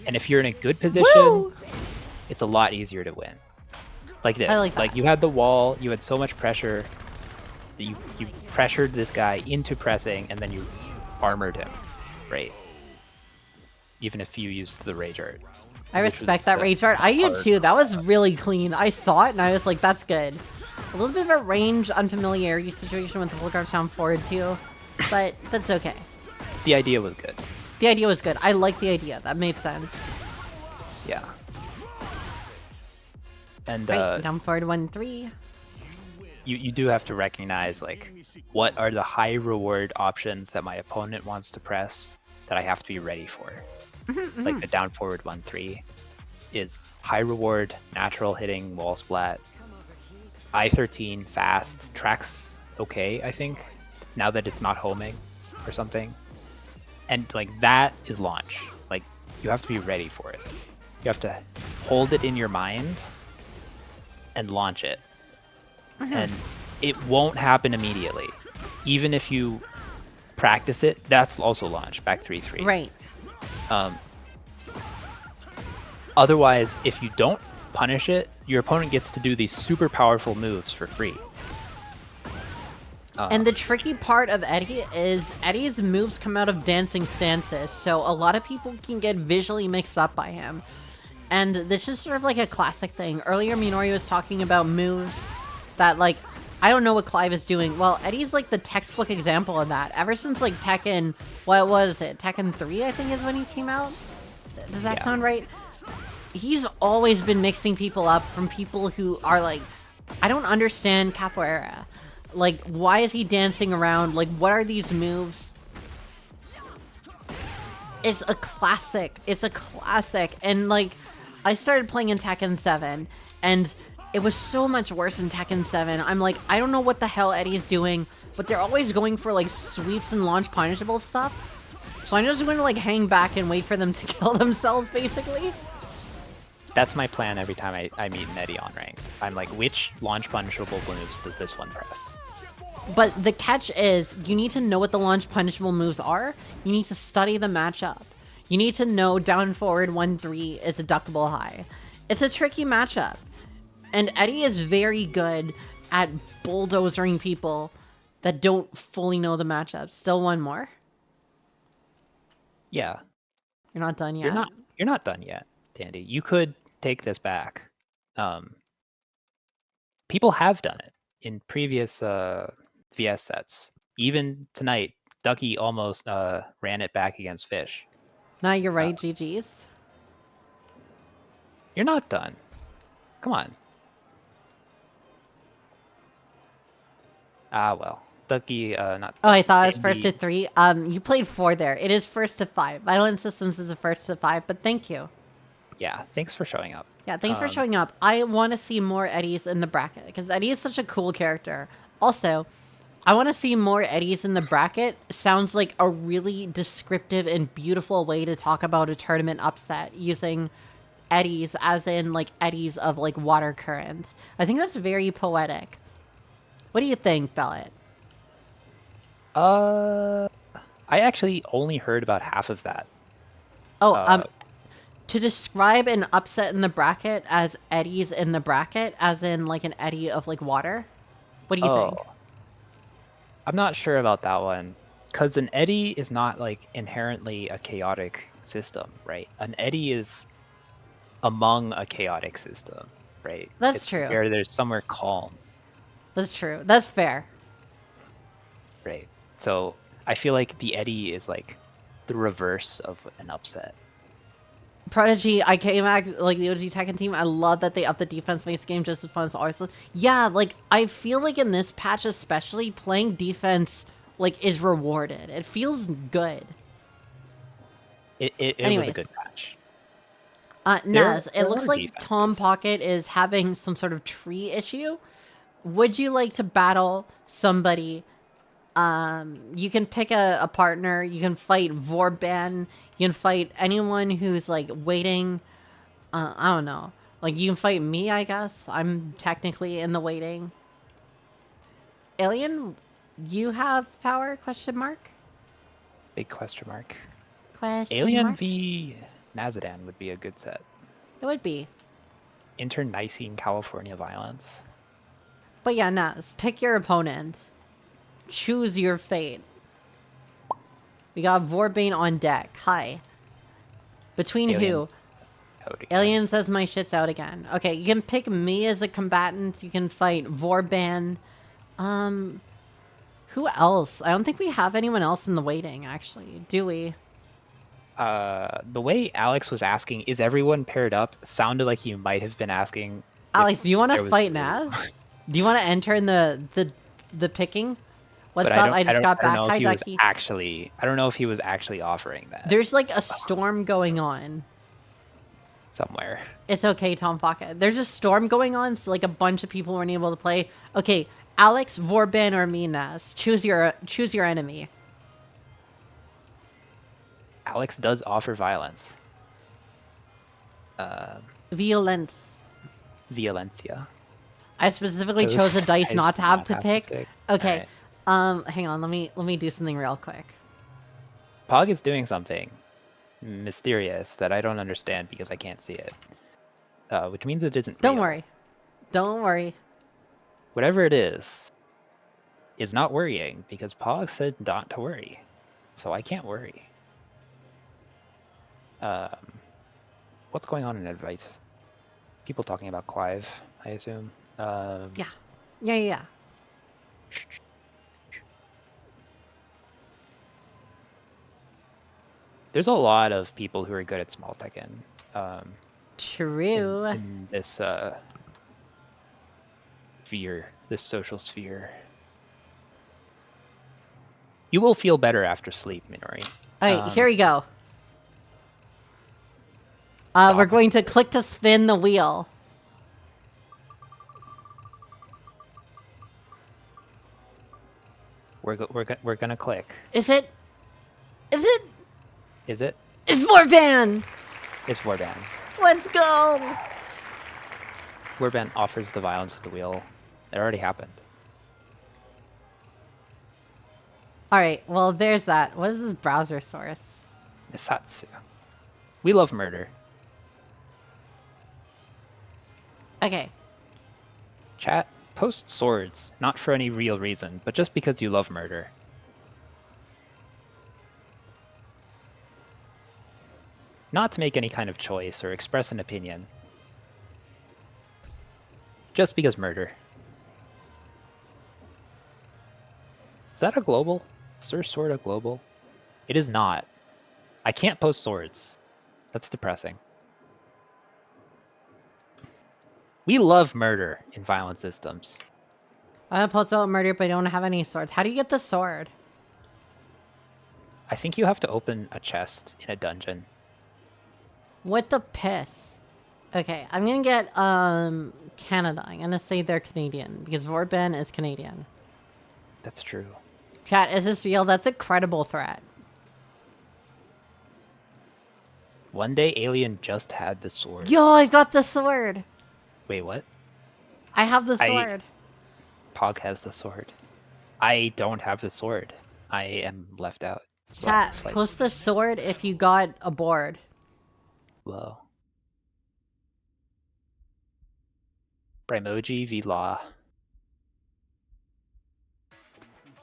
And if you're in a good position, it's a lot easier to win. Like this. Like you had the wall, you had so much pressure that you pressured this guy into pressing, and then you armored him. Right. Even if you used the rage art. I respect that rage art. I do too. That was really clean. I saw it and I was like, that's good. A little bit of a range unfamiliarity situation with the full crouch down forward too, but that's okay. The idea was good. The idea was good. I like the idea. That made sense. Yeah. And right, down forward 1-3. You do have to recognize like what are the high reward options that my opponent wants to press that I have to be ready for. Like the down forward 1-3 is high reward, natural hitting, wall splat, I-13 fast, tracks okay, I think, now that it's not homing or something. And like that is launch. Like you have to be ready for it. You have to hold it in your mind and launch it. And it won't happen immediately. Even if you practice it, that's also launch, back 3-3. Right. Otherwise, if you don't punish it, your opponent gets to do these super powerful moves for free. And the tricky part of Eddie is Eddie's moves come out of dancing stances, so a lot of people can get visually mixed up by him. And this is sort of like a classic thing. Earlier, Minori was talking about moves that, like, I don't know what Clive is doing. Well, Eddie's like the textbook example of that. Ever since like Tekken, what was it? Tekken 3, I think, is when he came out? Does that sound right? He's always been mixing people up from people who are like, I don't understand capoeira. Like, why is he dancing around? Like, what are these moves? It's a classic. It's a classic. And, like, I started playing in Tekken 7, and it was so much worse in Tekken 7. I'm like, I don't know what the hell Eddie's doing, but they're always going for, like, sweeps and launch punishable stuff. So I'm just going to, like, hang back and wait for them to kill themselves, basically. That's my plan every time I meet an Eddie on ranked. I'm like, which launch punishable moves does this one press? But the catch is, you need to know what the launch punishable moves are. You need to study the matchup. You need to know down forward 1-3 is a duckable high. It's a tricky matchup. And Eddie is very good at bulldozering people that don't fully know the matchup. Still one more? Yeah. You're not done yet. You're not done yet, Dandy. You could take this back. People have done it in previous VS sets. Even tonight, Duckie almost ran it back against Fish. Nah, you're right, GG's. You're not done. Come on. Ah, well. Duckie, not... Oh, I thought it was first to 3. You played 4 there. It is first to 5. Violent Systems is a first to 5, but thank you. Yeah, thanks for showing up. Yeah, thanks for showing up. I want to see more Eddies in the bracket, because Eddie is such a cool character. Also, I want to see more Eddies in the bracket. Sounds like a really descriptive and beautiful way to talk about a tournament upset, using Eddies as in, like, eddies of, like, water currents. I think that's very poetic. What do you think, Bellet? I actually only heard about half of that. Oh, to describe an upset in the bracket as eddies in the bracket, as in, like, an eddy of, like, water? What do you think? I'm not sure about that one, because an eddy is not, like, inherently a chaotic system, right? An eddy is among a chaotic system, right? That's true. Where there's somewhere calm. That's true. That's fair. Right. So I feel like the eddy is, like, the reverse of an upset. Prodiijey, I came back, like, the OG Tekken team. I love that they up the defense, makes the game just as fun as always. Yeah, like, I feel like in this patch especially, playing defense, like, is rewarded. It feels good. It was a good patch. Naz, it looks like Tom Pocket is having some sort of tree issue. Would you like to battle somebody? You can pick a partner. You can fight Voreban. You can fight anyone who's, like, waiting. I don't know. Like, you can fight me, I guess. I'm technically in the waiting. Alien, you have power? Question mark? Big question mark. Question Alien mark? v Nazzadan would be a good set. It would be. Internecine California violence. But yeah, Naz, pick your opponent. Choose your fate. We got Vorbane on deck. Hi. Between Aliens who? out again. Alien says my shit's out again. Okay, you can pick me as a combatant. You can fight Vorban. Who else? I don't think we have anyone else in the waiting, actually. Do we? The way Alex was asking, is everyone paired up, sounded like you might have been asking. Alex, do you want to fight Naz? Do you want to enter in the picking? What's up? I just got back. Hi, Duckie. I don't know if he was actually offering that. There's, like, a storm going on. Somewhere. It's okay, Tom Pocket. There's a storm going on, so, like, a bunch of people weren't able to play. Okay, Alex, Voreban, or me, Naz. Choose your enemy. Alex does offer violence. Violence. Violencia. I specifically Those chose a dice guys not to do have not to have to pick. pick. Okay. Alright. Hang on. Let me do something real quick. Pog is doing something mysterious that I don't understand because I can't see it. Which means it isn't Don't real. worry. Don't worry. Whatever it is not worrying because Pog said not to worry. So I can't worry. What's going on in advice? People talking about Clive, I assume. Yeah. There's a lot of people who are good at small Tekken. True. In this sphere, this social sphere. You will feel better after sleep, Minori. Alright, here we go. We're going to click to spin the wheel. We're gonna click. Is it? Is it? It's Voreban! It's Voreban. Let's go! Voreban offers the violence of the wheel. It already happened. Alright, well, there's that. What is this browser source? Nisatsu. We love murder. Okay. Chat, post swords, not for any real reason, but just because you love murder. Not to make any kind of choice or express an opinion. Just because murder. Is that a global? Is Sir Sword a global? It is not. I can't post swords. That's depressing. We love murder in violent systems. I want to post about murder, but I don't have any swords. How do you get the sword? I think you have to open a chest in a dungeon. What the piss? Okay, I'm gonna get Canada. I'm gonna say they're Canadian because Voreban is Canadian. That's true. Chat, is this real? That's a credible threat. One day Alien just had the sword. Yo, I got the sword. Wait, what? I have the sword. Pog has the sword. I don't have the sword. I am left out. Chat, post the sword if you got a board. Whoa. Brimoji v Law.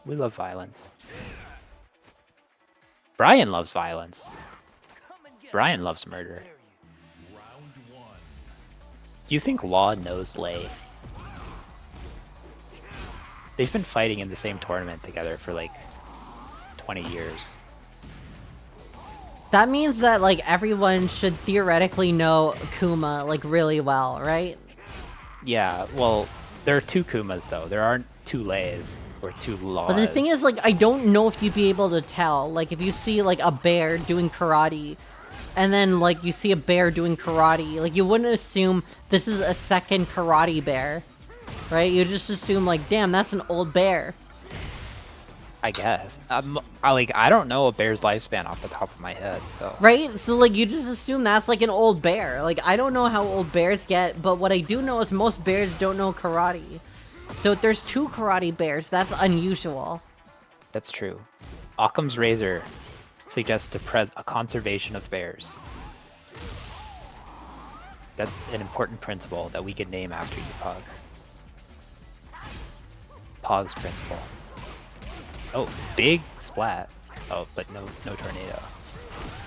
We love violence. Brian loves violence. Brian loves murder. Do you think Law knows Lei? They've been fighting in the same tournament together for like 20 years. That means that like everyone should theoretically know Kuma like really well, right? Yeah, well, there are two Kumas though. There aren't two Leis or two Laws. But the thing is, like, I don't know if you'd be able to tell. Like, if you see like a bear doing karate, and then like you see a bear doing karate, like you wouldn't assume this is a second karate bear, right? You just assume like, damn, that's an old bear. I guess. I don't know a bear's lifespan off the top of my head, so. Right? So, like, you just assume that's, like, an old bear. Like, I don't know how old bears get, but what I do know is most bears don't know karate. So if there's two karate bears, that's unusual. That's true. Occam's razor suggests a conservation of bears. That's an important principle that we can name after you, Pog. Pog's principle. Oh, big splat. Oh, but no tornado.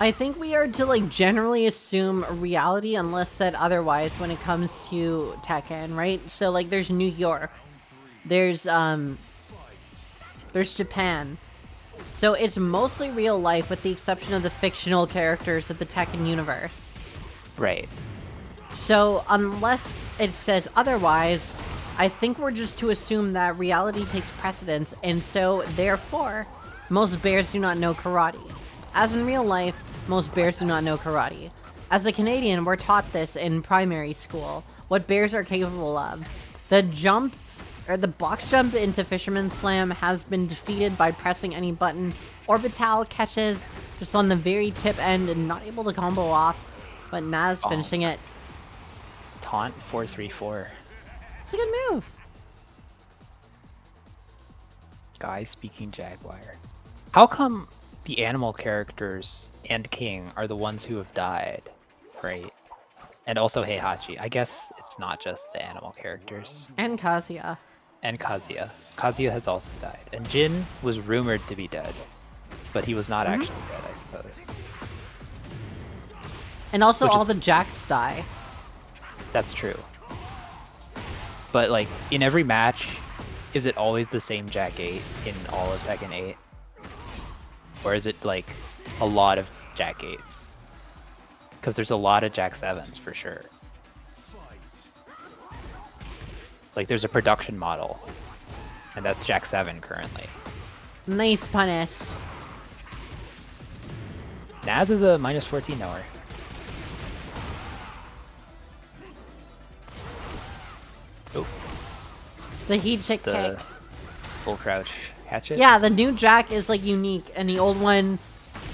I think we are to like generally assume reality unless said otherwise when it comes to Tekken, right? So like there's New York. There's Japan. So it's mostly real life with the exception of the fictional characters of the Tekken universe. Right. So unless it says otherwise, I think we're just to assume that reality takes precedence, and so, therefore, most bears do not know karate. As in real life, most bears do not know karate. As a Canadian, we're taught this in primary school, what bears are capable of. The jump or the box jump into Fisherman Slam has been defeated by pressing any button. Orbital catches just on the very tip end and not able to combo off, but Naz finishing it. Taunt 434. It's a good move. Guy speaking Jaguar. How come the animal characters and King are the ones who have died, right? And also Heihachi. I guess it's not just the animal characters. And Kazuya. And Kazuya. Kazuya has also died. And Jin was rumored to be dead, but he was not actually dead, I suppose. And also all the Jacks die. That's true. But like, in every match, is it always the same Jack 8 in all of Tekken 8? Or is it like a lot of Jack 8s? Because there's a lot of Jack 7s for sure. Like there's a production model, and that's Jack 7 currently. Nice punish. Naz is a -14 knower. Oh, The heat chick the kick. full crouch hatchet. Yeah, the new Jack is like unique, and the old one,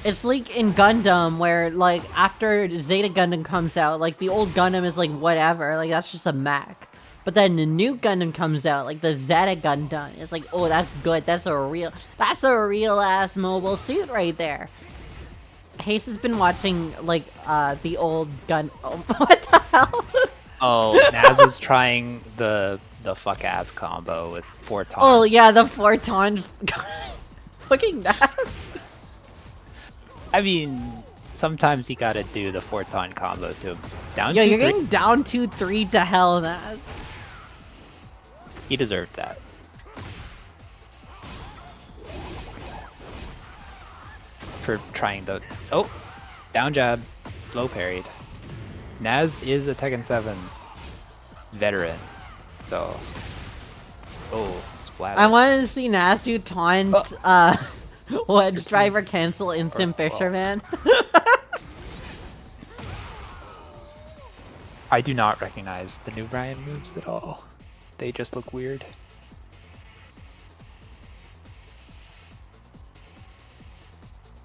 it's like in Gundam where like after Zeta Gundam comes out, like the old Gundam is like whatever, like that's just a mech. But then the new Gundam comes out, like the Zeta Gundam. It's like, oh, that's good. That's a real ass mobile suit right there. Haze has been watching like the old gun. Oh, what the hell? Oh, Naz was trying the fuck ass combo with 4 taunts. Oh yeah, the 4 taunt. Fucking that. I mean, sometimes you gotta do the 4 taunt combo to him. Down Yo, 2-3. you're getting down 2-3 to hell, Naz. He deserved that. For trying the... Oh! Down jab. Low parried. Naz is a Tekken 7 veteran. So... Oh, splatter. I wanted to see Naz do taunt, wedge driver cancel instant fisherman. I do not recognize the new Brian moves at all. They just look weird.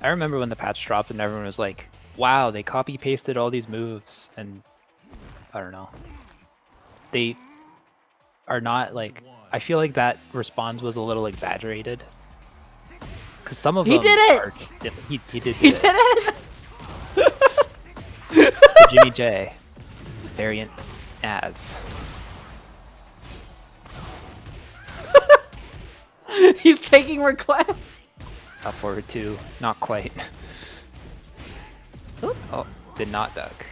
I remember when the patch dropped and everyone was like, wow, they copy pasted all these moves, and I don't know. They are not like, I feel like that response was a little exaggerated. Because some of them did it! are, he did He it. did it! The Jimmy J variant as. He's taking requests. Up forward 2, not quite. Oop. Oh, did not duck.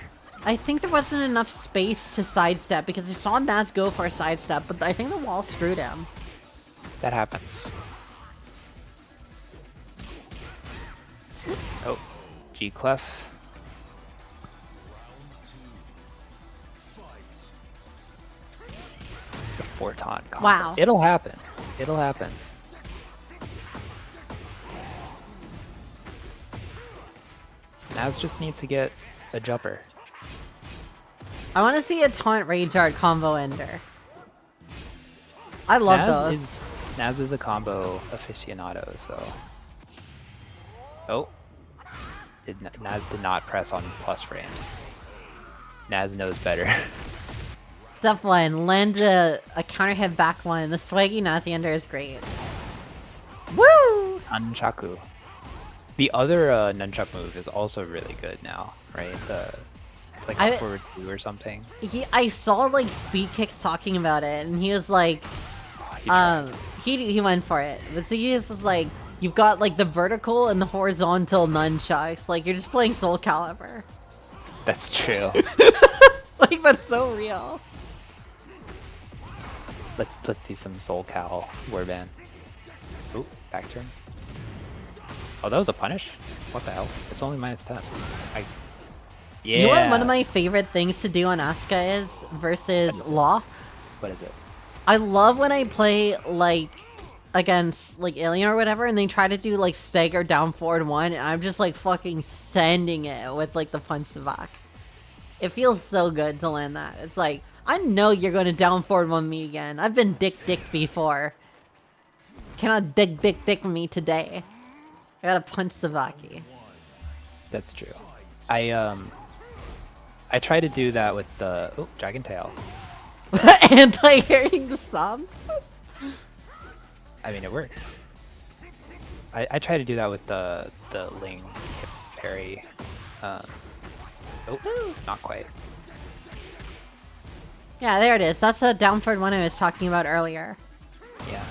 I think there wasn't enough space to sidestep because I saw Naz go for a sidestep, but I think the wall screwed him. That happens. Oh, G clef. The 4 taunt combo. Wow. It'll happen. It'll happen. Naz just needs to get a jumper. I want to see a taunt rage art combo ender. I love those. Naz is a combo aficionado, so... Oh. Naz did not press on plus frames. Naz knows better. Step 1, land a counter hit back one. The swaggy Nazi ender is great. Woo! Nunchaku. The other nunchuck move is also really good now, right? It's like up forward 2 or something. I saw like Speed Kicks talking about it, and he was like, he went for it. But he just was like, you've got like the vertical and the horizontal nunchucks. Like you're just playing Soul Calibur. That's true. Like that's so real. Let's see some Soul Cal warband. Ooh, back turn. Oh, that was a punish? What the hell? It's only -10. Yeah. You know what one of my favorite things to do on Asuka is versus Law? What is it? I love when I play like against like Alien or whatever, and they try to do like stagger down forward 1, and I'm just like fucking sending it with like the punch to back. It feels so good to land that. It's like I know you're going to down forward on me again. I've been dicked before. Cannot dick me today. I gotta punch the duckie. That's true. I try to do that with the dragon tail. Anti-hearing the sub? I mean, it worked. I try to do that with the Ling hip parry. Not quite. Yeah, there it is. That's the down forward one I was talking about earlier. Yeah.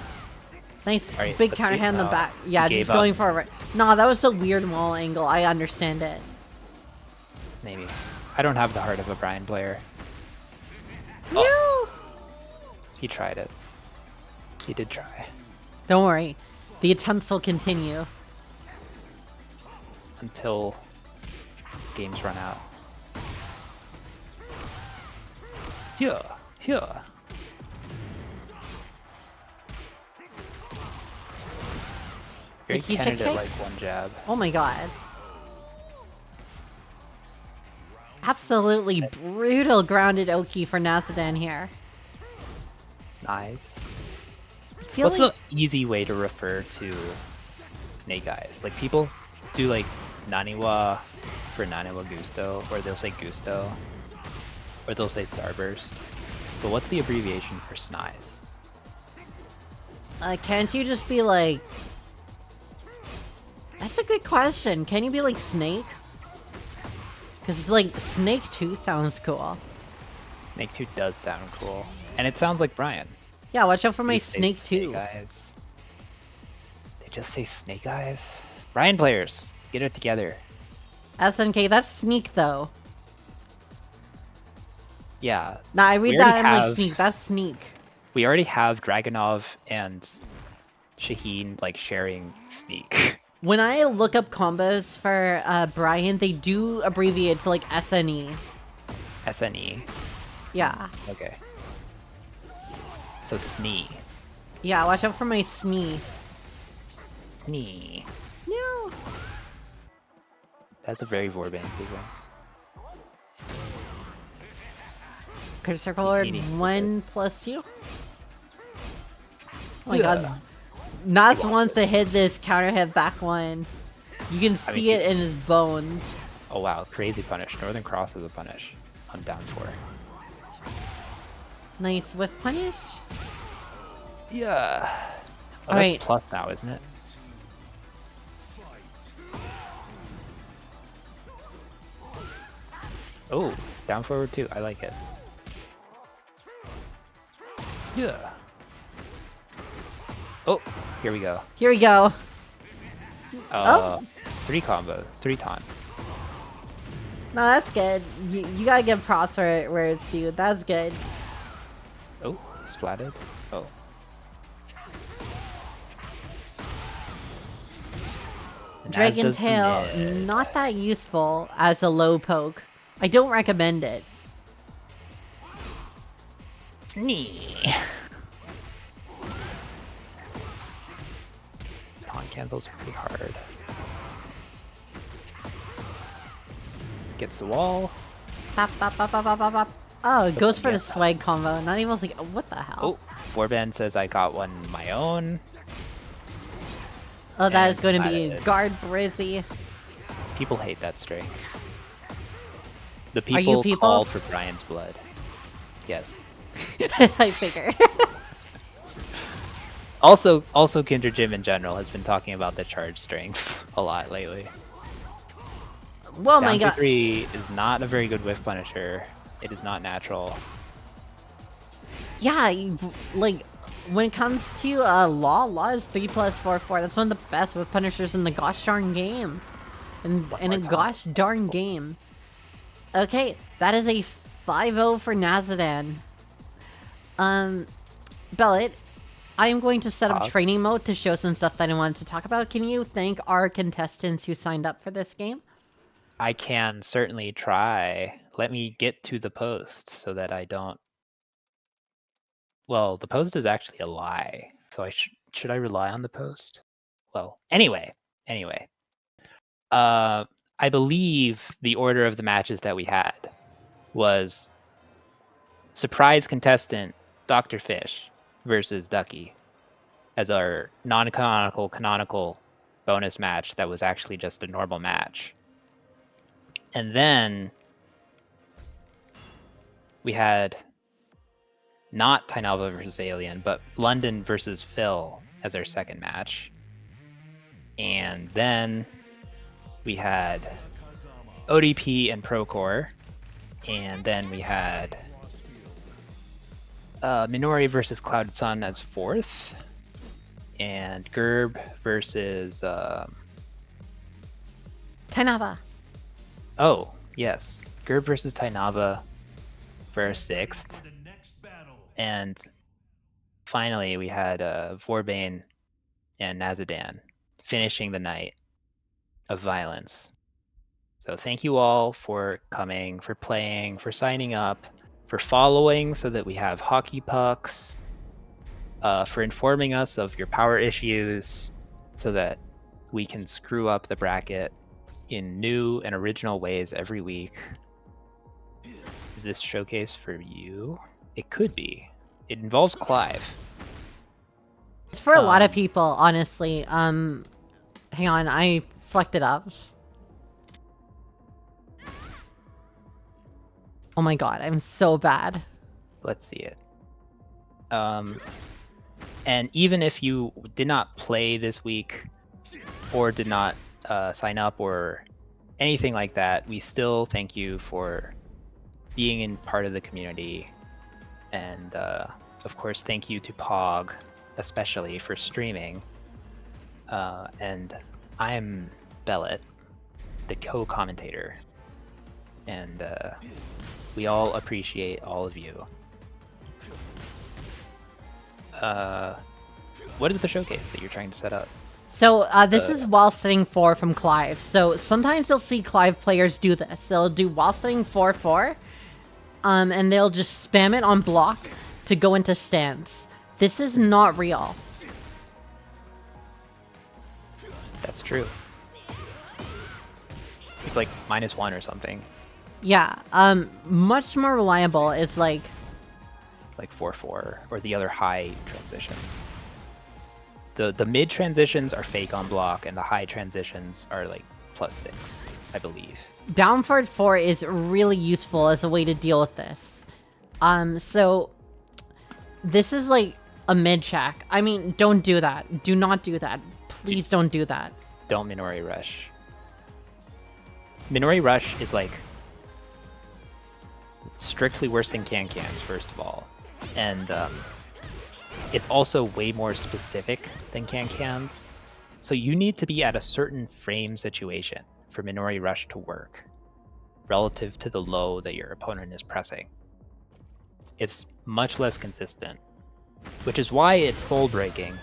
Nice Alright, big let's counter see. hand in the back. Yeah, Gave just up. going for it. Nah, that was a weird wall angle. I understand it. Maybe. I don't have the heart of a Brian player. No! He tried it. He did try. Don't worry. The attempts will continue. Until games run out. Here. Great He check candidate kick? like one jab. Oh my god. Absolutely brutal grounded Oki for Nazzadan here. Nice. I feel What's like the easy way to refer to Snake Eyes? Like people do like Naniwa for Naniwa Gusto, or they'll say Gusto, or they'll say Starburst. But what's the abbreviation for Snize? can't you just be like... That's a good question. Can you be like Snake? Because it's like Snake 2 sounds cool. Snake 2 does sound cool. And it sounds like Brian. Yeah, watch out for my They say Snake 2. Snake Eyes. They just say Snake Eyes? Brian players, get it together. SNK, that's Sneak though. Yeah, Nah, I read We that already and like have- Sneak. That's Sneak. we already have Dragonov and Shaheen like sharing Sneak. When I look up combos for Brian, they do abbreviate to like SNE. SNE. Yeah. Okay. So Snee. Yeah, watch out for my Snee. Snee. No. That's a very voreban sequence. Critical Circle Eating 1 plus 2. Oh my Yeah. god. Nas wants to hit this counter hit back one. You can see mean, it in his bones. Oh wow, crazy punish. Northern Cross is a punish. I'm down for. Nice whiff punish. Yeah. Oh, Alright. that's plus now, isn't it? Oh, down forward too. I like it. Yeah. Oh, here we go. Here we go. Oh. 3 combo, 3 taunts. No, that's good. You gotta give props for it where it's due. That's good. Oh, splatted. Oh. And as Dragon does the Tail, mid. not that useful as a low poke. I don't recommend it. Snee. Taunt cancels pretty hard. Gets the wall. Bop, bop, bop, bop, bop, bop, bop. Oh, it goes for the Yeah. swag combo. Not even like, what the hell? Oh, Voreban says I got one my own. Oh, that and is going to that be is it. guard Brizzy. People hate that string. The Are you people people? called for Brian's blood. Yes. I figure. Also, Kinder Jim in general has been talking about the charge strings a lot lately. Whoa, my Down god. 2-3 is not a very good whiff punisher. It is not natural. Yeah, like, when it comes to Law is 3+4/4. That's one of the best whip punishers in the gosh darn game. In a more gosh time. darn game. Okay, that is a 5-0 for Nazzadan. Bellet, I am going to set up Talk. training mode to show some stuff that I wanted to talk about. Can you thank our contestants who signed up for this game? I can certainly try. Let me get to the post so that I don't... Well, the post is actually a lie. So should I rely on the post? Well, anyway. I believe the order of the matches that we had was surprise contestant Dr. Fish versus Ducky as our non-canonical canonical bonus match that was actually just a normal match. And then we had not Tainavaa versus Alien, but London versus Phil as our second match. And then we had ODP and Prokhor. And then we had Minori versus cloudedsun as fourth. And Gerb versus... Tainavaa. Oh, yes. Gerb versus Tainavaa for our sixth. And finally, we had Voreban and Nazzadan finishing the night of violence. So thank you all for coming, for playing, for signing up, for following so that we have hockey pucks, for informing us of your power issues so that we can screw up the bracket in new and original ways every week. Is this showcase for you? It could be. It involves Clive. It's for a lot of people, honestly. Hang on, I flecked it up. Oh my god, I'm so bad. Let's see it. And even if you did not play this week or did not sign up or anything like that, we still thank you for being in part of the community. And of course, thank you to Pog, especially for streaming. And I'm Bellet, the co-commentator. And we all appreciate all of you. What is the showcase that you're trying to set up? So this is while sitting 4 from Clive. So sometimes you'll see Clive players do this. They'll do while sitting 4-4, and they'll just spam it on block to go into stance. This is not real. That's true. It's like -1 or something. Yeah, much more reliable is like 4-4 or the other high transitions. The mid transitions are fake on block, and the high transitions are like +6, I believe. down forward 4 is really useful as a way to deal with this. So this is like a mid check. I mean, don't do that. Do not do that. Please don't do that. Don't Minori Rush. Minori Rush is like strictly worse than can-cans, first of all. And it's also way more specific than can-cans. So you need to be at a certain frame situation for Minori Rush to work relative to the low that your opponent is pressing. It's much less consistent, which is why it's soul-breaking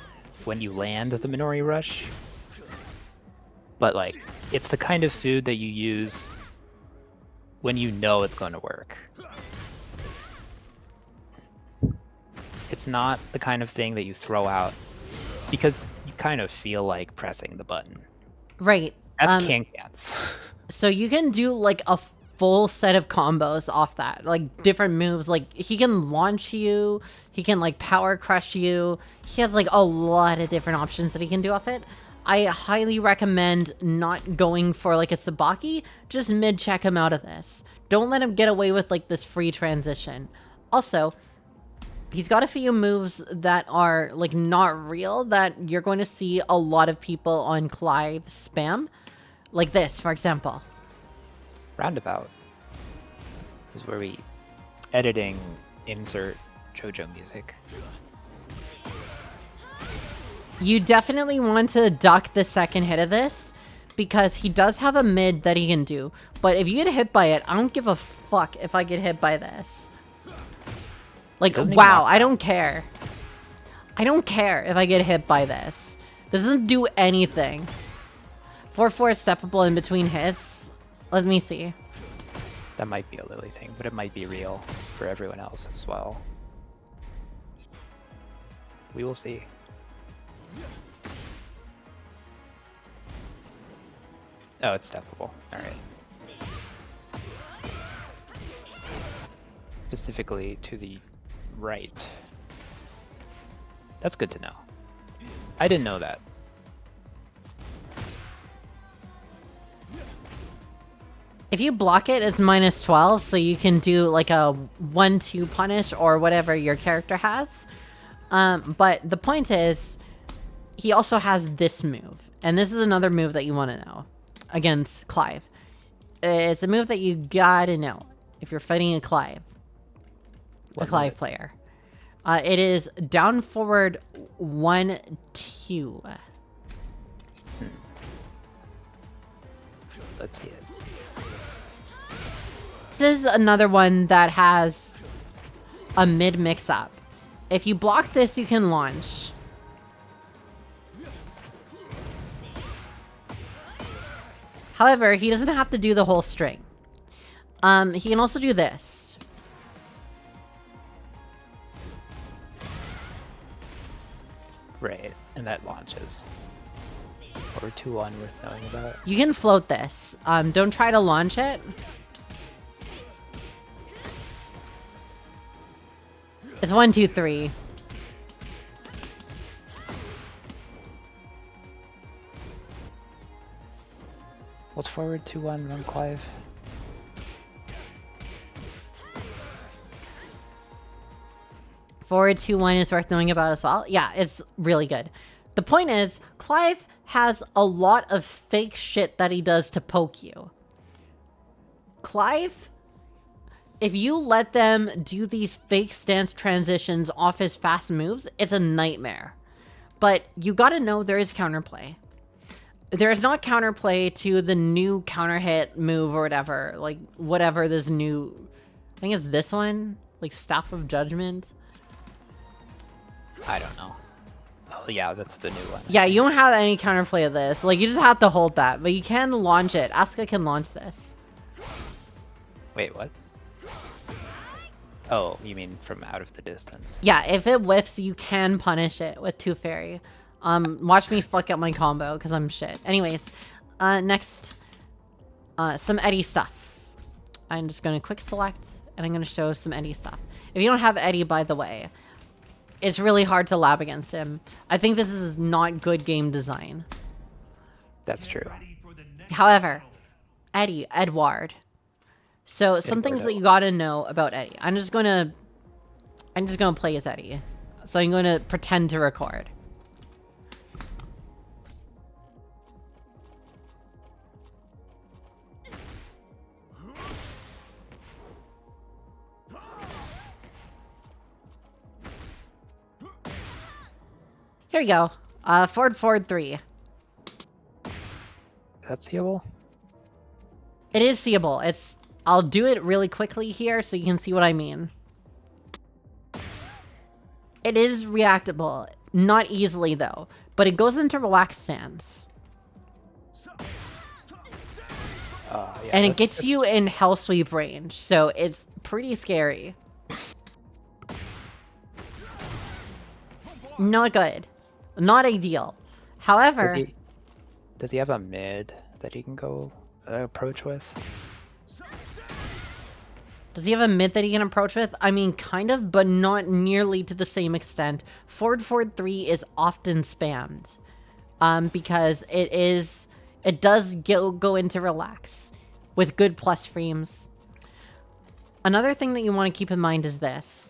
when you land the Minori Rush. But like, it's the kind of food that you use when you know it's going to work. It's not the kind of thing that you throw out because you kind of feel like pressing the button. Right. That's can-cans. So you can do like a full set of combos off that, like different moves. Like he can launch you, he can like power crush you. He has like a lot of different options that he can do off it. I highly recommend not going for like a Sabaki. Just mid-check him out of this. Don't let him get away with like this free transition. Also, he's got a few moves that are like not real that you're going to see a lot of people on Clive spam. Like this, for example. Roundabout is where we editing insert JoJo music. You definitely want to duck the second hit of this because he does have a mid that he can do. But if you get hit by it, I don't give a fuck if I get hit by this. Like, wow, I don't care. I don't care if I get hit by this. This doesn't do anything. 4-4 steppable in between hits. Let me see. That might be a Lily thing, but it might be real for everyone else as well. We will see. Oh, it's steppable. Alright. specifically to the right. That's good to know. I didn't know that. If you block it, it's -12, so you can do like a 1-2 punish or whatever your character has. But the point is, he also has this move. And this is another move that you want to know against Clive. It's a move that you gotta know if you're fighting a Clive. A Clive player. It is down forward 1-2. Let's see it. This is another one that has a mid mix-up. If you block this, you can launch. However, he doesn't have to do the whole string. He can also do this. Right, and that launches. Or 2-1 worth knowing about. You can float this. Don't try to launch it. It's 1-2-3. What's forward 2-1 on Clive? Forward 2-1 is worth knowing about as well. Yeah, it's really good. The point is, Clive has a lot of fake shit that he does to poke you. Clive, if you let them do these fake stance transitions off his fast moves, it's a nightmare. But you gotta know there is counterplay. There is not counterplay to the new counter hit move or whatever. Like, whatever this new... I think it's this one? Like, Staff of Judgment? I don't know. Oh yeah, that's the new one. Yeah, you don't have any counterplay of this. Like, you just have to hold that. But you can launch it. Asuka can launch this. Wait, what? Oh, you mean from out of the distance? Yeah, if it whiffs, you can punish it with 2 fairy. Watch me fuck up my combo, because I'm shit. Anyways, next, some Eddie stuff. I'm just going to quick select, and I'm going to show some Eddie stuff. If you don't have Eddie, by the way, it's really hard to lab against him. I think this is not good game design. That's true. However, Eddie, Edward. So, some things that you gotta know about Eddie. I'm just gonna play as Eddie. So I'm gonna pretend to record. Here we go. Forward 3. That's seeable? It is seeable. I'll do it really quickly here so you can see what I mean. It is reactable. Not easily, though. But it goes into relaxed stance. Yeah, and it gets you in Hell Sweep range. So it's pretty scary. Not good. Not ideal. However... Does he have a mid that he can go approach with? Does he have a mid that he can approach with? I mean, kind of, but not nearly to the same extent. Forward 3 is often spammed. Because it does go into relax. With good plus frames. Another thing that you want to keep in mind is this.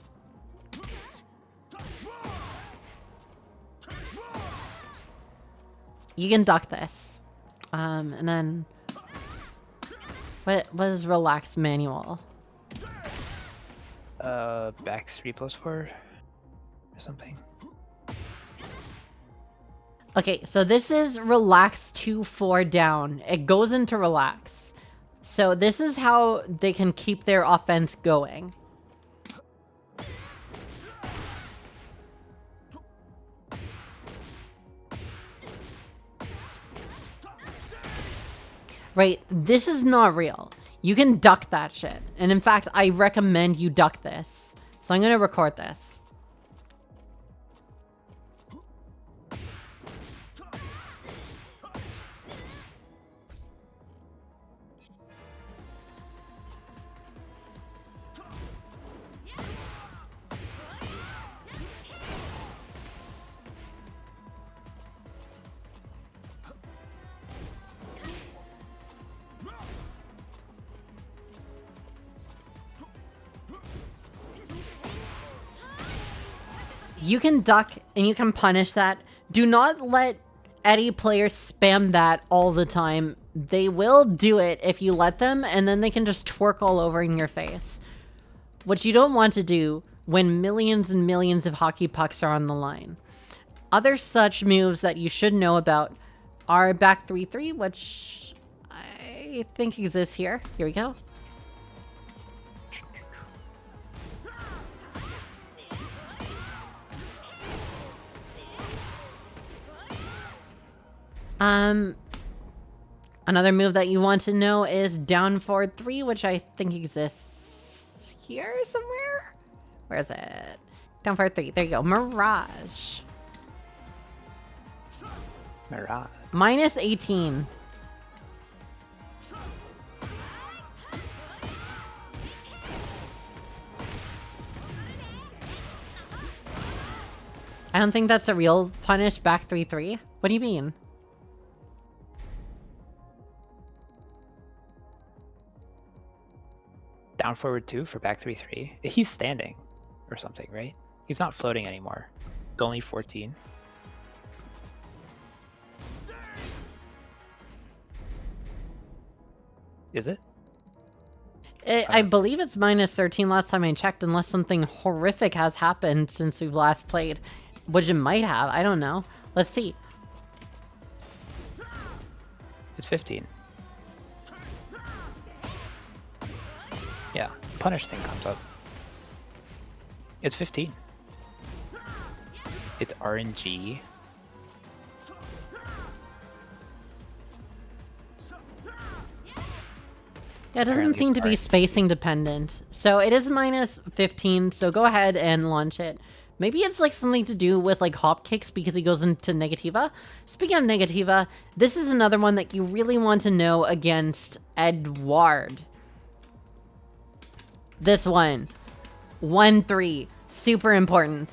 You can duck this. And then... What is relaxed manual? Back 3+4 or something. Okay, so this is relax 2-4 down. It goes into relax. So this is how they can keep their offense going. Right, this is not real. You can duck that shit. And in fact, I recommend you duck this. So I'm going to record this. You can duck and you can punish that. Do not let Eddie players spam that all the time. They will do it if you let them, and then they can just twerk all over in your face. What you don't want to do when millions and millions of hockey pucks are on the line. Other such moves that you should know about are back 3-3, which I think exists here. Here we go. Another move that you want to know is down forward 3, which I think exists here somewhere. Where is it? Down forward 3. There you go. Mirage. Mirage. Minus 18. I don't think that's a real punish back 3-3. What do you mean? Down forward 2 for back 3-3. He's standing or something, right? He's not floating anymore. It's only 14. Is it? I believe it's minus 13 last time I checked, unless something horrific has happened since we've last played. Which it might have. I don't know. Let's see. It's 15. Yeah, punish thing comes up. It's 15. It's RNG. Yeah, it doesn't Apparently seem it's to be RNG. spacing dependent. So it is minus 15, so go ahead and launch it. Maybe it's like something to do with like hop kicks because he goes into Negativa. Speaking of Negativa, this is another one that you really want to know against Edward. This one. 1-3. Super important.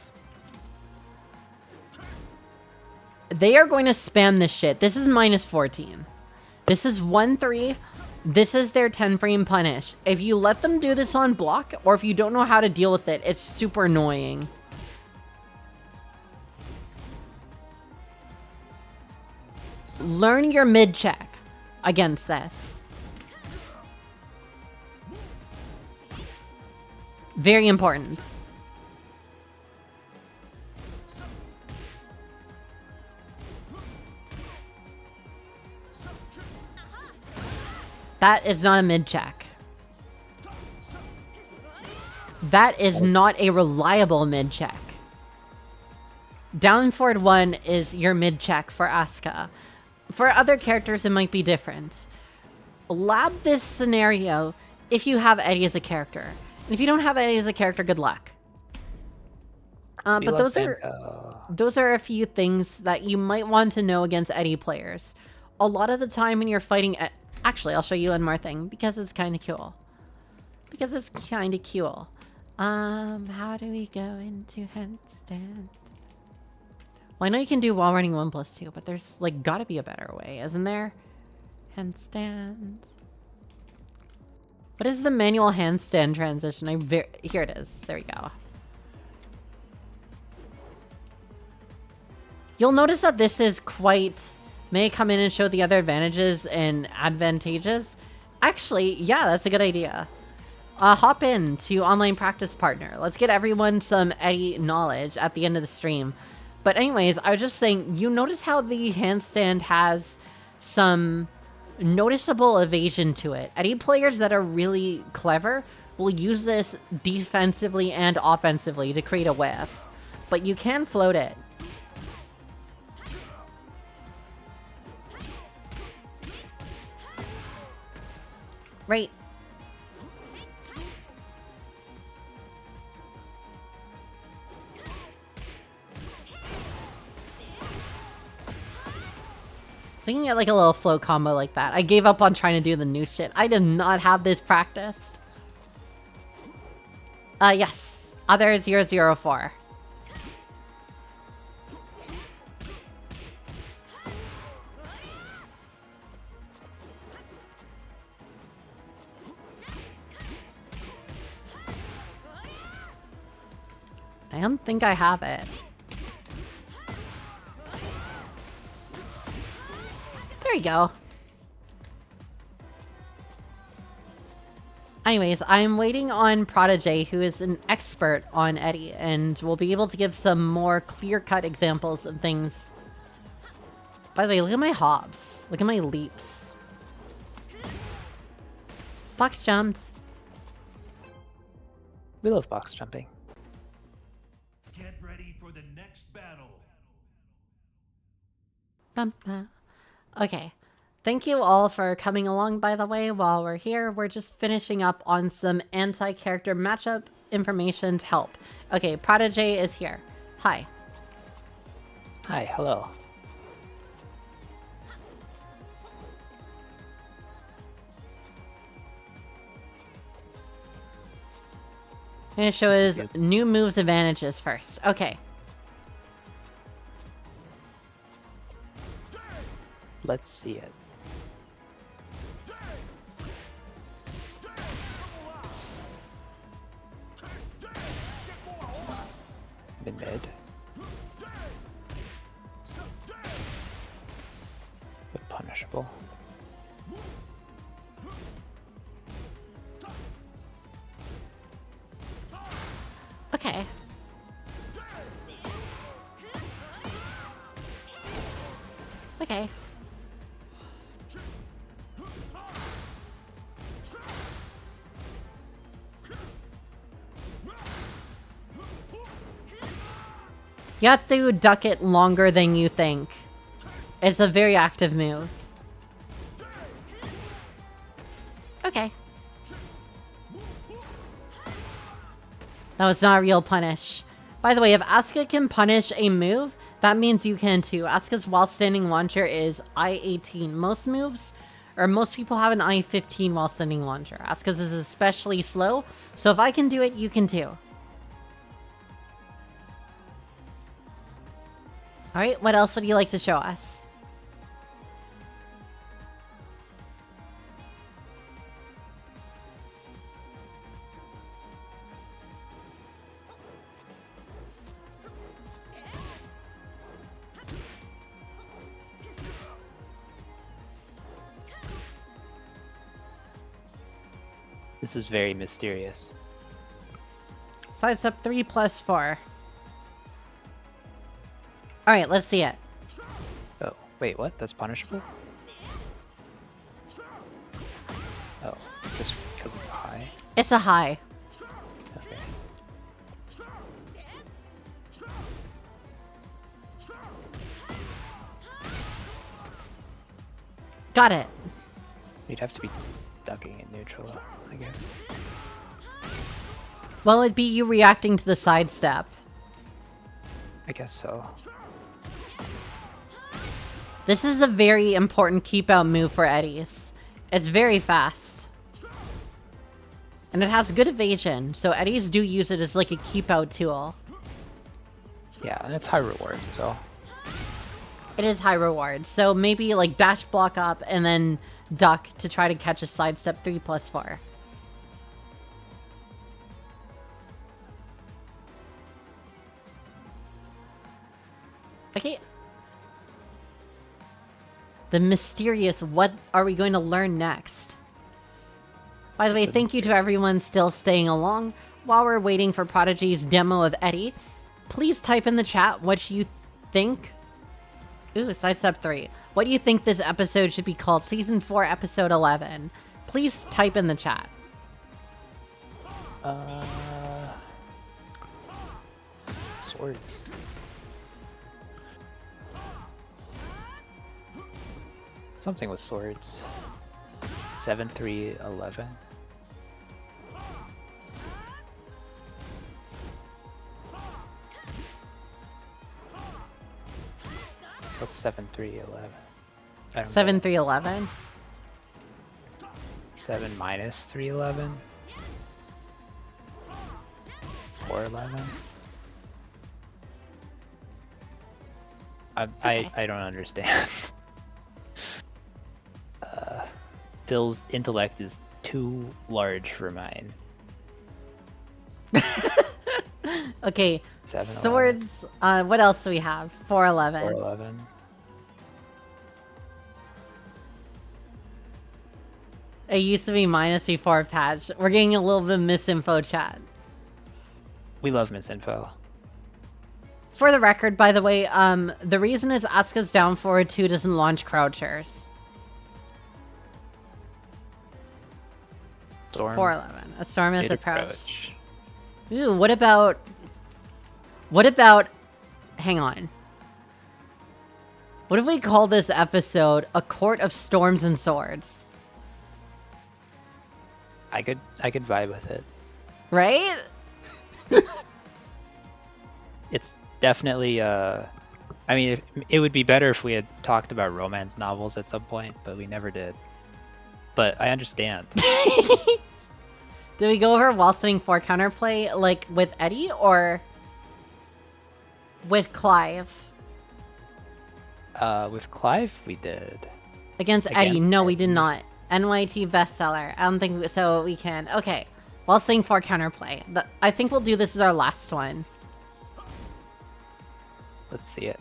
They are going to spam this shit. This is minus 14. This is 1-3. This is their 10 frame punish. If you let them do this on block, or if you don't know how to deal with it, it's super annoying. Learn your mid check against this. Very important. That is not a mid check. That is not a reliable mid check. Down forward 1 is your mid check for Asuka. For other characters, it might be different. Lab this scenario if you have Eddie as a character. And if you don't have Eddie as a character, good luck. But those are a few things that you might want to know against Eddie players. A lot of the time when you're fighting... Actually, I'll show you one more thing, because it's kind of cool. Because it's kind of cool. How do we go into handstand? Well, I know you can do while running 1+2, but there's, like, gotta be a better way, isn't there? Handstand. What is the manual handstand transition? Here it is. There we go. You'll notice that this is quite... May I come in and show the other advantages and advantages? Actually, yeah, that's a good idea. Hop in to Online Practice Partner. Let's get everyone some Eddie knowledge at the end of the stream. But anyways, I was just saying, you notice how the handstand has some noticeable evasion to it. Eddie players that are really clever will use this defensively and offensively to create a whiff. But you can float it. Right. So you can get like a little float combo like that. I gave up on trying to do the new shit. I did not have this practiced. Yes. Other 004. I don't think I have it. we go. Anyways, I'm waiting on Prodiijey, who is an expert on Eddie, and will be able to give some more clear-cut examples of things. By the way, look at my hops. Look at my leaps. Box jumped. We love box jumping. Get ready for the next battle. Bum, bum. Okay. Thank you all for coming along, by the way. While we're here, we're just finishing up on some anti-character matchup information to help. Okay, Prodiijey is here. Hi. Hi, hello. I'm going to show his new moves advantages first. Okay. Let's see it. Mid. But punishable. Okay. Okay. You have to duck it longer than you think. It's a very active move. Okay. That was not a real punish. By the way, if Asuka can punish a move, that means you can too. Asuka's while standing launcher is I-18. Most moves, or most people have an I-15 while standing launcher. Asuka's is especially slow, so if I can do it, you can too. Alright, what else would you like to show us? This is very mysterious. Sidestep 3+4. Alright, let's see it. Oh, wait, what? That's punishable? Oh, just because it's high? It's a high. Okay. Got it. You'd have to be ducking in neutral, I guess. Well, it'd be you reacting to the sidestep. I guess so. This is a very important keep out move for Eddies. It's very fast. And it has good evasion, so Eddies do use it as like a keep out tool. Yeah, and it's high reward, so. It is high reward, so maybe like dash block up and then duck to try to catch a sidestep 3+4. Okay. The mysterious what are we going to learn next? By the way, thank you to everyone still staying along. While we're waiting for Prodiijey's demo of Eddie, please type in the chat what you think. Ooh, sidestep 3. What do you think this episode should be called? Season 4, episode 11. Please type in the chat. Swords. Something with swords. 7, 3, 11. What's 7, 3, 11? 7, 3, 11. 7 minus 3, 11? 4, 11? I don't understand. Phil's intellect is too large for mine. Okay, 7, swords. What else do we have? 4, 11. 4, 11. It used to be minus before patch. We're getting a little bit of misinfo, chat. We love misinfo. For the record, by the way, the reason is Asuka's down forward 2 doesn't launch crouchers. Storm. 411. A storm is did approached. Ooh, what about... What about... Hang on. What if we call this episode A Court of Storms and Swords? I could vibe with it. Right? It's definitely I mean, it would be better if we had talked about romance novels at some point, but we never did. But I understand. Did we go over while sitting for counterplay, like, with Eddie, or with Clive? With Clive, we did. Against Eddie, no, we did not. NYT bestseller. I don't think so. We can. Okay. While sitting for counterplay. I think we'll do this as our last one. Let's see it.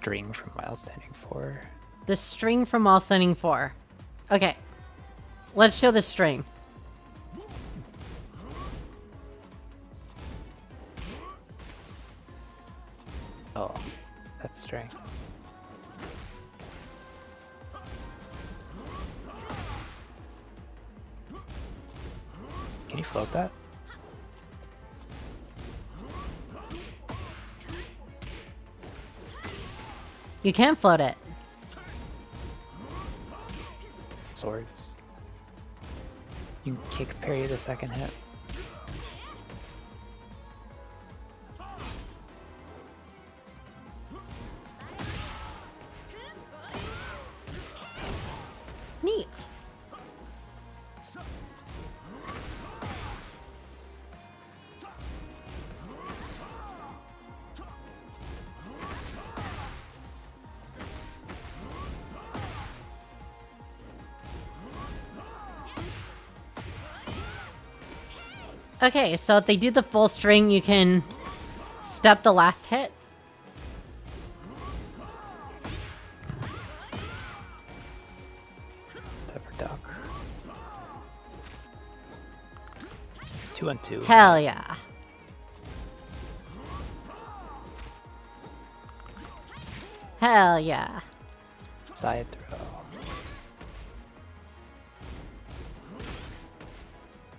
String from While Standing 4. The string from While Standing 4. Okay. Let's show the string. Oh, that's string. Can you float that? You can float it. Swords. You can kick parry the second hit. Neat. Okay, so if they do the full string, you can step the last hit. Duck. 2-on-2. Hell yeah. Hell yeah. Side throw.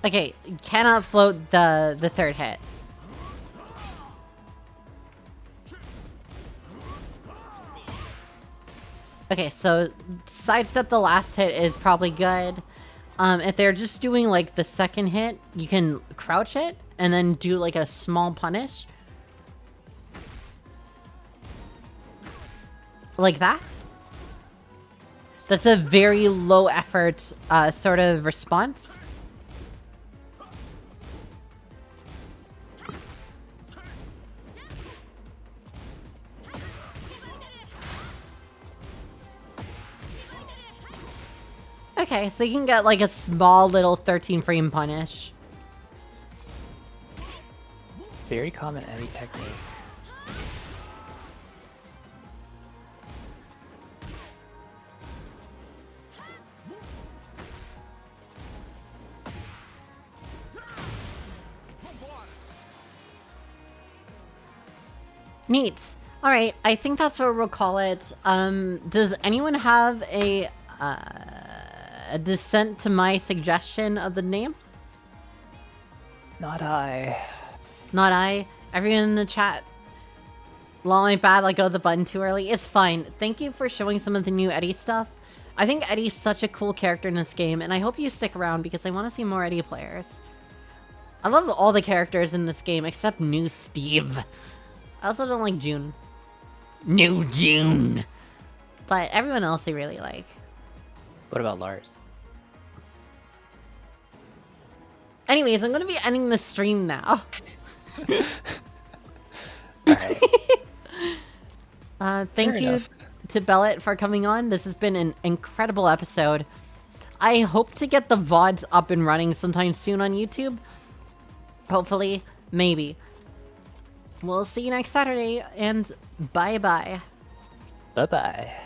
Okay, you cannot float the third hit. Okay, so sidestep the last hit is probably good. If they're just doing like the second hit, you can crouch it and then do like a small punish. Like that. That's a very low effort sort of response. Okay, so you can get like a small little 13 frame punish. Very common Eddie technique. Neat. Alright, I think that's what we'll call it. Does anyone have a dissent to my suggestion of the name? Not I. Not I. Everyone in the chat. Long my bad, I go the button too early. It's fine. Thank you for showing some of the new Eddie stuff. I think Eddie's such a cool character in this game, and I hope you stick around because I want to see more Eddie players. I love all the characters in this game except new Steve. I also don't like June. New June. But everyone else I really like. What about Lars? Anyways, I'm going to be ending the stream now. Alright. Thank Fair you enough. to Bellet for coming on. This has been an incredible episode. I hope to get the VODs up and running sometime soon on YouTube. Hopefully, maybe. We'll see you next Saturday, and bye-bye. Bye-bye.